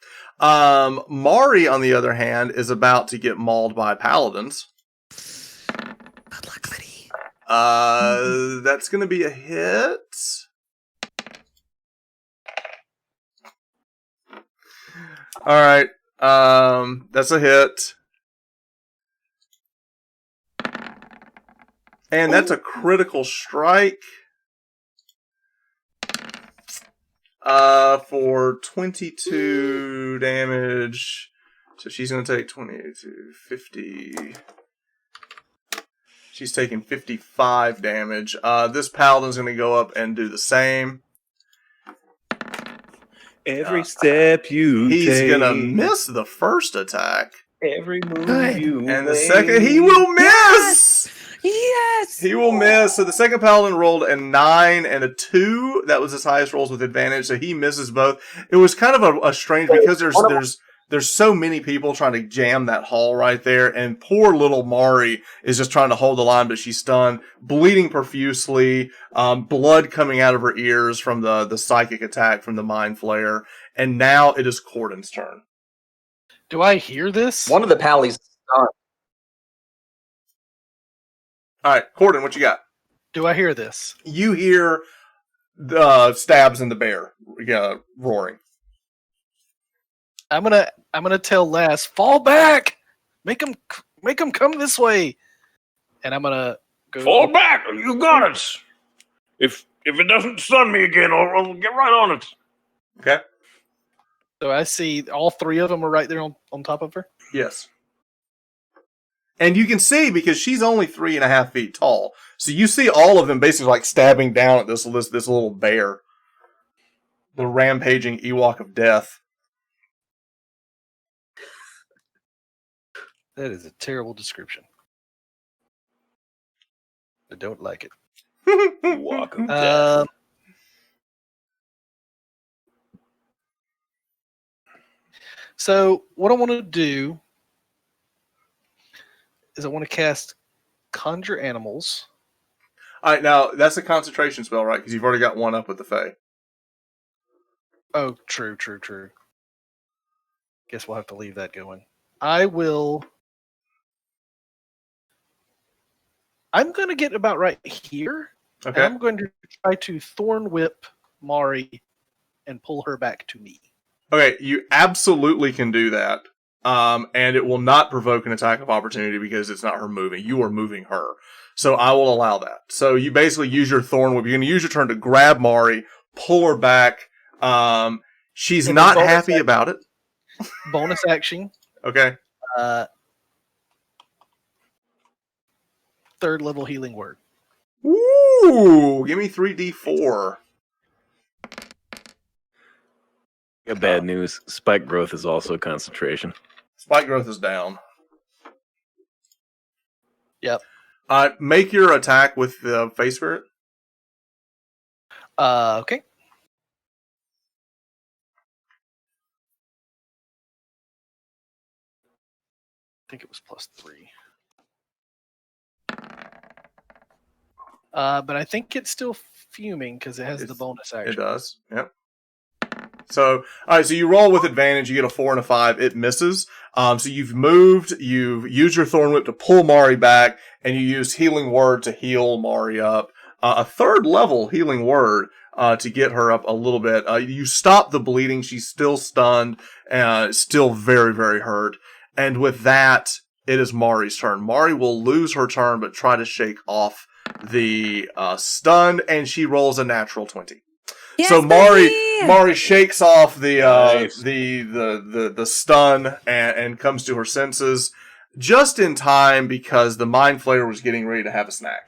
Mari, on the other hand, is about to get mauled by paladins. Good luck, Liddy. That's going to be a hit. All right. That's a hit. And that's a critical strike. For 22 damage. So she's going to take 28 to 50. She's taking 55 damage. This paladin's going to go up and do the same. Every step you He's take. going to miss the first attack. Every move Good. you And the make. second, he will miss! Yes! He will miss. So the second paladin rolled a 9 and a 2. That was his highest rolls with advantage. So he misses both. It was kind of a strange because there's so many people trying to jam that hall right there, and poor little Mari is just trying to hold the line, but she's stunned, bleeding profusely, blood coming out of her ears from the psychic attack from the Mind Flayer, and now it is Cordan's turn. Do I hear this? One of the pallies. All right, Cordan, what you got? Do I hear this? You hear the stabs in the bear roaring. I'm gonna tell Lass, fall back, make him come this way, and I'm gonna go. Fall back! You got it! If it doesn't stun me again, I'll get right on it. Okay. So I see all three of them are right there on top of her. Yes. And you can see because she's only 3.5 feet tall, so you see all of them basically like stabbing down at this little bear, the rampaging Ewok of death. That is a terrible description. I don't like it. Walk of death. So what I want to do is I want to cast Conjure Animals. All right, now that's a concentration spell, right? Because you've already got one up with the Fae. Oh, true. Guess we'll have to leave that going. I'm going to get about right here. Okay. And I'm going to try to Thorn Whip Mari and pull her back to me. Okay, you absolutely can do that. And it will not provoke an attack of opportunity because it's not her moving. You are moving her. So I will allow that. So you basically use your Thorn Whip. You're going to use your turn to grab Mari, pull her back. She's And not bonus happy action. about it. Bonus action. Okay. Third level healing word. Ooh, give me 3d4. Got bad news. Spike growth is also concentration. Spike growth is down. Yep. Make your attack with the Face Spirit. Okay. I think it was +3. But I think it's still fuming because it has the bonus action. It does. Yep. So, all right. So you roll with advantage. You get a 4 and a 5. It misses. So you've moved. You've used your Thorn Whip to pull Mari back, and you used Healing Word to heal Mari up. A third level Healing Word. to get her up a little bit. You stop the bleeding. She's still stunned, still very, very hurt. And with that, it is Mari's turn. Mari will lose her turn, but try to shake off the stun, and she rolls a natural 20. Yes, So baby! Mari shakes off the Nice. the stun and comes to her senses just in time because the Mind Flayer was getting ready to have a snack.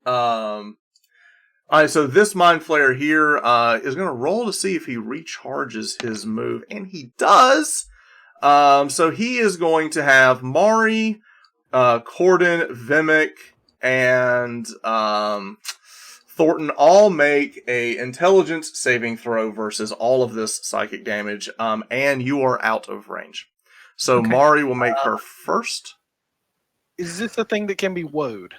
All right, so this Mind Flayer here is going to roll to see if he recharges his move, and he does. So he is going to have Mari, Cordan, Vimak, and Thornton all make a intelligence saving throw versus all of this psychic damage, and you are out of range. So Okay. Mari will make her first. Is this a thing that can be woed?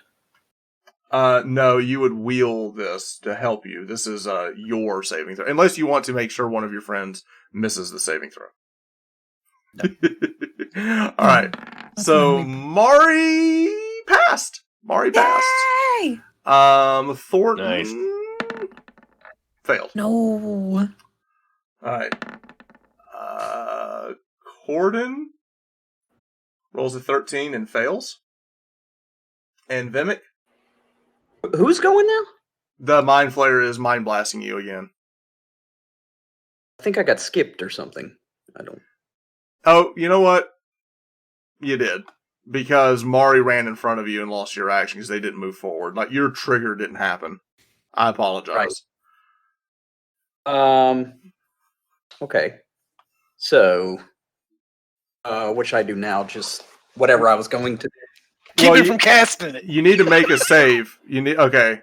No, you would wheel this to help you. This is your saving throw, unless you want to make sure one of your friends misses the saving throw. All right. That's So really- Mari passed. Mari passed. Yay! Thornton Nice. failed. No. All right. Cordan rolls a 13 and fails. And Vimak, Who's going now? the Mind Flayer is mind blasting you again. I think I got skipped or something. I don't. Oh, you know what? You did. Because Mari ran in front of you and lost your action because they didn't move forward. Like, your trigger didn't happen. I apologize. Right. Okay. So, what should I do now? Just whatever I was going to do. Keep Well, it from casting it. You need to make a save. Okay.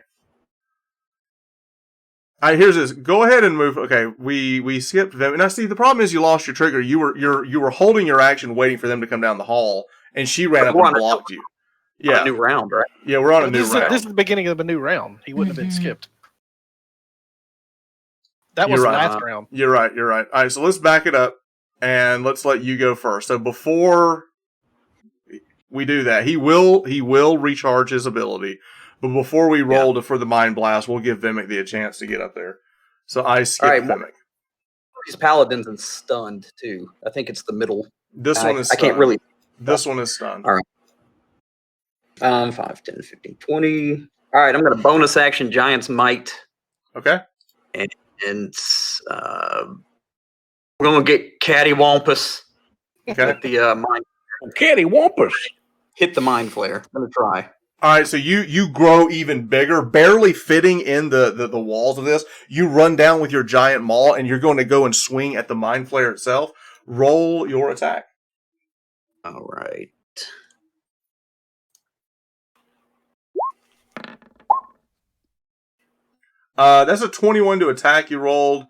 All right, here's this. Go ahead and move. Okay, we skipped them. Now, see, the problem is you lost your trigger. You were holding your action, waiting for them to come down the hall, and she ran up We're and on a blocked you. A Yeah, new round, right? yeah, we're on a new This round. is the beginning of a new round. He wouldn't have been Mhm. skipped. That was You're the right. last round. You're right. All right, so let's back it up and let's let you go first. So before we do that, he will recharge his ability, but before we roll for the Mind Blast, we'll give Vimak the chance to get up there. So I skipped All right, Vimak. These paladins and stunned too. I think it's the middle. This one is I can't stunned. really. This one is stunned. All right. 5, 10, 15, 20. All right, I'm going to bonus action Giant's Might, Okay. and we're going to get Cattywampus Okay. with the mind. Catty Wampus. Hit the Mind Flayer. I'm going to try. All right, so you grow even bigger, barely fitting in the walls of this. You run down with your giant maul, and you're going to go and swing at the Mind Flayer itself. Roll your attack. All right. That's a 21 to attack. You rolled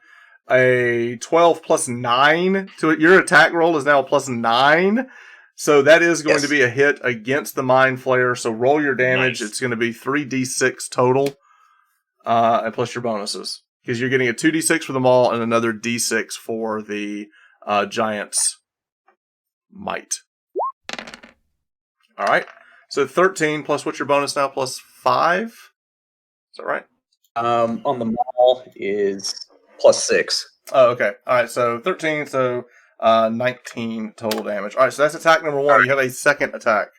a 12 plus 9 to it. Your attack roll is now a plus 9. So that is going to be a hit against the Mind Flayer. So roll your damage. Nice. It's going to be 3d6 total, and plus your bonuses. Because you're getting a 2d6 for them all and another d6 for the Giant's Might. All right. So 13 plus what's your bonus now? Plus 5? Is that right? On the Maul is +6. Oh, okay. All right. So 13. So 19 total damage. All right. So that's attack number 1. You have a second attack.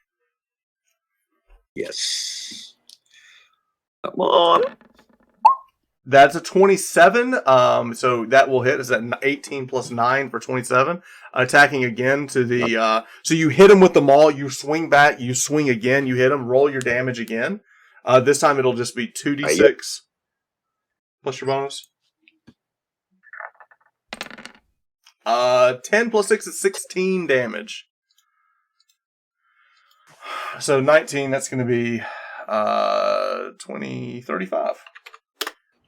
Yes. Come on. That's a 27. So that will hit. Is that 18 plus 9 for 27? Attacking again to the. So you hit him with the maul. You swing back. You swing again. You hit him. Roll your damage again. This time it'll just be 2d6 plus your bonus. 10 plus 6 is 16 damage. So 19. That's going to be 20, 35.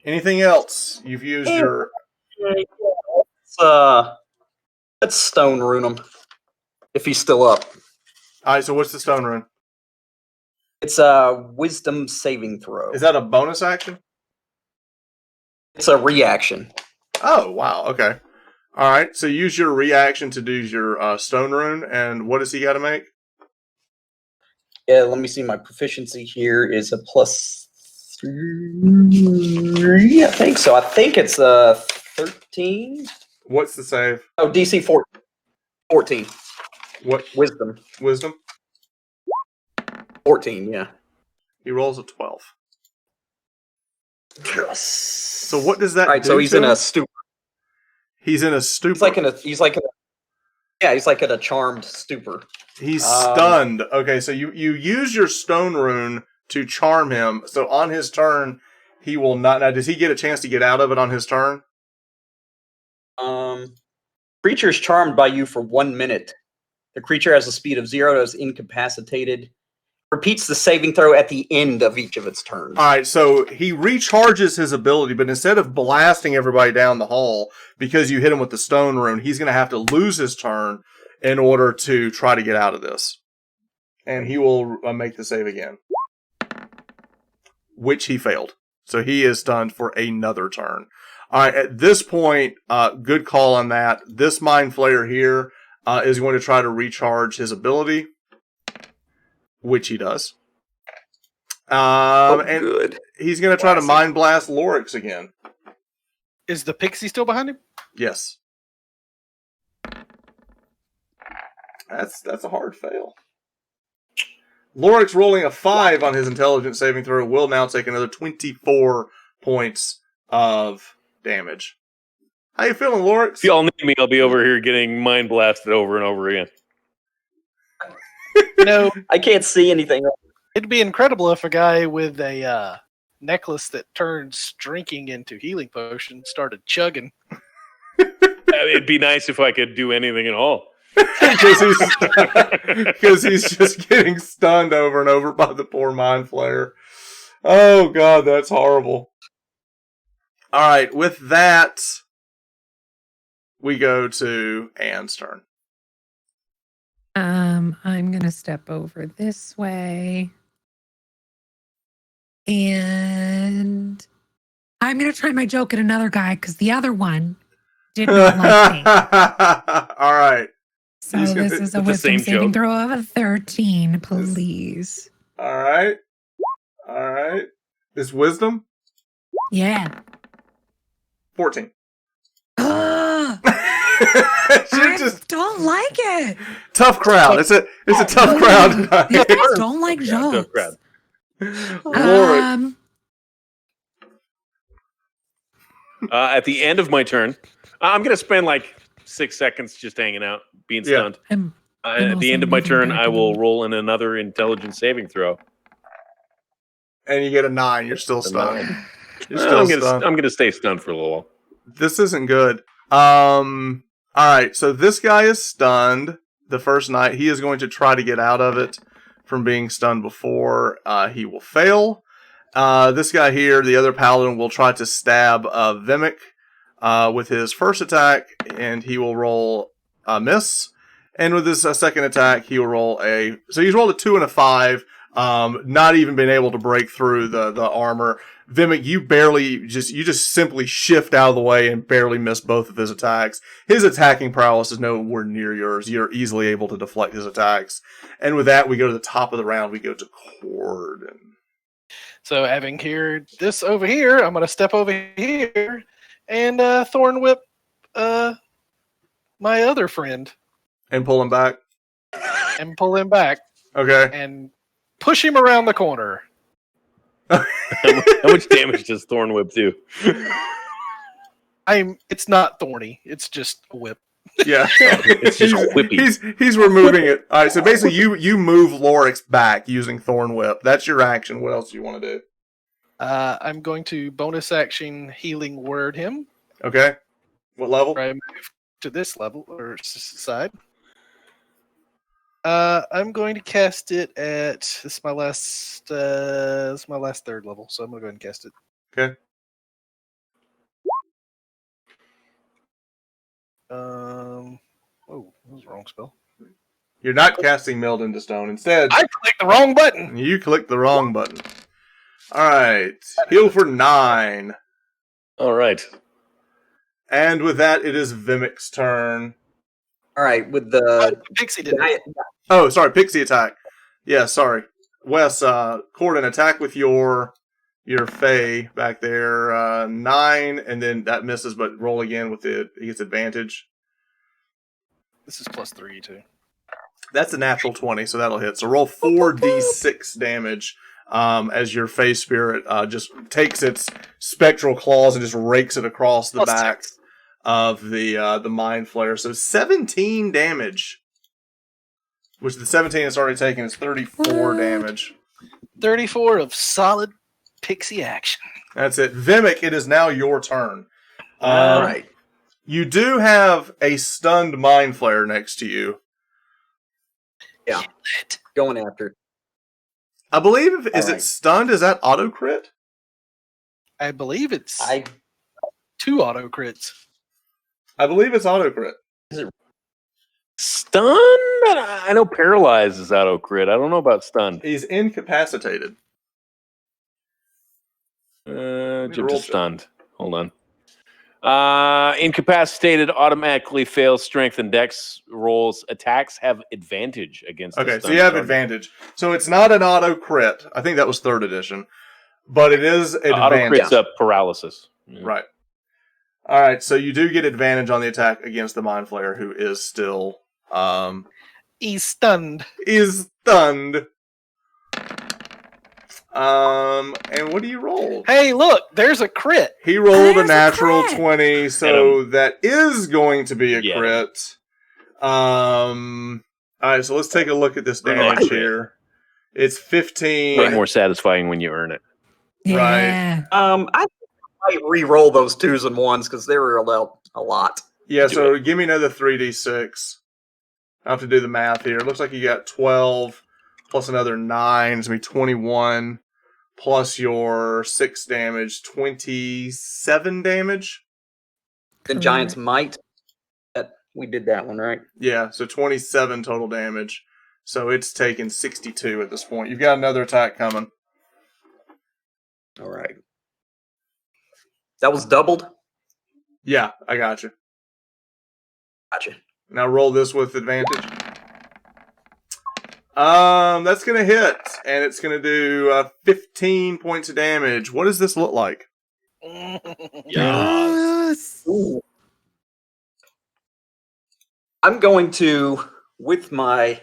Anything else? You've used your... Let's stone rune him. If he's still up. Alright, so what's the stone rune? It's a wisdom saving throw. Is that a bonus action? It's a reaction. Oh, wow, okay. Alright, so use your reaction to do your stone rune, and what does he got to make? Yeah, let me see. My proficiency here is a Yeah, I think so. I think it's 13. What's the save? Oh, DC 14. What Wisdom. wisdom? 14, yeah. He rolls a 12. Yes. So what does that All right, do so he's to in him? a stupor. He's in a stupor. He's like in a charmed stupor. He's stunned. Okay, so you use your stone rune to charm him. So on his turn, he will not. Now, does he get a chance to get out of it on his turn? Creature is charmed by you for 1 minute. The creature has a speed of 0 and is incapacitated. Repeats the saving throw at the end of each of its turns. All right, so he recharges his ability, but instead of blasting everybody down the hall because you hit him with the stone rune, he's going to have to lose his turn in order to try to get out of this. And he will make the save again, which he failed. So he is stunned for another turn. All right, at this point, good call on that. This Mind Flayer here is going to try to recharge his ability, which he does. And good. He's going to try to Mind Blast Lorex again. Is the pixie still behind him? Yes. That's a hard fail. Lorex rolling a 5 on his intelligence saving throw will now take another 24 points of damage. How you feeling, Lorex? If y'all need me, I'll be over here getting mind blasted over and over again. No, I can't see anything. it'd be incredible if a guy with a necklace that turns drinking into healing potion started chugging. It'd be nice if I could do anything at all. Because he's just getting stunned over and over by the poor Mind Flayer. Oh, God, that's horrible. All right, with that, we go to Anne's turn. I'm gonna step over this way. And I'm gonna try my joke at another guy because the other one did not like me. All right. So He's this gonna- is a with the wisdom same saving joke. throw of a 13, please. All right. All right. Is wisdom? Yeah. 14. Ugh, You're I just don't like it. tough crowd. It's a tough crowd You tonight. guys don't like Tough jokes. crowd. Lorex. At the end of my turn, I'm going to spend like 6 seconds just hanging out, being Yeah. stunned. I'm At the also end of my moving turn, back I a will little. roll in another intelligence saving throw. And you get a 9. You're still stunned. You're Well, still stunned. I'm gonna stay stunned for a little while. This isn't good. All right, so this guy is stunned the first night. He is going to try to get out of it from being stunned before. He will fail. This guy here, the other paladin, will try to stab Vimak with his first attack, and he will roll a miss. And with his second attack, he will roll a... So he's rolled a 2 and a 5, not even been able to break through the armor. Vimak, you just simply shift out of the way and barely miss both of his attacks. His attacking prowess is nowhere near yours. You're easily able to deflect his attacks. And with that, we go to the top of the round. We go to Cordan. So having heard this over here, I'm going to step over here and thorn whip my other friend And pull him back. and pull him back Okay. and push him around the corner. How much damage does Thorn Whip do? It's not thorny. It's just a whip. Yeah. It's just whippy. He's removing it. All right, so basically you move Lorex back using Thorn Whip. That's your action. What else do you want to do? I'm going to bonus action healing word him. Okay. What level? I move to this level or side. I'm going to cast it at this is my last third level, so I'm gonna go ahead and cast it. Okay. Oh, that was the wrong spell. You're not casting Meld into Stone. Instead, I clicked the wrong button. you clicked the wrong button. All right. Heal for 9. All right. And with that, it is Vimak's turn. All right, with the Pixie did it. Oh, sorry, Pixie attack. Yeah, sorry. Wes, Cordan, attack with your your Fae back there. 9, and then that misses, but roll again with it. He gets advantage. This is +3 too. That's a natural 20, so that'll hit. So roll 4d6 damage as your Fae Spirit just takes its spectral claws and just rakes it across the back of the Mind Flayer. So 17 damage, which the 17 it's already taken is 34 damage. 34 of solid pixie action. That's it. Vimak, it is now your turn. All right. You do have a stunned Mind Flayer next to you. Yeah. Going after it. I believe, is All it right. stunned? Is that auto crit? I believe it's I 2 auto crits. I believe it's auto crit. Stunned? I know paralyzed is auto crit. I don't know about stunned. He's incapacitated. Jump roll to check. stunned. Hold on. Incapacitated automatically fails strength and dex rolls. Attacks have advantage against. Okay, the so you have stunned advantage. So it's not an auto crit. I think that was 3rd edition. But it is target. Auto advantage. crit's up paralysis. Yeah. Right. All right, so you do get advantage on the attack against the Mind Flayer, who is still He's stunned. is stunned. And what do you roll? Hey, look, there's a crit. He rolled a There's a natural crit. 20, so that is going to be a Get him. crit. All right, so let's take a look at this damage Right. here. It's 15. Way more satisfying when you earn it. Yeah. I might re-roll those 2s and 1s because they were a lot. Yeah, Do so give me another 3d6. I have to do the math here. It looks like you got 12 plus another 9. It's going to be 21 plus your 6 damage, 27 damage. The Giant's Might. We did that one, right? Yeah, so 27 total damage. So it's taken 62 at this point. You've got another attack coming. All right. That was doubled? Yeah, I got you. Gotcha. Now roll this with advantage. That's gonna hit, and it's gonna do 15 points of damage. What does this look like? Yes. Ooh. I'm going to, with my... Let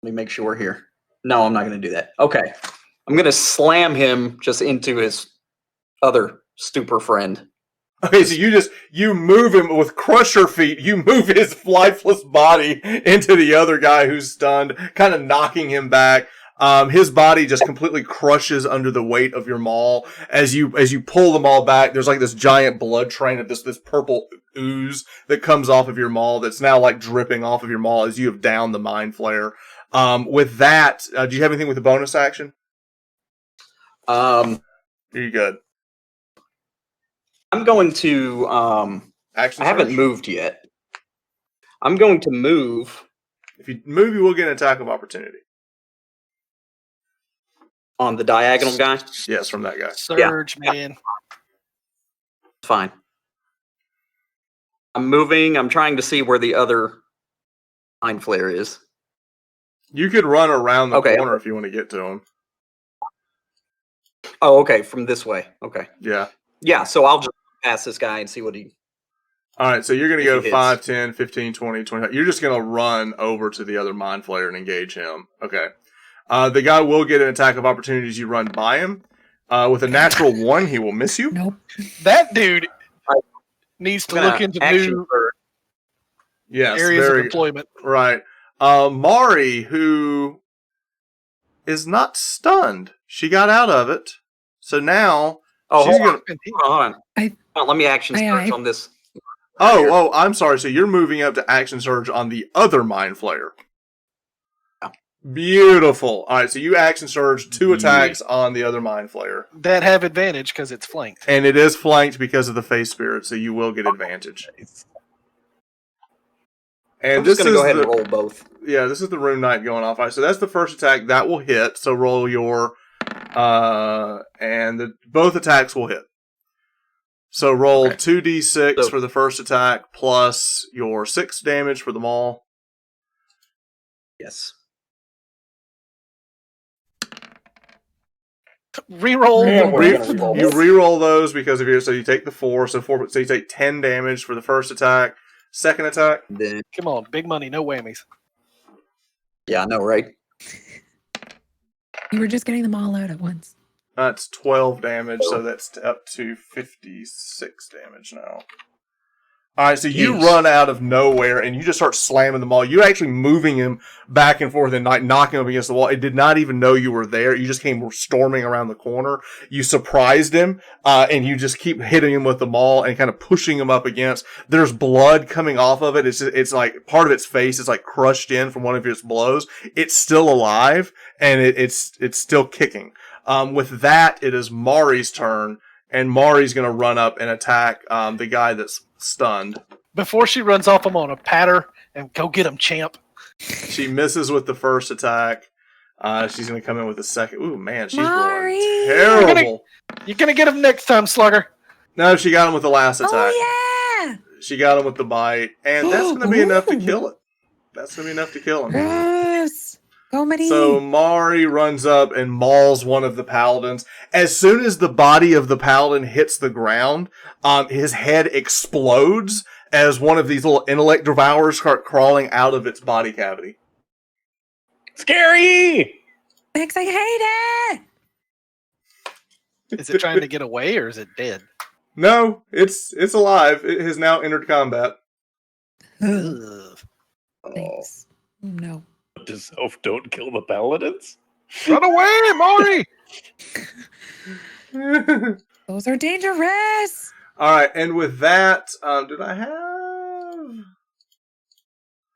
me make sure here. No, I'm not going to do that. Okay. I'm going to slam him just into his other stupor friend. Okay, so you move him with crusher feet. You move his lifeless body into the other guy who's stunned, kind of knocking him back. His body just completely crushes under the weight of your maul. As you pull the maul back, there's like this giant blood train of this purple ooze that comes off of your maul that's now like dripping off of your maul as you have downed the Mind Flayer. With that, do you have anything with the bonus action? You're good. I'm going to... Action I haven't surge? moved yet. I'm going to move If you move, you will get an attack of opportunity. on the diagonal guy. Yes, from that guy. Surge, man. Fine. I'm moving. I'm trying to see where the other Mind Flayer is. You could run around the Okay. corner if you want to get to him. Oh, okay. From this way. Okay. Yeah. Yeah, so I'll just pass this guy and see what he... All right, so you're going to If go he hits. 5, 10, 15, 20, 25. You're just going to run over to the other Mind Flayer and engage him. Okay. The guy will get an attack of opportunity as you run by him. With a natural 1, he will miss you. Nope. That dude I- needs to I'm gonna look into action new for- Yes, areas of very employment. right. Mari, who is not stunned, she got out of it. So now Oh, she's hold going. on. I- Hold on, let me action I- search on this. Oh, I'm sorry. So you're moving up to action surge on the other Mind Flayer. Yeah. Beautiful. All right, so you action surge 2 attacks on the other Mind Flayer. That have advantage because it's flanked. And it is flanked because of the Face Spirit, so you will get advantage. And I'm this just going is to go ahead the, and roll both. Yeah, this is the Rune Knight going off. All right, so that's the first attack. That will hit. So roll your... both attacks will hit. So roll Okay. 2d6 So- for the first attack, plus your 6 damage for the maul. Yes. Reroll. Yeah, the we're rest gonna of re-roll them. You re-roll those because of your. So you take the 4. So you take 10 damage for the first attack. Second attack. Then, Come on, big money, no whammies. yeah, I know, right? You were just getting them all out at once. That's 12 damage. So that's up to 56 damage now. All right, so you Jeez. run out of nowhere and you just start slamming them all. You're actually moving him back and forth and knocking him against the wall. It did not even know you were there. You just came storming around the corner. You surprised him, and you just keep hitting him with the maul and kind of pushing him up against. There's blood coming off of it. It's like part of its face is like crushed in from one of its blows. It's still alive and it's still kicking. With that, it is Mari's turn, and Mari's going to run up and attack the guy that's stunned. Before she runs off, I'm on a patter and go get him, champ. She misses with the first attack. She's going to come in with the second. Ooh, man, she's Mari! rolling terrible. You're gonna get him next time, Slugger. No, she got him with the last attack. Oh, yeah! She got him with the bite, and that's going to be enough to kill it. That's going to be enough to kill him. Yes! Go, Mari! So Mari runs up and mauls one of the paladins. As soon as the body of the paladin hits the ground, his head explodes as one of these little intellect devourers start crawling out of its body cavity. Scary! Thanks, I hate it! Is it trying to get away or is it dead? No, it's alive. It has now entered combat. Ugh. Thanks. No. To self, don't kill the paladins? Run away, Maury! Those are dangerous! All right, and with that, did I have?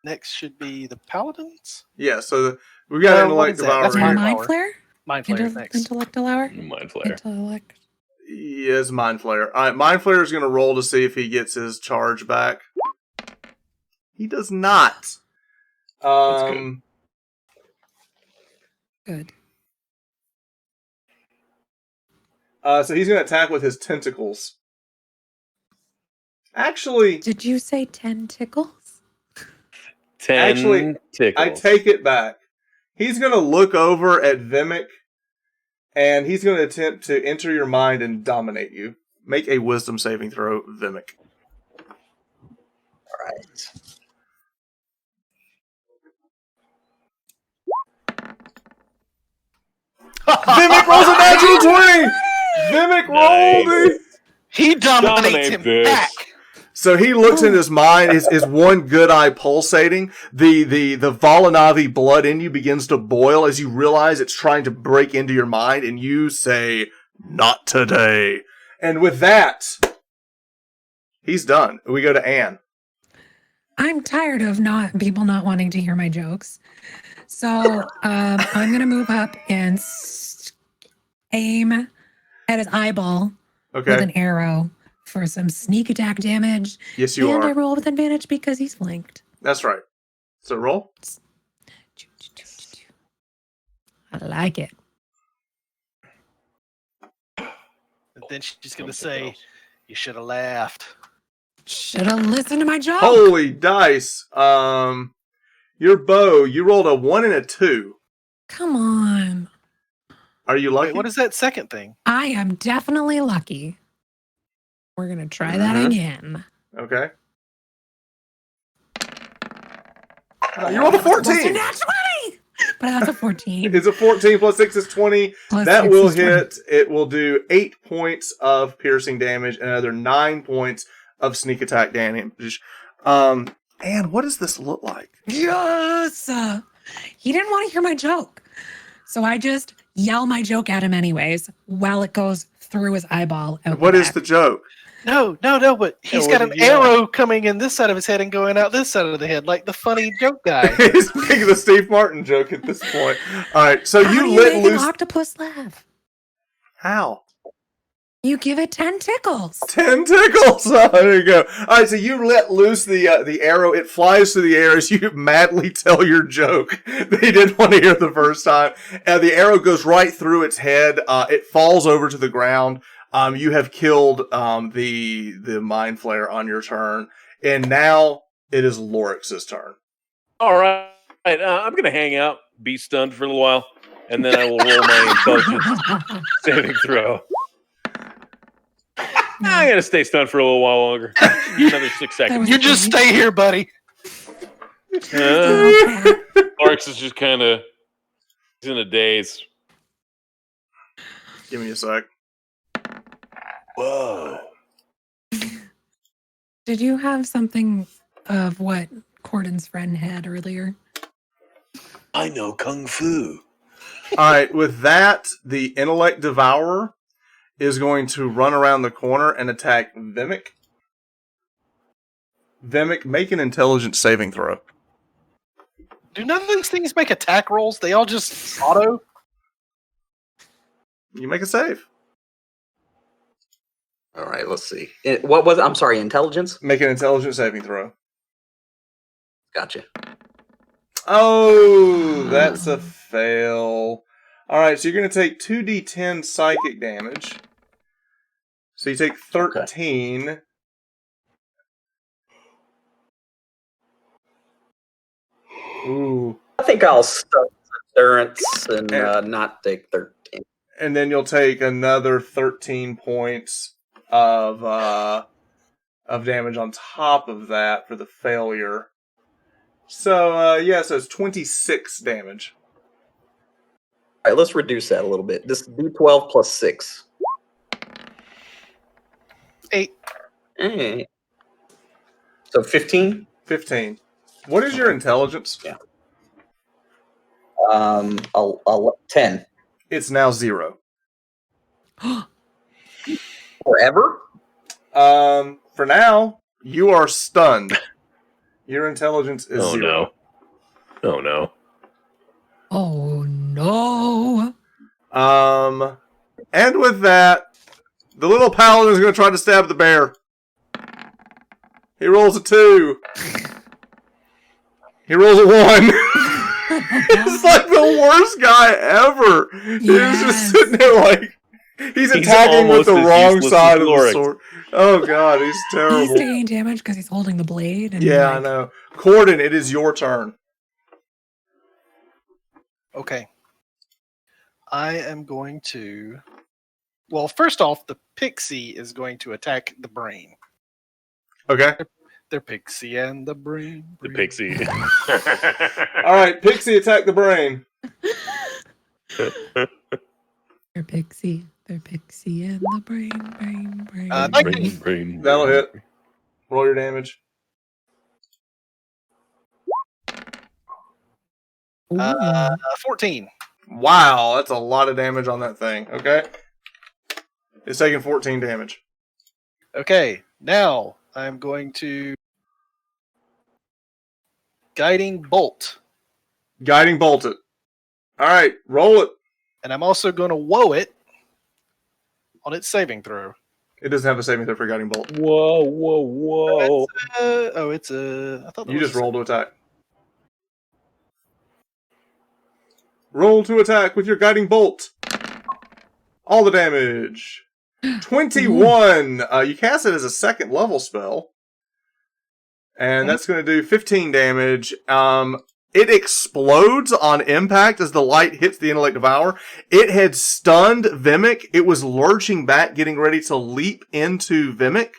Next should be the paladins. Yeah, so we got What intellect is that? That's devourer Mind here. Mind Power. Flare? Mind Flayer next. Intellect Hour? Mind Flayer. Intellect. Yes, Mind Flayer. All right, Mind Flayer is going to roll to see if he gets his charge back. He does not. That's good. Good. So he's going to attack with his tentacles. Actually, Did you say 10 tickles? 10 Actually, tickles. I take it back. He's going to look over at Vimak, and he's going to attempt to enter your mind and dominate you. Make a wisdom saving throw, Vimak. All right. Vimak rolls a natural 20! Vimak rolled Nice. it! He dominates Dominate him this. back. So he looks in his mind, his one good eye pulsating. The Volanavi blood in you begins to boil as you realize it's trying to break into your mind, and you say, "Not today." And with that, he's done. We go to Anne. I'm tired of people not wanting to hear my jokes. So I'm going to move up and aim at his eyeball with Okay. an arrow for some sneak attack damage. Yes, you and I are. roll with advantage because he's flanked. That's right. So roll. I like it. And then she's gonna say, "You should have laughed." Should have listened to my joke. Holy dice. Your bow, you rolled a 1 and a 2. Come on. Are you lucky? Wait, what is that second thing? I am definitely lucky. We're going to try that Mhm. again. Okay. You rolled a Plus a 14. nat 20! But that's a 14. It's a 14 plus 6 is 20. Plus That 6 will is 20. hit. It will do 8 points of piercing damage and another 9 points of sneak attack damage. And what does this look like? Yes! He didn't want to hear my joke. So I just yell my joke at him anyways while it goes through his eyeball. Out What is back. the joke? No, but he's what got did an you yell? arrow coming in this side of his head and going out this side of the head, like the funny joke guy. He's making the Steve Martin joke at this point. All right, so How you do let make loose. an octopus laugh? How? You give it 10 tickles. 10 tickles. Oh, there you go. All right, so you let loose the arrow. It flies through the air as you madly tell your joke that he didn't want to hear the first time. The arrow goes right through its head. It falls over to the ground. You have killed the Mind Flayer on your turn, and now it is Lorex's turn. All right. I'm going to hang out, be stunned for a little while. and then I will roll my intelligence saving throw. I'm gonna stay stunned for a little while longer. Another 6 seconds. You just stay here, buddy. Lorex is just kind of he's in a daze. Give me a sec. Whoa. Did you have something of what Cordan's friend had earlier? I know Kung Fu. All right, with that, the Intellect Devourer is going to run around the corner and attack Vimak. Vimak, make an intelligence saving throw. Do none of these things make attack rolls? They all just auto? You make a save. All right, let's see. What was it? I'm sorry, intelligence? Make an intelligence saving throw. Gotcha. Oh, that's a fail. All right, so you're going to take 2d10 psychic damage. So you take 13. Okay. Ooh. I think I'll start endurance and not take 13. And then you'll take another 13 points of damage on top of that for the failure. So, so it's 26 damage. All right, let's reduce that a little bit. This D12 plus 6. 8. So 15? 15. What is your intelligence? Yeah. I'll 10. It's now 0. Forever? For now, you are stunned. Your intelligence is 0. Oh no. Oh no. And with that, the little paladin is going to try to stab the bear. He rolls a 2. He rolls a 1. He's like the worst guy ever. Yes. He's just sitting there like he's attacking with the wrong side of the sword. Oh god, he's terrible. He's taking damage because he's holding the blade. And I know. Cordan, it is your turn. Okay. I am going to... Well, first off, the pixie is going to attack the brain. Okay. They're pixie and the brain. The pixie. All right, pixie, attack the brain. They're pixie. They're pixie and the brain. Brain. That'll hit. Roll your damage. 14. Wow, that's a lot of damage on that thing. Okay. It's taking 14 damage. Okay, now I'm going to Guiding Bolt. Guiding Bolt it. All right, roll it. And I'm also going to woe it on its saving throw. It doesn't have a saving throw for Guiding Bolt. Whoa. It's a... I thought You just roll to attack. Roll to attack with your Guiding Bolt. All the damage. 21. You cast it as a 2nd level spell. And that's going to do 15 damage. It explodes on impact as the light hits the Intellect Devourer. It had stunned Vimak. It was lurching back, getting ready to leap into Vimak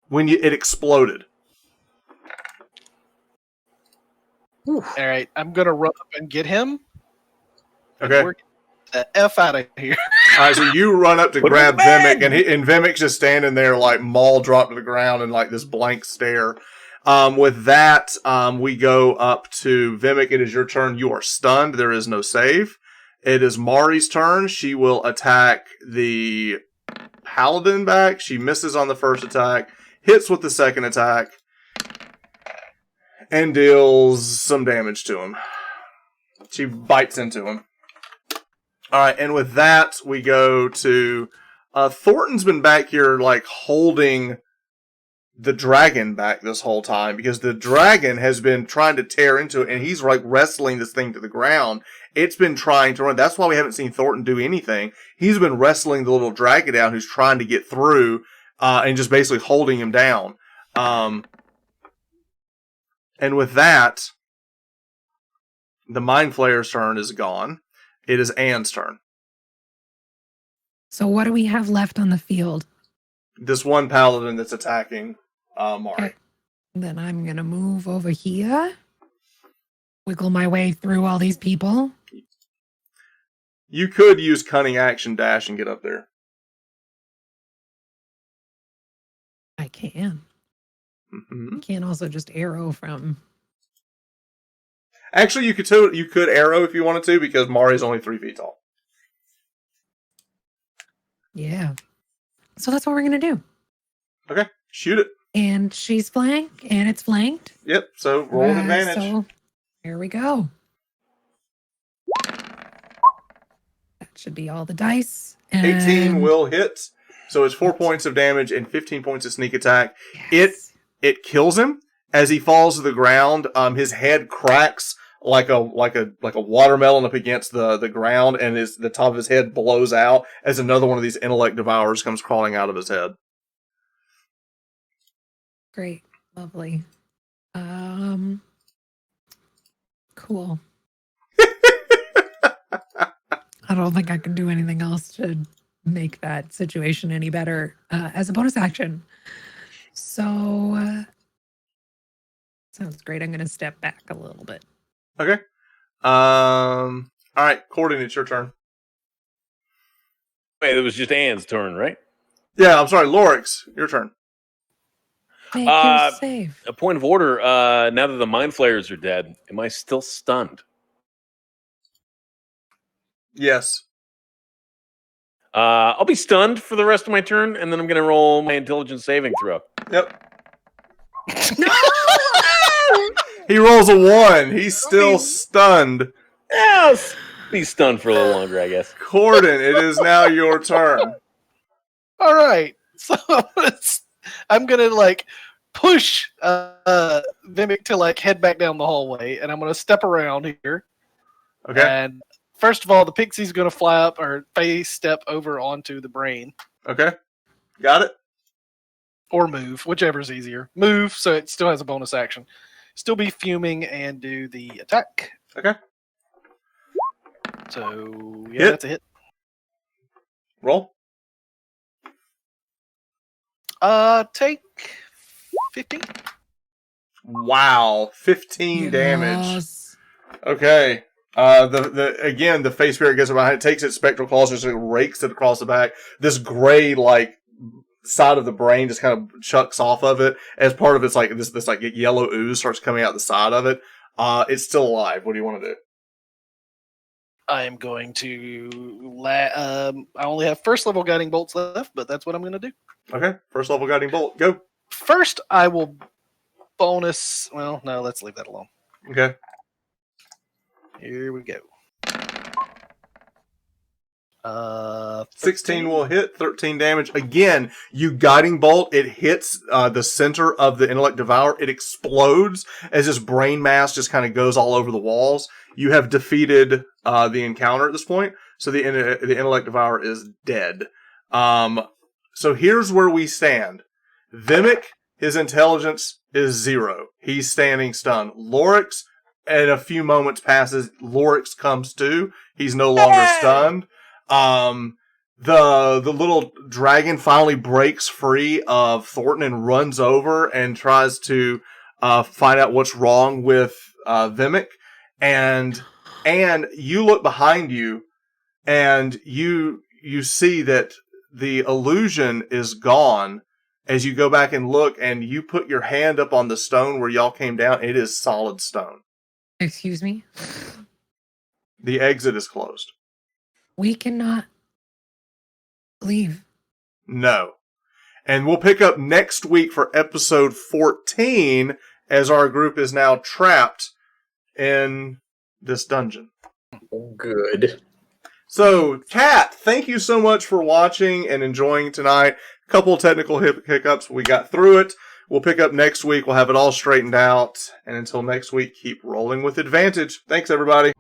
when it exploded. All right, I'm going to run up and get him. Okay. We're the F out of here. All right, so you run up to grab Vimak, and Vimak's just standing there, like maul dropped to the ground in like this blank stare. With that, we go up to Vimak. It is your turn. You are stunned. There is no save. It is Mari's turn. She will attack the paladin back. She misses on the first attack, hits with the second attack, and deals some damage to him. She bites into him. All right, and with that, we go to Thornton's been back here, like holding the dragon back this whole time because the dragon has been trying to tear into it, and he's like wrestling this thing to the ground. It's been trying to run. That's why we haven't seen Thornton do anything. He's been wrestling the little dragon down, who's trying to get through, and just basically holding him down. And with that, the Mind Flayer's turn is gone. It is Anne's turn. So what do we have left on the field? This one paladin that's attacking Mari. Okay. Then I'm going to move over here. Wiggle my way through all these people. You could use cunning action dash and get up there. I can. Mm-hmm. I can also just arrow from... Actually, you could arrow if you wanted to, because Mari's only 3 feet tall. Yeah. So that's what we're going to do. Okay, shoot it. And she's flanked, and it's flanked. Yep, so roll with advantage. So here we go. That should be all the dice. 18 will hit. So it's 4 points of damage and 15 points of sneak attack. Yes. It kills him as he falls to the ground. His head cracks like a watermelon up against the ground, and the top of his head blows out as another one of these intellect devourers comes crawling out of his head. Great. Lovely. Cool. I don't think I can do anything else to make that situation any better as a bonus action. So, sounds great. I'm going to step back a little bit. Okay. All right, Cordan, it's your turn. Wait, it was just Anne's turn, right? Yeah, I'm sorry, Lorex, your turn. Make your save. A point of order. Now that the mind flayers are dead, am I still stunned? Yes. I'll be stunned for the rest of my turn, and then I'm going to roll my intelligence saving throw. Yep. He rolls a 1. He's still stunned. Yes. Be stunned for a little longer, I guess. Cordan, it is now your turn. All right. So I'm gonna like push Vimak to like head back down the hallway, and I'm gonna step around here. Okay. And first of all, the pixie's gonna fly up or face step over onto the brain. Okay. Got it. Or move, whichever's easier. Move, so it still has a bonus action. Still be fuming and do the attack. Okay. So yeah, Hit. that's a hit. Roll. Take 15. Wow. 15 damage. Yes. Okay. The face spirit gets behind it, takes its spectral claws, and just rakes it across the back. This gray, side of the brain just kind of chucks off of it as part of its this yellow ooze starts coming out the side of it. It's still alive. What do you want to do? I am going to I only have first level guiding bolts left, but that's what I'm going to do. Okay, first level guiding bolt, go. First, I will bonus. Well, no, let's leave that alone. Okay. Here we go. 16 will hit, 13 damage. Again, you guiding bolt, it hits the center of the intellect devour. It explodes as this brain mass just kind of goes all over the walls. You have defeated the encounter at this point, so the intellect devour is dead. So here's where we stand. Vimak, his intelligence is 0. He's standing stunned. Lorex, in a few moments passes, Lorex comes to. He's no longer stunned. The little dragon finally breaks free of Thornton and runs over and tries to find out what's wrong with Vimak. And you look behind you, and you see that the illusion is gone. As you go back and look, and you put your hand up on the stone where y'all came down, it is solid stone. Excuse me? The exit is closed. We cannot leave. No. And we'll pick up next week for episode 14 as our group is now trapped in this dungeon. Good. So, Kat, thank you so much for watching and enjoying tonight. A couple of technical hiccups. We got through it. We'll pick up next week. We'll have it all straightened out. And until next week, keep rolling with advantage. Thanks, everybody.